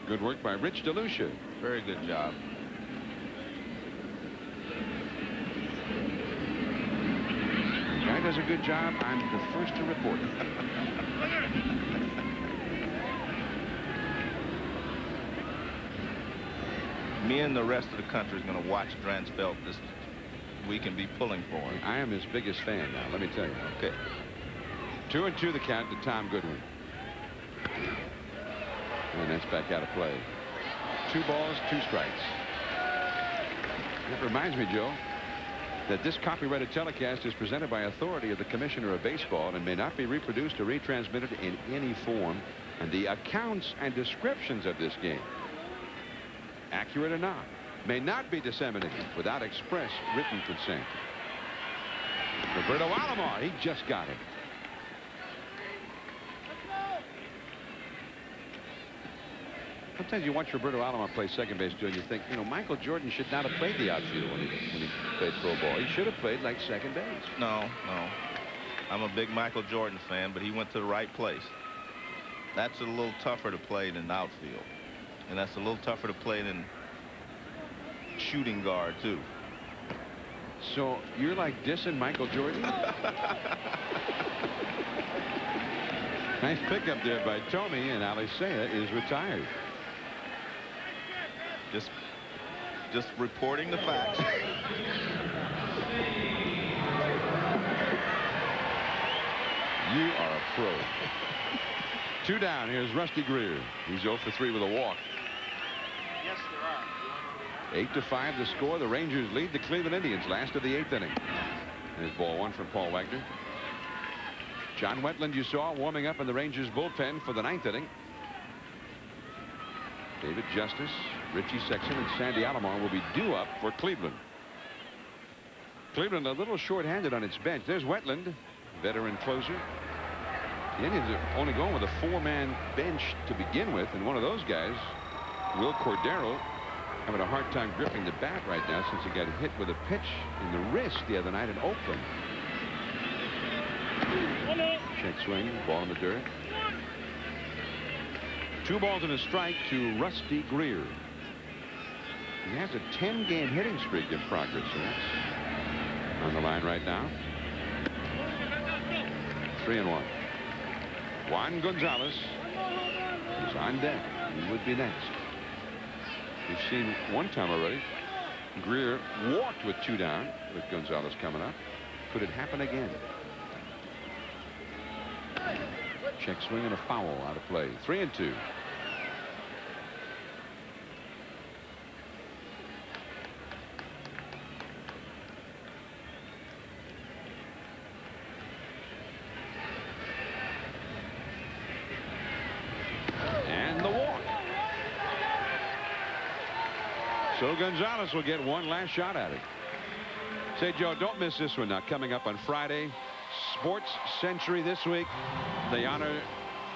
[SPEAKER 1] Good work by Rich DeLucia.
[SPEAKER 4] Very good job.
[SPEAKER 1] The guy does a good job. I'm the first to report it.
[SPEAKER 4] Me and the rest of the country is going to watch Dransfeld this week and be pulling for him.
[SPEAKER 1] I am his biggest fan now, let me tell you.
[SPEAKER 4] Okay.
[SPEAKER 1] 2-2 the count to Tom Goodwin. And that's back out of play. 2 balls, 2 strikes. That reminds me, Joe, that this copyrighted telecast is presented by authority of the Commissioner of Baseball and may not be reproduced or retransmitted in any form. And the accounts and descriptions of this game, accurate or not, may not be disseminated without express written consent. Roberto Alomar, he just got it. Sometimes you watch Roberto Alomar play second base, Joe, and you think, you know, Michael Jordan should not have played the outfield when he played pro ball. He should have played like second base.
[SPEAKER 4] No. I'm a big Michael Jordan fan, but he went to the right place. That's a little tougher to play than outfield. And that's a little tougher to play than shooting guard, too.
[SPEAKER 1] So you're like dissing Michael Jordan? Nice pickup there by Tommy, and Alicea is retired.
[SPEAKER 4] Just reporting the facts.
[SPEAKER 1] You are a pro. 2 down. Here's Rusty Greer. He's 0 for 3 with a walk.
[SPEAKER 8] Yes, there are.
[SPEAKER 1] 8-5 the score. The Rangers lead the Cleveland Indians last of the 8th inning. There's ball 1 from Paul Wagner. John Wetland, you saw warming up in the Rangers bullpen for the 9th inning. David Justice, Richie Sexton, and Sandy Alomar will be due up for Cleveland. Cleveland a little short-handed on its bench. There's Wetland, veteran closer. The Indians are only going with a 4-man bench to begin with, and one of those guys, Will Cordero, having a hard time gripping the bat right now since he got hit with a pitch in the wrist the other night in Oakland. Check swing, ball in the dirt. 2 balls and a strike to Rusty Greer. He has a 10-game hitting streak in progress. So that's on the line right now. 3-1. Juan Gonzalez is on deck. He would be next. We've seen one time already. Greer walked with 2 down with Gonzalez coming up. Could it happen again? Check swing and a foul out of play. 3-2. And the walk. So Gonzalez will get one last shot at it. Say, Joe, don't miss this one now. Coming up on Friday, Sports Century this week. The honor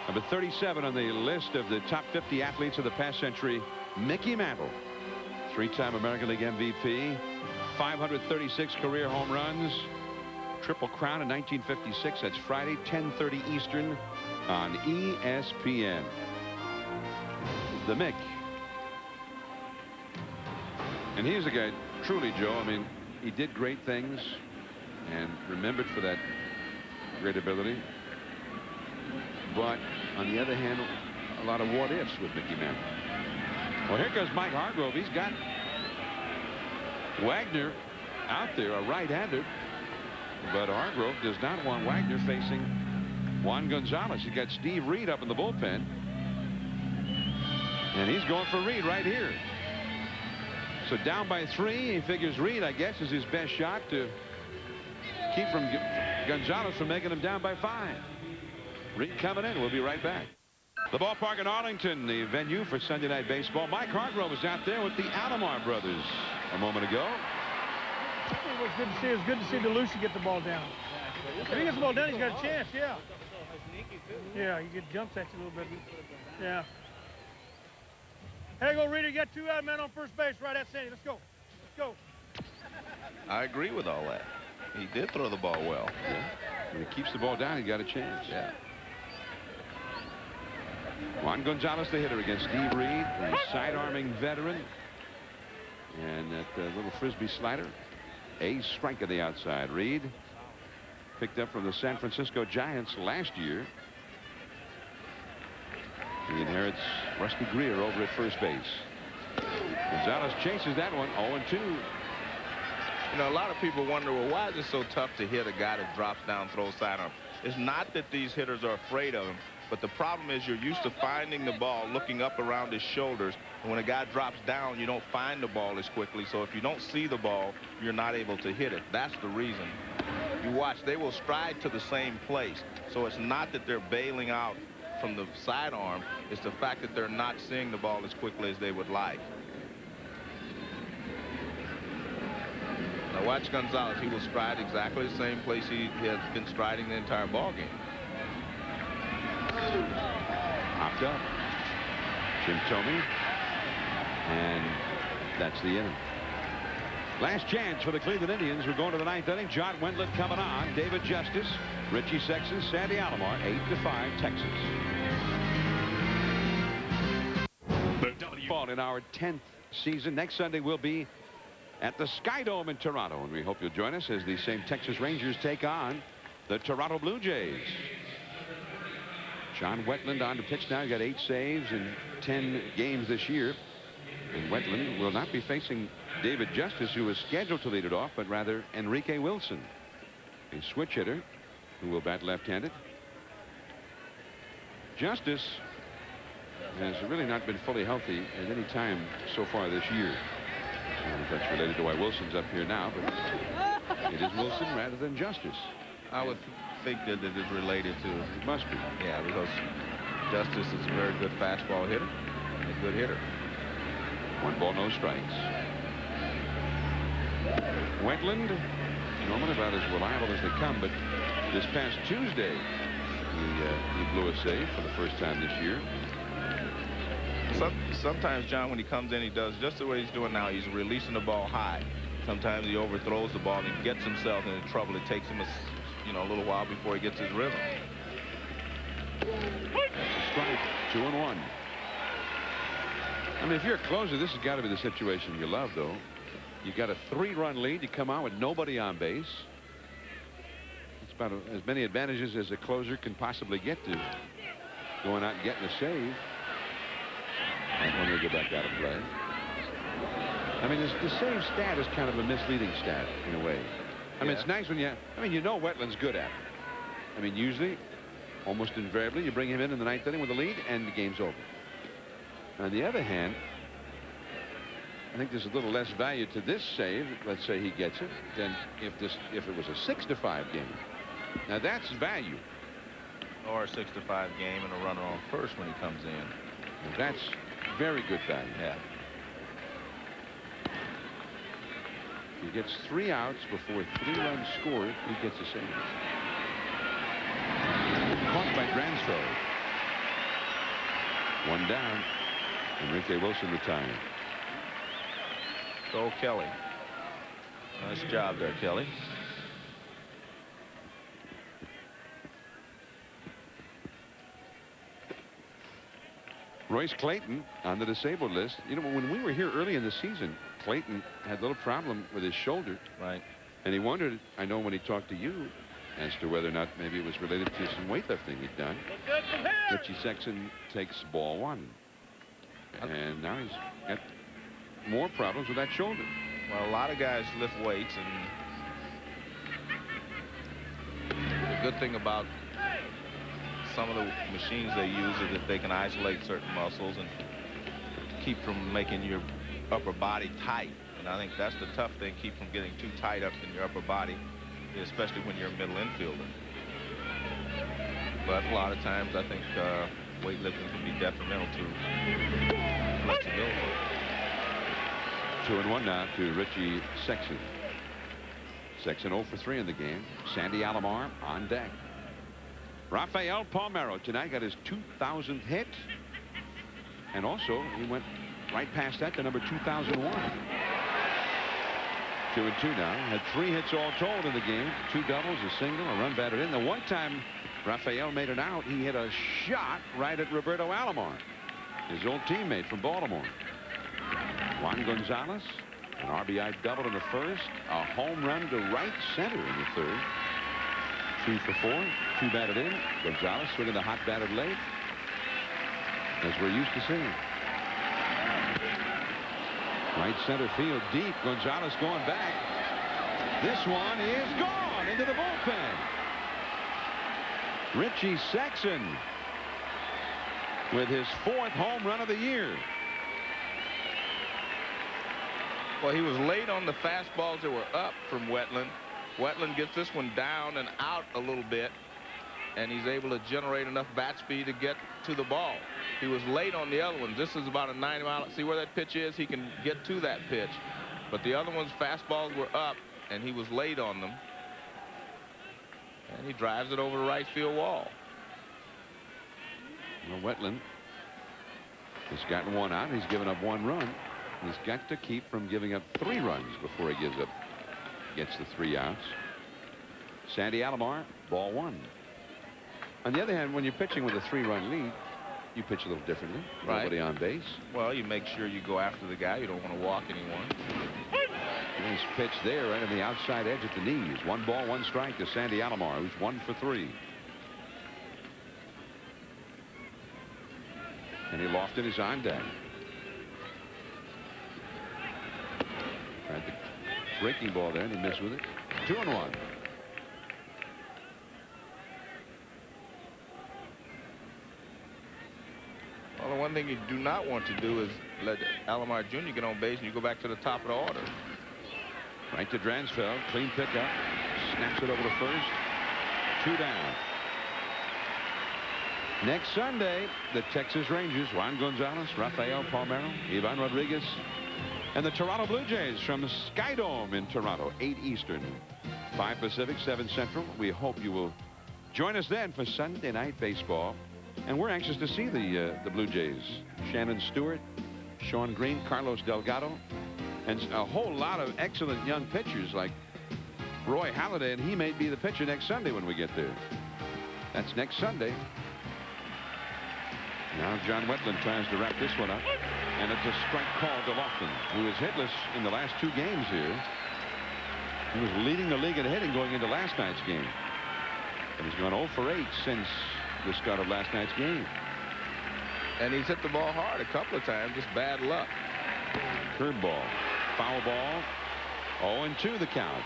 [SPEAKER 1] number 37 on the list of the top 50 athletes of the past century, Mickey Mantle, 3-time American League MVP, 536 career home runs, Triple Crown in 1956. That's Friday, 10:30 Eastern on ESPN. The Mick. And he's a guy, truly, Joe, I mean, he did great things and remembered for that great ability. But on the other hand, a lot of what ifs with Mickey Mantle. Well, here goes Mike Hargrove. He's got Wagner out there, a right-hander. But Hargrove does not want Wagner facing Juan Gonzalez. He's got Steve Reed up in the bullpen. And he's going for Reed right here. So down by 3, he figures Reed, I guess, is his best shot to keep from Gonzalez from making him down by 5. Reed coming in. We'll be right back. The ballpark in Arlington, the venue for Sunday Night Baseball. Mike Hargrove was out there with the Alomar brothers a moment ago.
[SPEAKER 8] It was good to see. It was good to see DeLucia get the ball down. If he gets the ball down, he's got a chance. Yeah. Yeah, he jumps at you a little bit. Yeah. Hey, go, Reader. You got 2 out men on first base. Right at Sandy. Let's go. Let's go.
[SPEAKER 4] I agree with all that. He did throw the ball well.
[SPEAKER 1] Yeah. When he keeps the ball down, he got a chance.
[SPEAKER 4] Yeah.
[SPEAKER 1] Juan Juan Gonzalez, the hitter, against Steve Reed, the side-arming veteran. And that little frisbee slider. A strike at the outside. Reed picked up from the San Francisco Giants last year. He inherits Rusty Greer over at first base. Gonzalez chases that one. 0-2.
[SPEAKER 4] You know, a lot of people wonder, well, why is it so tough to hit a guy that drops down, throws sidearm? It's not that these hitters are afraid of him, but the problem is you're used to finding the ball, looking up around his shoulders, and when a guy drops down, you don't find the ball as quickly. So if you don't see the ball, you're not able to hit it. That's the reason. You watch, they will stride to the same place. So it's not that they're bailing out from the sidearm. It's the fact that they're not seeing the ball as quickly as they would like. Now watch Gonzalez. He will stride exactly the same place he has been striding the entire ball game.
[SPEAKER 1] Hopped up. Jim Thome. And that's the inning. Last chance for the Cleveland Indians. We're going to the ninth inning. John Wendlandt coming on. David Justice, Richie Sexson, Sandy Alomar. 8-5 Texas. Ball in our 10th season. Next Sunday we'll be at the Sky Dome in Toronto, and we hope you'll join us as the same Texas Rangers take on the Toronto Blue Jays. John Wendlandt on to pitch now. He got 8 saves in 10 games this year. And Wendlandt will not be facing David Justice, who was scheduled to lead it off, but rather Enrique Wilson, a switch hitter who will bat left-handed. Justice has really not been fully healthy at any time so far this year. I don't know if that's related to why Wilson's up here now, but it is Wilson rather than Justice.
[SPEAKER 4] I would think that it is related to.
[SPEAKER 1] It must be.
[SPEAKER 4] Yeah, because Justice is a very good fastball hitter and a good hitter.
[SPEAKER 1] 1 ball, no strikes. Wendlandt, normally about as reliable as they come, but this past Tuesday, he blew a save for the first time this year.
[SPEAKER 4] Sometimes, John, when he comes in, he does just the way he's doing now. He's releasing the ball high. Sometimes he overthrows the ball and he gets himself into trouble. It takes him a little while before he gets his rhythm.
[SPEAKER 1] That's a strike. 2-1. I mean, if you're a closer, this has got to be the situation you love, though. You got a 3-run lead. You come out with nobody on base. It's about as many advantages as a closer can possibly get to, going out and getting a save. And when we go back out of play. I mean, the save stat is kind of a misleading stat in a way. I mean, it's nice when you know Wendlandt's good at it. I mean, usually, almost invariably, you bring him in the 9th inning with a lead and the game's over. On the other hand, I think there's a little less value to this save, let's say he gets it, than if it was a 6-5 game. Now that's value.
[SPEAKER 4] Or a 6-5 game and a runner on first when he comes in.
[SPEAKER 1] Well, that's very good value.
[SPEAKER 4] Yeah.
[SPEAKER 1] He gets 3 outs before 3 runs scored. He gets a save. Caught by Granstro. 1 down. Enrique Wilson retired.
[SPEAKER 4] Go Kelly. Nice job there, Kelly.
[SPEAKER 1] Royce Clayton on the disabled list. You know, when we were here early in the season, Clayton had a little problem with his shoulder.
[SPEAKER 4] Right.
[SPEAKER 1] And he wondered, I know when he talked to you, as to whether or not maybe it was related to some weightlifting he'd done. Richie Sexson takes ball 1. And now he's got more problems with that shoulder.
[SPEAKER 4] Well, a lot of guys lift weights, and the good thing about some of the machines they use is that they can isolate certain muscles and keep from making your upper body tight. And I think that's the tough thing, keep from getting too tight up in your upper body, especially when you're a middle infielder. But a lot of times I think weightlifting can be detrimental to flexibility.
[SPEAKER 1] 2-1 now to Richie Sexson. Sexson 0 for 3 in the game. Sandy Alomar on deck. Rafael Palmeiro tonight got his 2,000th hit. And also he went right past that to number 2001. 2-2 now. Had 3 hits all told in the game. 2 doubles, a single, a run batted in. The one time Rafael made it out. He hit a shot right at Roberto Alomar, his old teammate from Baltimore. Juan Gonzalez, an RBI double in the first, a home run to right center in the third. 2 for 4, 2 batted in. Gonzalez swinging the hot bat of late, as we're used to seeing. Right center field deep. Gonzalez going back. This one is gone into the bullpen. Richie Sexson with his 4th home run of the year.
[SPEAKER 4] Well, he was late on the fastballs that were up from Wetland. Wetland gets this one down and out a little bit, and he's able to generate enough bat speed to get to the ball. He was late on the other ones. This is about a 90-mile. See where that pitch is? He can get to that pitch. But the other ones, fastballs were up, and he was late on them. And he drives it over the right field wall.
[SPEAKER 1] Well, Wetland has gotten 1 out. He's given up 1 run. He's got to keep from giving up 3 runs before he gets the 3 outs. Sandy Alomar, ball 1. On the other hand, when you're pitching with a 3-run lead, you pitch a little differently.
[SPEAKER 4] Right.
[SPEAKER 1] Nobody on base.
[SPEAKER 4] Well, you make sure you go after the guy. You don't want to walk anyone.
[SPEAKER 1] Nice pitch there right on the outside edge at the knees. 1 ball, 1 strike to Sandy Alomar, who's 1 for 3. And he lofted his on deck. Tried the breaking ball there, and he missed with it. 2-1.
[SPEAKER 4] Well, the one thing you do not want to do is let Alomar Jr. get on base and you go back to the top of the order.
[SPEAKER 1] Right to Dransfeld. Clean pickup. Snaps it over to first. 2 down. Next Sunday, the Texas Rangers, Juan Gonzalez, Rafael Palmeiro, Ivan Rodriguez, and the Toronto Blue Jays from the Sky Dome in Toronto, 8 Eastern, 5 Pacific, 7 Central. We hope you will join us then for Sunday Night Baseball. And we're anxious to see the Blue Jays. Shannon Stewart, Sean Green, Carlos Delgado, and a whole lot of excellent young pitchers like Roy Halladay, and he may be the pitcher next Sunday when we get there. That's next Sunday. Now John Wetland tries to wrap this one up, and it's a strike call to Lofton, who is hitless in the last 2 games here. He was leading the league in hitting going into last night's game, and he's gone 0 for 8 since the start of last night's game.
[SPEAKER 4] And he's hit the ball hard a couple of times, just bad luck.
[SPEAKER 1] Curveball, foul ball, 0-2 the count.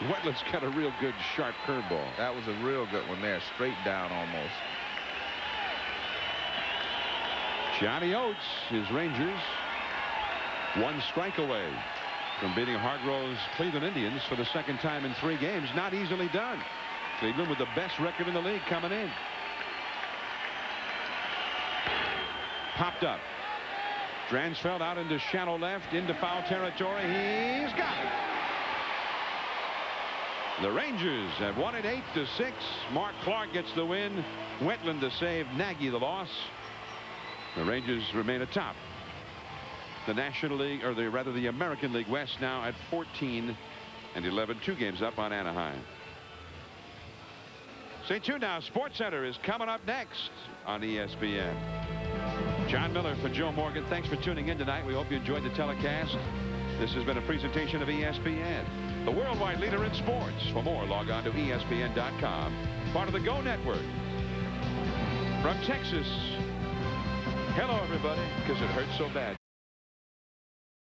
[SPEAKER 1] Wetland's got a real good sharp curveball.
[SPEAKER 4] That was a real good one there, straight down almost.
[SPEAKER 1] Johnny Oates, his Rangers, 1 strike away from beating Hargrove's Cleveland Indians for the 2nd time in 3 games. Not easily done. Cleveland with the best record in the league coming in. Popped up. Dransfeld out into shallow left, into foul territory. He's got it. The Rangers have won it 8-6. Mark Clark gets the win. Wetland to save. Nagy the loss. The Rangers remain atop the National League, or rather the American League West, now at 14-11, 2 games up on Anaheim. Stay tuned now. SportsCenter is coming up next on ESPN. John Miller for Joe Morgan. Thanks for tuning in tonight. We hope you enjoyed the telecast. This has been a presentation of ESPN, the worldwide leader in sports. For more, log on to ESPN.com, part of the Go Network. From Texas, hello everybody, because it hurts so bad.